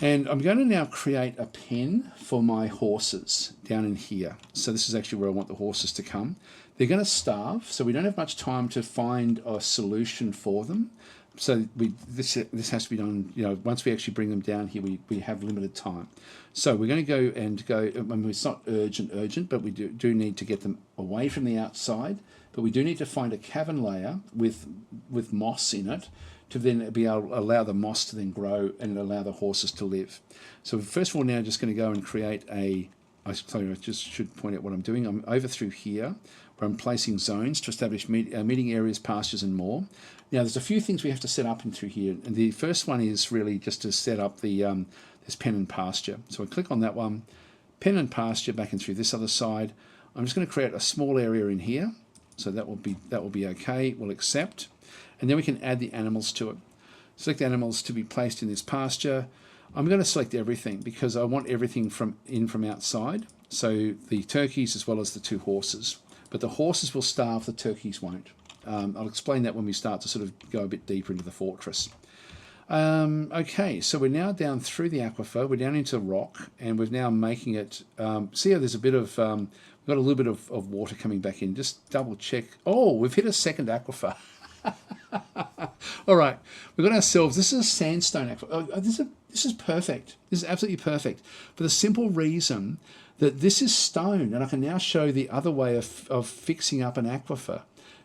And I'm going to now create a pen for my horses down in here. So this is actually where I want the horses to come. They're going to starve, so we don't have much time to find a solution for them. So this has to be done, once we actually bring them down here, we have limited time. So we're going to go, I mean, it's not urgent, but we do need to get them away from the outside. But we do need to find a cavern layer with moss in it to then be able to allow the moss to then grow and allow the horses to live. So first of all, now just going to go and create I just should point out what I'm doing. I'm over through here where I'm placing zones to establish meeting areas, pastures, and more. Now, there's a few things we have to set up in through here. And the first one is really just to set up this pen and pasture. So I click on that one, pen and pasture back and through this other side. I'm just going to create a small area in here. So that will be okay. We'll accept. And then we can add the animals to it. Select animals to be placed in this pasture. I'm going to select everything because I want everything from outside. So the turkeys as well as the 2 horses. But the horses will starve, the turkeys won't. I'll explain that when we start to sort of go a bit deeper into the fortress. Okay, so we're now down through the aquifer, we're down into rock, and we're now making it, see how there's a bit of, we've got a little bit of water coming back in. Just double check. Oh, we've hit a second aquifer. All right, we've got ourselves, this is a sandstone aquifer. Oh, this is perfect. This is absolutely perfect for the simple reason that this is stone, and I can now show the other way of fixing up an aquifer.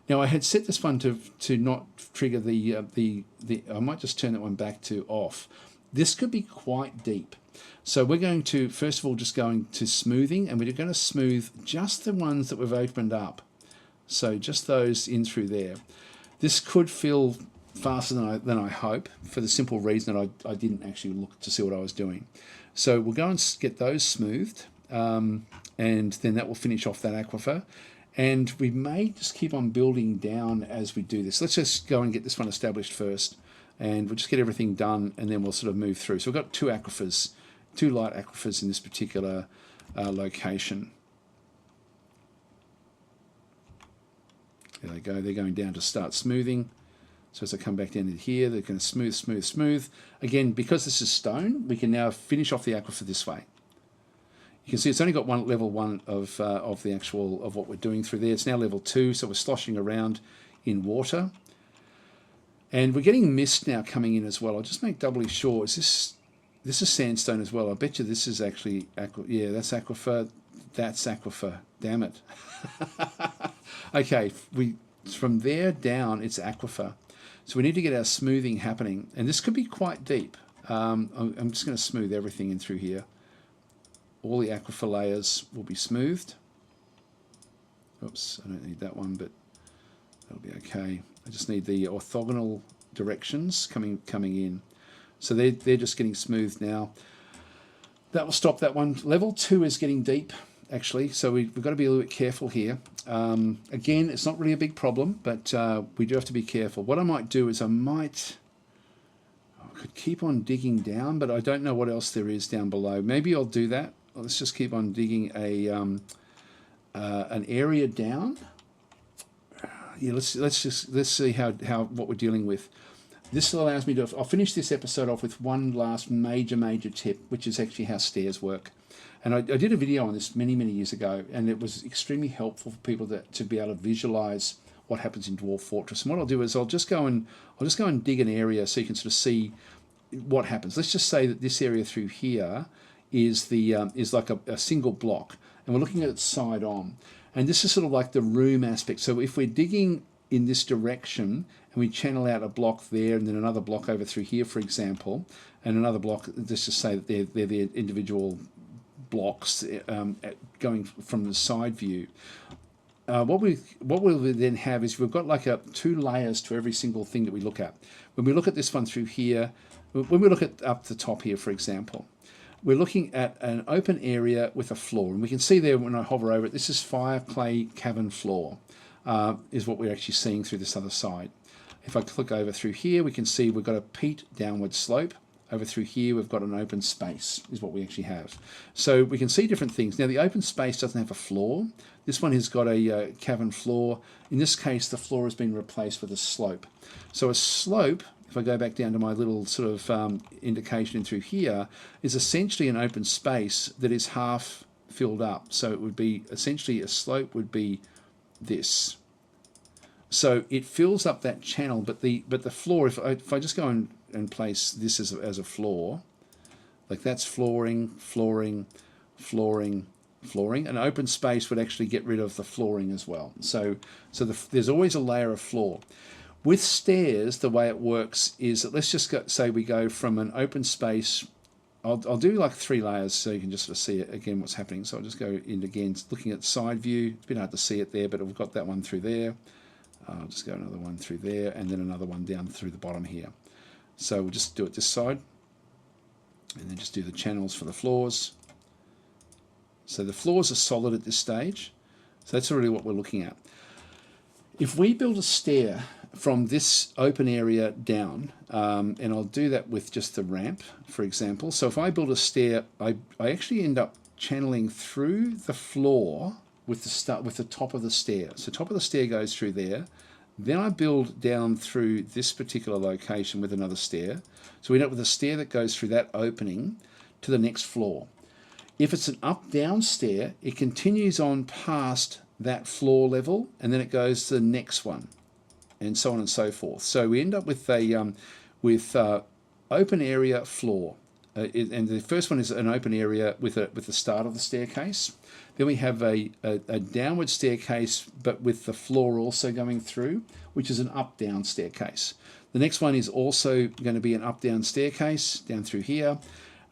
Now I had set this one to not trigger the I might just turn that one back to off. This could be quite deep. So we're going to, first of all, just going to smoothing, and we're going to smooth just the ones that we've opened up. So just those in through there. This could feel faster than I hope, for the simple reason that I didn't actually look to see what I was doing. So we'll go and get those smoothed, and then that will finish off that aquifer. And we may just keep on building down as we do this. Let's just go and get this one established first, and we'll just get everything done, and then we'll sort of move through. So we've got two aquifers, two light aquifers in this particular location. There they go. They're going down to start smoothing. So as I come back down into here, they're going to smooth, smooth, smooth. Again, because this is stone, we can now finish off the aquifer this way. You can see it's only got level one of the actual of what we're doing through there. It's now level 2, so we're sloshing around in water, and we're getting mist now coming in as well. I'll just make doubly sure. This is sandstone as well. I bet you this is actually yeah, that's aquifer. That's aquifer. Damn it. Okay, from there down it's aquifer. So we need to get our smoothing happening, and this could be quite deep. I'm just going to smooth everything in through here. All the aquifer layers will be smoothed. Oops, I don't need that one, but that'll be okay. I just need the orthogonal directions coming in. So they're just getting smoothed now. That will stop that one. Level 2 is getting deep, actually, so we've got to be a little bit careful here. Again, it's not really a big problem, but we do have to be careful. What I might do is I could keep on digging down, but I don't know what else there is down below. Maybe I'll do that. Let's just keep on digging an area down. Yeah, let's see how what we're dealing with. This allows me to. I'll finish this episode off with one last major tip, which is actually how stairs work. And I did a video on this many years ago, and it was extremely helpful for people to be able to visualize what happens in Dwarf Fortress. And what I'll do is I'll just go and dig an area so you can sort of see what happens. Let's just say that this area through here is like a single block, and we're looking at it side on, and this is sort of like the room aspect. So if we're digging in this direction and we channel out a block there, and then another block over through here, for example, and another block, let's just say that they're the individual blocks going from the side view. What we'll then have is we've got like two layers to every single thing that we look at. When we look at this one through here, when we look at up the top here, for example, we're looking at an open area with a floor, and we can see there when I hover over it, this is fire clay cavern floor, is what we're actually seeing through this other side. If I click over through here, we can see we've got a peat downward slope. Over through here, we've got an open space, is what we actually have. So we can see different things. Now, the open space doesn't have a floor. This one has got a cavern floor. In this case, the floor has been replaced with a slope. So a slope, if I go back down to my little sort of indication in through here, is essentially an open space that is half filled up. So it would be, essentially a slope would be this. So it fills up that channel, but the floor, if I just go and place this as a floor, like that's flooring. An open space would actually get rid of the flooring as well. So there's always a layer of floor. With stairs, the way it works is that let's just say we go from an open space. I'll do like 3 layers so you can just sort of see it again what's happening. So I'll just go in again, looking at side view. It's a bit hard to see it there, but we've got that one through there. I'll just go another one through there, and then another one down through the bottom here. So we'll just do it this side, and then just do the channels for the floors. So the floors are solid at this stage. So that's really what we're looking at. If we build a stair from this open area down, and I'll do that with just the ramp, for example. So if I build a stair, I actually end up channeling through the floor with the top of the stair. So top of the stair goes through there, Then I build down through this particular location with another stair. So we end up with a stair that goes through that opening to the next floor. If it's an up-down stair, it continues on past that floor level, and then it goes to the next one, and so on and so forth. So we end up with a open area floor, and the first one is an open area with the start of the staircase. Then we have a downward staircase, but with the floor also going through, which is an up-down staircase. The next one is also going to be an up-down staircase down through here.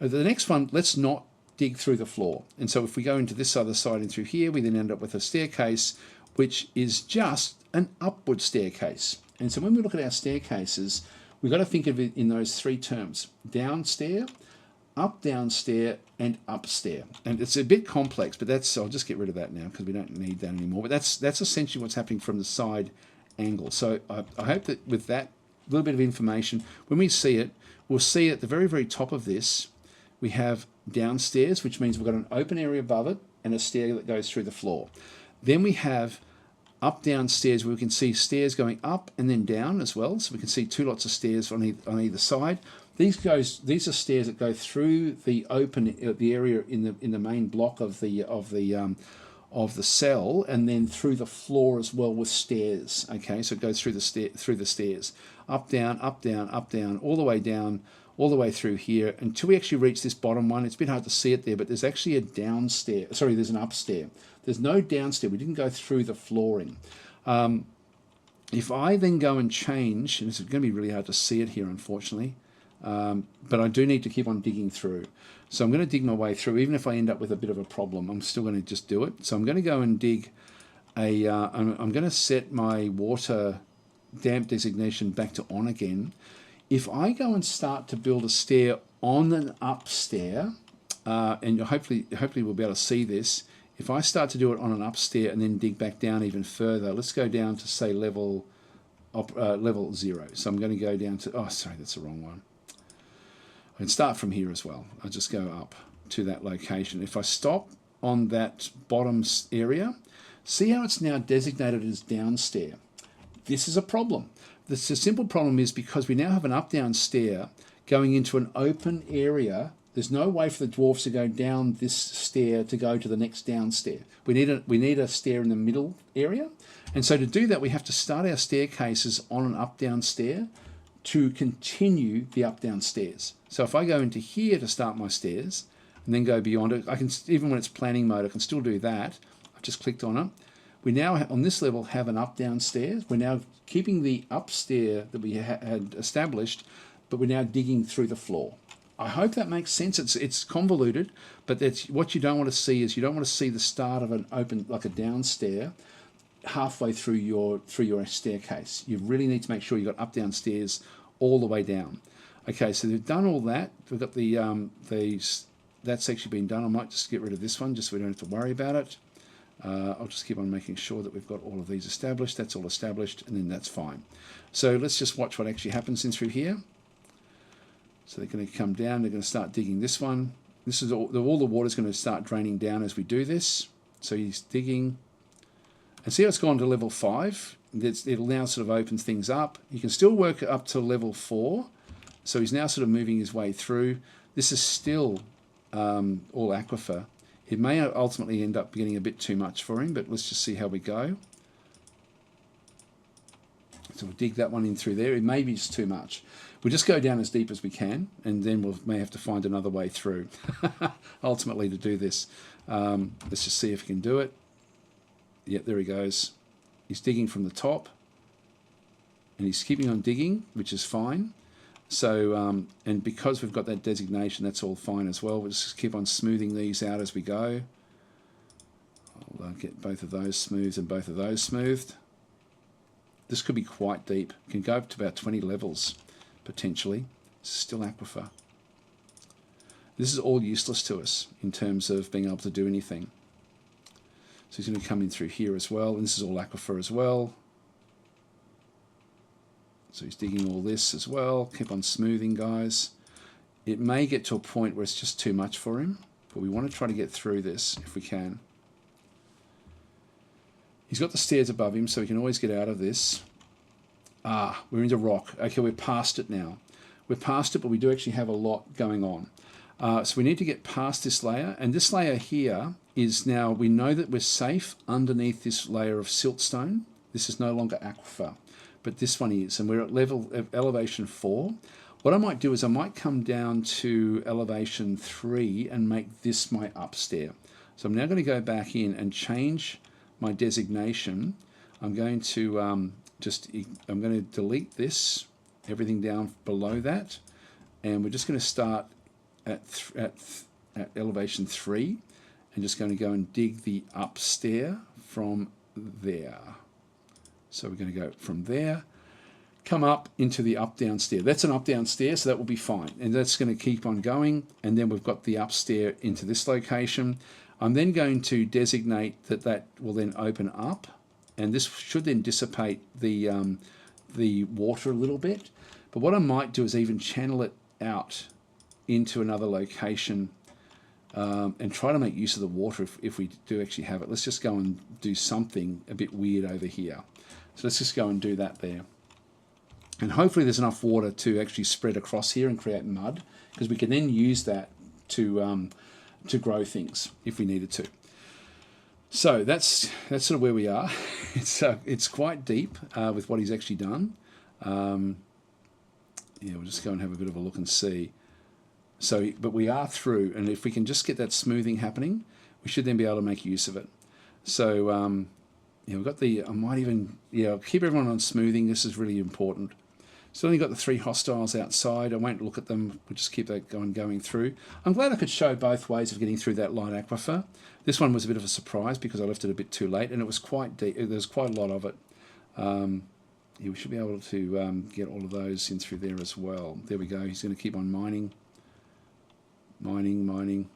The next one, let's not dig through the floor. And so if we go into this other side and through here, we then end up with a staircase, which is just an upward staircase. And so when we look at our staircases, we've got to think of it in those three terms: down stair, up down stair, and up stair. And it's a bit complex, but I'll just get rid of that now because we don't need that anymore. But that's essentially what's happening from the side angle. So I hope that with that little bit of information, when we see it, we'll see at the very, very top of this, we have downstairs, which means we've got an open area above it and a stair that goes through the floor. Then we have up downstairs where we can see stairs going up and then down as well. So we can see two lots of stairs on either side. These are stairs that go through the area in the main block of the cell, and then through the floor as well with stairs. Okay, so it goes through the stairs, up down, up down, up down, all the way down, all the way through here until we actually reach this bottom one. It's a bit hard to see it there, but there's actually a downstair. Sorry, there's an upstair. There's no downstair. We didn't go through the flooring. If I then go and change, and it's going to be really hard to see it here, unfortunately, but I do need to keep on digging through. So I'm going to dig my way through. Even if I end up with a bit of a problem, I'm still going to just do it. So I'm going to go and dig I'm going to set my water damp designation back to on again. If I go and start to build a stair on an up stair, and hopefully we'll be able to see this. If I start to do it on an up stair and then dig back down even further, let's go down to say level 0. So I'm going to go down to, oh sorry, that's the wrong one. I can start from here as well. I'll just go up to that location. If I stop on that bottom area, see how it's now designated as down stair. This is a problem. The simple problem is because we now have an up-down stair going into an open area. There's no way for the dwarfs to go down this stair to go to the next down stair. We need a stair in the middle area. And so to do that, we have to start our staircases on an up-down stair to continue the up-down stairs. So if I go into here to start my stairs and then go beyond it, I can, even when it's planning mode, I can still do that. I've just clicked on it. We now, on this level, have an up-down stairs. We're now keeping the up stair that we had established, but we're now digging through the floor. I hope that makes sense. It's convoluted, but that's what you don't want to see is you don't want to see the start of an open, like a down stair, halfway through your staircase. You really need to make sure you've got up-down stairs all the way down. Okay, so we've done all that. We've got that's actually been done. I might just get rid of this one just so we don't have to worry about it. I'll just keep on making sure that we've got all of these established. That's all established, and then that's fine. So let's just watch what actually happens in through here. So they're going to come down. They're going to start digging this one. This is all the water's going to start draining down as we do this. So he's digging. And see how it's gone to level 5? It'll now sort of open things up. You can still work up to level 4. So he's now sort of moving his way through. This is still all aquifer. It may ultimately end up getting a bit too much for him, but let's just see how we go. So we'll dig that one in through there. It may be just too much. We'll just go down as deep as we can, and then we may have to find another way through, ultimately, to do this. Let's just see if we can do it. Yep, there he goes. He's digging from the top, and he's keeping on digging, which is fine. So, and because we've got that designation, that's all fine as well. We'll just keep on smoothing these out as we go. I'll get both of those smoothed and both of those smoothed. This could be quite deep. It can go up to about 20 levels, potentially. It's still aquifer. This is all useless to us in terms of being able to do anything. So he's going to come in through here as well, and this is all aquifer as well. So he's digging all this as well. Keep on smoothing, guys. It may get to a point where it's just too much for him, but we want to try to get through this if we can. He's got the stairs above him, so he can always get out of this. We're into rock. Okay, we're past it now. We're past it, but we do actually have a lot going on. So we need to get past this layer, and this layer here is now, we know that we're safe underneath this layer of siltstone. This is no longer aquifer, but this one is, and we're at elevation 4. What I might do is I might come down to elevation 3 and make this my upstair. So I'm now going to go back in and change my designation. I'm going to I'm going to delete this, everything down below that, and we're just going to start at elevation 3 and just going to go and dig the upstair from there. So we're going to go from there, come up into the up-down stair. That's an up-down stair, so that will be fine. And that's going to keep on going. And then we've got the upstair into this location. I'm then going to designate that that will then open up. And this should then dissipate the water a little bit. But what I might do is even channel it out into another location and try to make use of the water if we do actually have it. Let's just go and do something a bit weird over here. So let's just go and do that there. And hopefully there's enough water to actually spread across here and create mud, because we can then use that to grow things if we needed to. So that's sort of where we are. It's quite deep with what he's actually done. Yeah, we'll just go and have a bit of a look and see. So, but we are through, and if we can just get that smoothing happening, we should then be able to make use of it. So, yeah, we've got the, I might even, yeah, I'll keep everyone on smoothing. This is really important. So only got the 3 hostiles outside. I won't look at them. We'll just keep that going through. I'm glad I could show both ways of getting through that light aquifer. This one was a bit of a surprise because I left it a bit too late, and it was quite deep. There's quite a lot of it. Yeah, we should be able to get all of those in through there as well. There we go. He's going to keep on mining. Mining.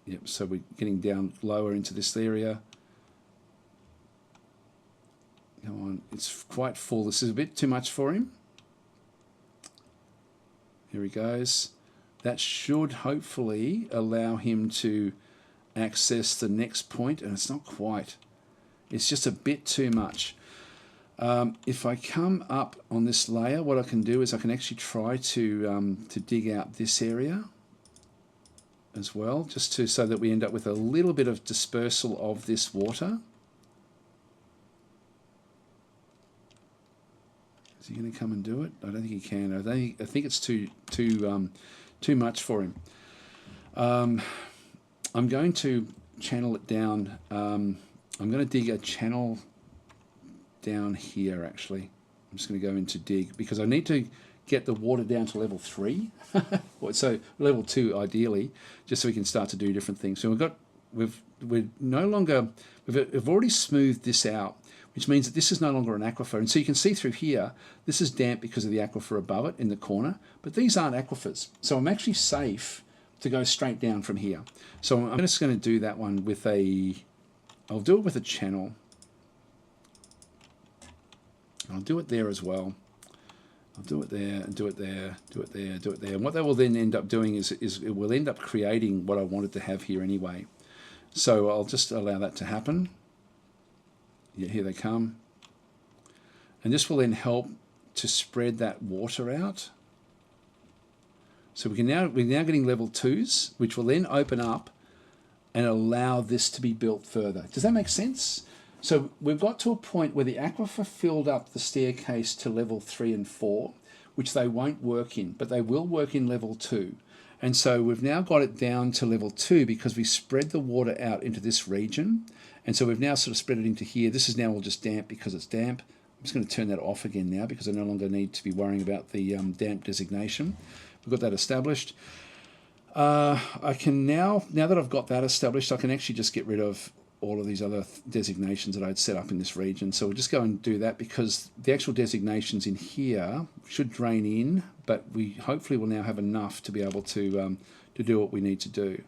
Yep, so we're getting down lower into this area. Come on, it's quite full. This is a bit too much for him. Here he goes. That should hopefully allow him to access the next point, and it's not quite. It's just a bit too much. If I come up on this layer, what I can do is I can actually try to dig out this area as well, just so that we end up with a little bit of dispersal of this water. Is he going to come and do it? I don't think he can. I think it's too much for him. I'm going to channel it down. I'm going to dig a channel down here, actually. I'm just going to go into dig because I need to get the water down to level 3. So level 2 ideally, just so we can start to do different things. So we've already smoothed this out, which means that this is no longer an aquifer. And so you can see through here, this is damp because of the aquifer above it in the corner, but these aren't aquifers. So I'm actually safe to go straight down from here. So I'm just going to do that one with I'll do it with a channel. I'll do it there as well. I'll do it there and do it there, do it there, do it there. And what that will then end up doing is it will end up creating what I wanted to have here anyway. So I'll just allow that to happen. Yeah, here they come. And this will then help to spread that water out. So we're now getting level 2s, which will then open up and allow this to be built further. Does that make sense? So we've got to a point where the aquifer filled up the staircase to level 3 and 4, which they won't work in, but they will work in level 2. And so we've now got it down to level 2 because we spread the water out into this region. And so we've now sort of spread it into here. This is now all just damp because it's damp. I'm just going to turn that off again now because I no longer need to be worrying about the damp designation. We've got that established. I can now that I've got that established, I can actually just get rid of all of these other designations that I'd set up in this region. So we'll just go and do that because the actual designations in here should drain in, but we hopefully will now have enough to be able to do what we need to do.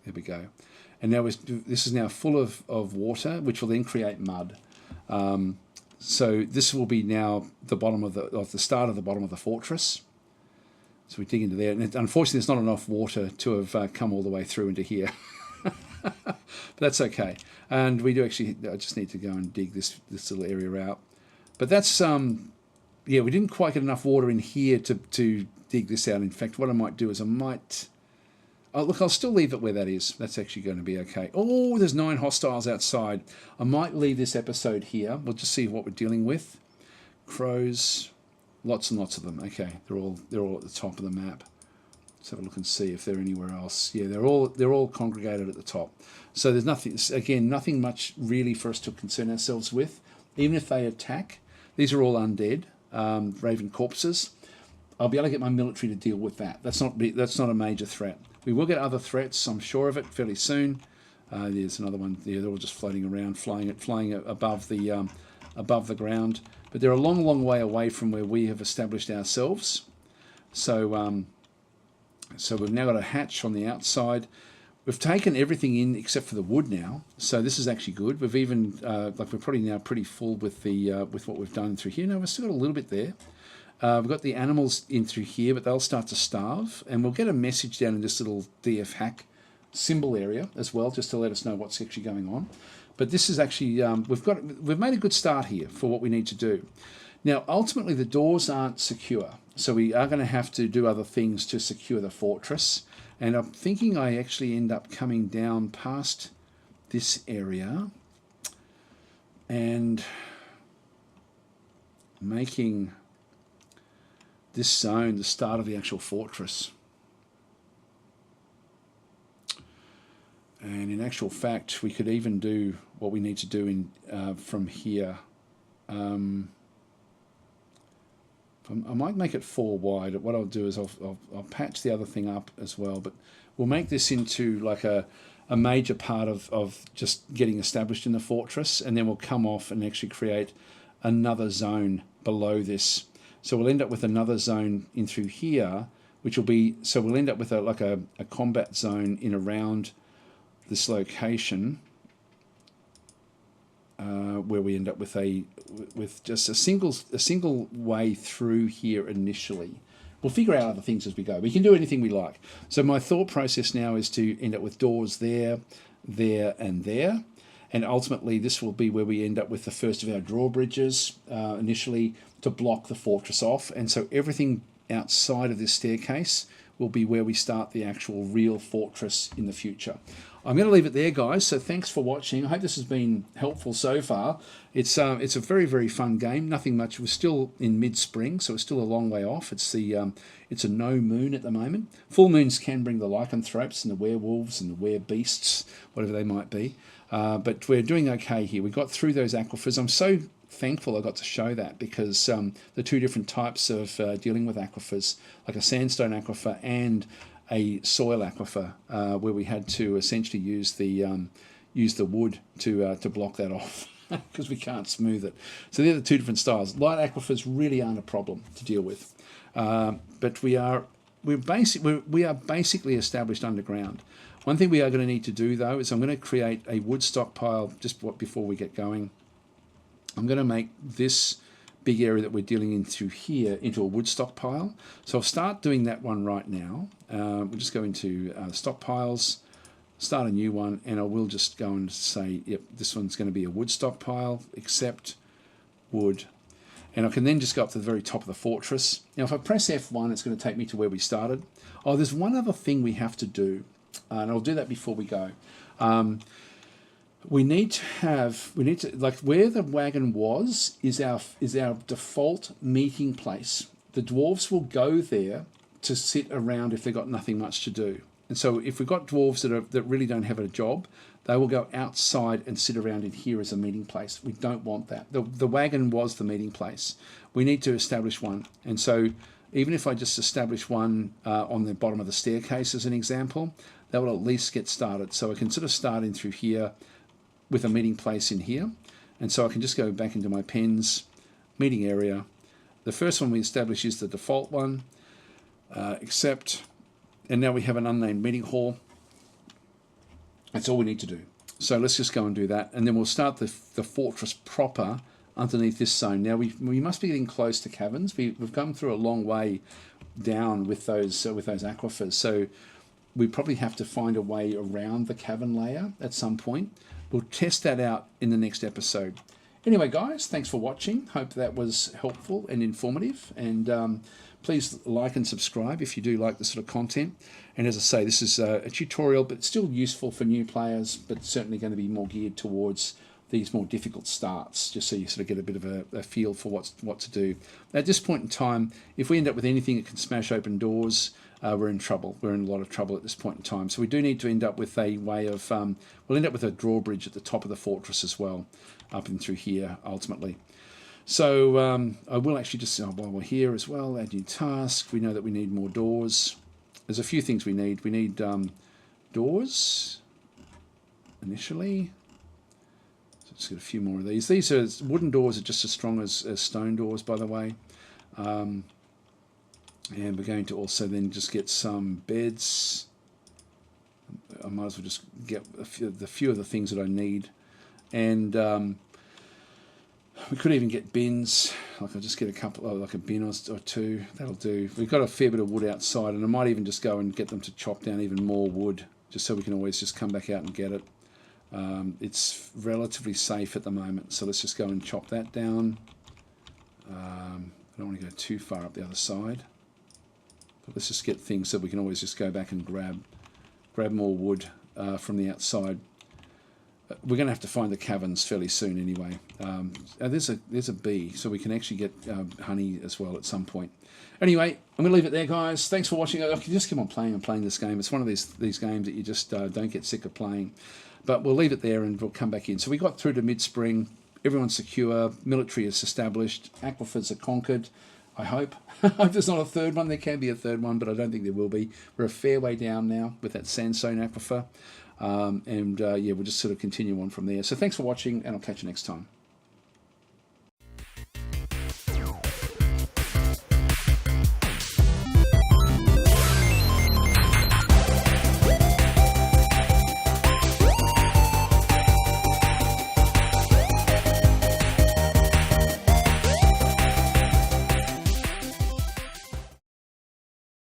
There we go. And now this is now full of water, which will then create mud. So this will be now the bottom of the start of the bottom of the fortress. So we dig into there, and unfortunately there's not enough water to have come all the way through into here. But that's okay. And we do actually, I just need to go and dig this little area out. But that's, yeah, we didn't quite get enough water in here to dig this out. In fact, what I might do is I might, oh, look, I'll still leave it where that is. That's actually going to be okay. Oh, there's 9 hostiles outside. I might leave this episode here. We'll just see what we're dealing with. Crows, lots and lots of them. Okay, they're all at the top of the map. Let's have a look and see if they're anywhere else. Yeah, they're all congregated at the top. So there's nothing, again, nothing much really for us to concern ourselves with. Even if they attack, these are all undead, raven corpses. I'll be able to get my military to deal with that. That's not a major threat. We will get other threats, I'm sure of it, fairly soon. There's another one. Yeah, they're all just floating around, flying above the ground. But they're a long, long way away from where we have established ourselves. So we've now got a hatch on the outside. We've taken everything in except for the wood now, so this is actually good. We've even we're probably now pretty full with what we've done through here. No, we've still got a little bit there. We've got the animals in through here, but they'll start to starve, and we'll get a message down in this little DF hack symbol area as well, just to let us know what's actually going on. But this is actually we've made a good start here for what we need to do. Now, ultimately, the doors aren't secure, so we are going to have to do other things to secure the fortress. And I'm thinking I actually end up coming down past this area and making this zone the start of the actual fortress. And in actual fact, we could even do what we need to do in from here. I might make it 4 wide. What I'll do is I'll patch the other thing up as well, but we'll make this into like a major part of just getting established in the fortress, and then we'll come off and actually create another zone below this. So we'll end up with another zone in through here, which will be, so we'll end up with a combat zone in around this location, where we end up with just a single way through here initially. We'll figure out other things as we go. We can do anything we like. So my thought process now is to end up with doors there, there, and there. And ultimately, this will be where we end up with the first of our drawbridges initially to block the fortress off. And so everything outside of this staircase will be where we start the actual real fortress in the future. I'm going to leave it there, guys. So thanks for watching. I hope this has been helpful so far. It's a very, very fun game. Nothing much. We're still in mid-spring, so it's still a long way off. It's a no moon at the moment. Full moons can bring the lycanthropes and the werewolves and the werebeasts, whatever they might be. But we're doing okay here. We got through those aquifers. I'm so thankful I got to show that, because the 2 different types of dealing with aquifers, like a sandstone aquifer and a soil aquifer, where we had to essentially use the wood to block that off because we can't smooth it. So they're the 2 different styles. Light aquifers really aren't a problem to deal with, but we are basically established underground. One thing we are going to need to do though is I'm going to create a wood stockpile just before we get going. I'm going to make this big area that we're dealing in through here into a wood stockpile. So I'll start doing that one right now. We'll just go into stockpiles, start a new one, and I will just go and say, yep, this one's going to be a wood stockpile, accept wood. And I can then just go up to the very top of the fortress. Now, if I press F1, it's going to take me to where we started. Oh, there's one other thing we have to do, and I'll do that before we go. We need to like where the wagon was is our default meeting place. The dwarves will go there to sit around if they've got nothing much to do. And so if we've got dwarves that really don't have a job, they will go outside and sit around in here as a meeting place. We don't want that. The wagon was the meeting place. We need to establish one. And so even if I just establish one on the bottom of the staircase as an example, that will at least get started. So I can sort of start in through here with a meeting place in here. And so I can just go back into my pens, meeting area. The first one we establish is the default one, accept, and now we have an unnamed meeting hall. That's all we need to do. So let's just go and do that, and then we'll start the fortress proper underneath this zone. Now we must be getting close to caverns. We've come through a long way down with those aquifers. So we probably have to find a way around the cavern layer at some point. We'll test that out in the next episode. Anyway, guys, thanks for watching. Hope that was helpful and informative. And please like and subscribe if you do like this sort of content. And as I say, this is a tutorial, but still useful for new players, but certainly going to be more geared towards these more difficult starts, just so you sort of get a bit of a feel for what to do. At this point in time, if we end up with anything that can smash open doors, we're in trouble. We're in a lot of trouble at this point in time. So we do need to end up with a way of, we'll end up with a drawbridge at the top of the fortress as well, up and through here, ultimately. So I will actually just, while we're here as well, add new task. We know that we need more doors. There's a few things we need. We need doors, initially. So let's get a few more of these. These are wooden doors, are just as strong as stone doors, by the way. And we're going to also then just get some beds. I might as well just get the few of the things that I need. And we could even get bins. Like I'll just get a couple, like a bin or two. That'll do. We've got a fair bit of wood outside, and I might even just go and get them to chop down even more wood, just so we can always just come back out and get it. It's relatively safe at the moment, so let's just go and chop that down. I don't want to go too far up the other side. But let's just get things so we can always just go back and grab more wood from the outside. We're going to have to find the caverns fairly soon anyway. There's a bee, so we can actually get honey as well at some point. Anyway, I'm going to leave it there, guys. Thanks for watching. I can just keep on playing and playing this game. It's one of these games that you just don't get sick of playing. But we'll leave it there and we'll come back in. So we got through to mid-spring. Everyone's secure. Military is established. Aquifers are conquered. I hope. I hope there's not a third one. There can be a third one, but I don't think there will be. We're a fair way down now with that sandstone aquifer. Yeah, we'll just sort of continue on from there. So thanks for watching, and I'll catch you next time.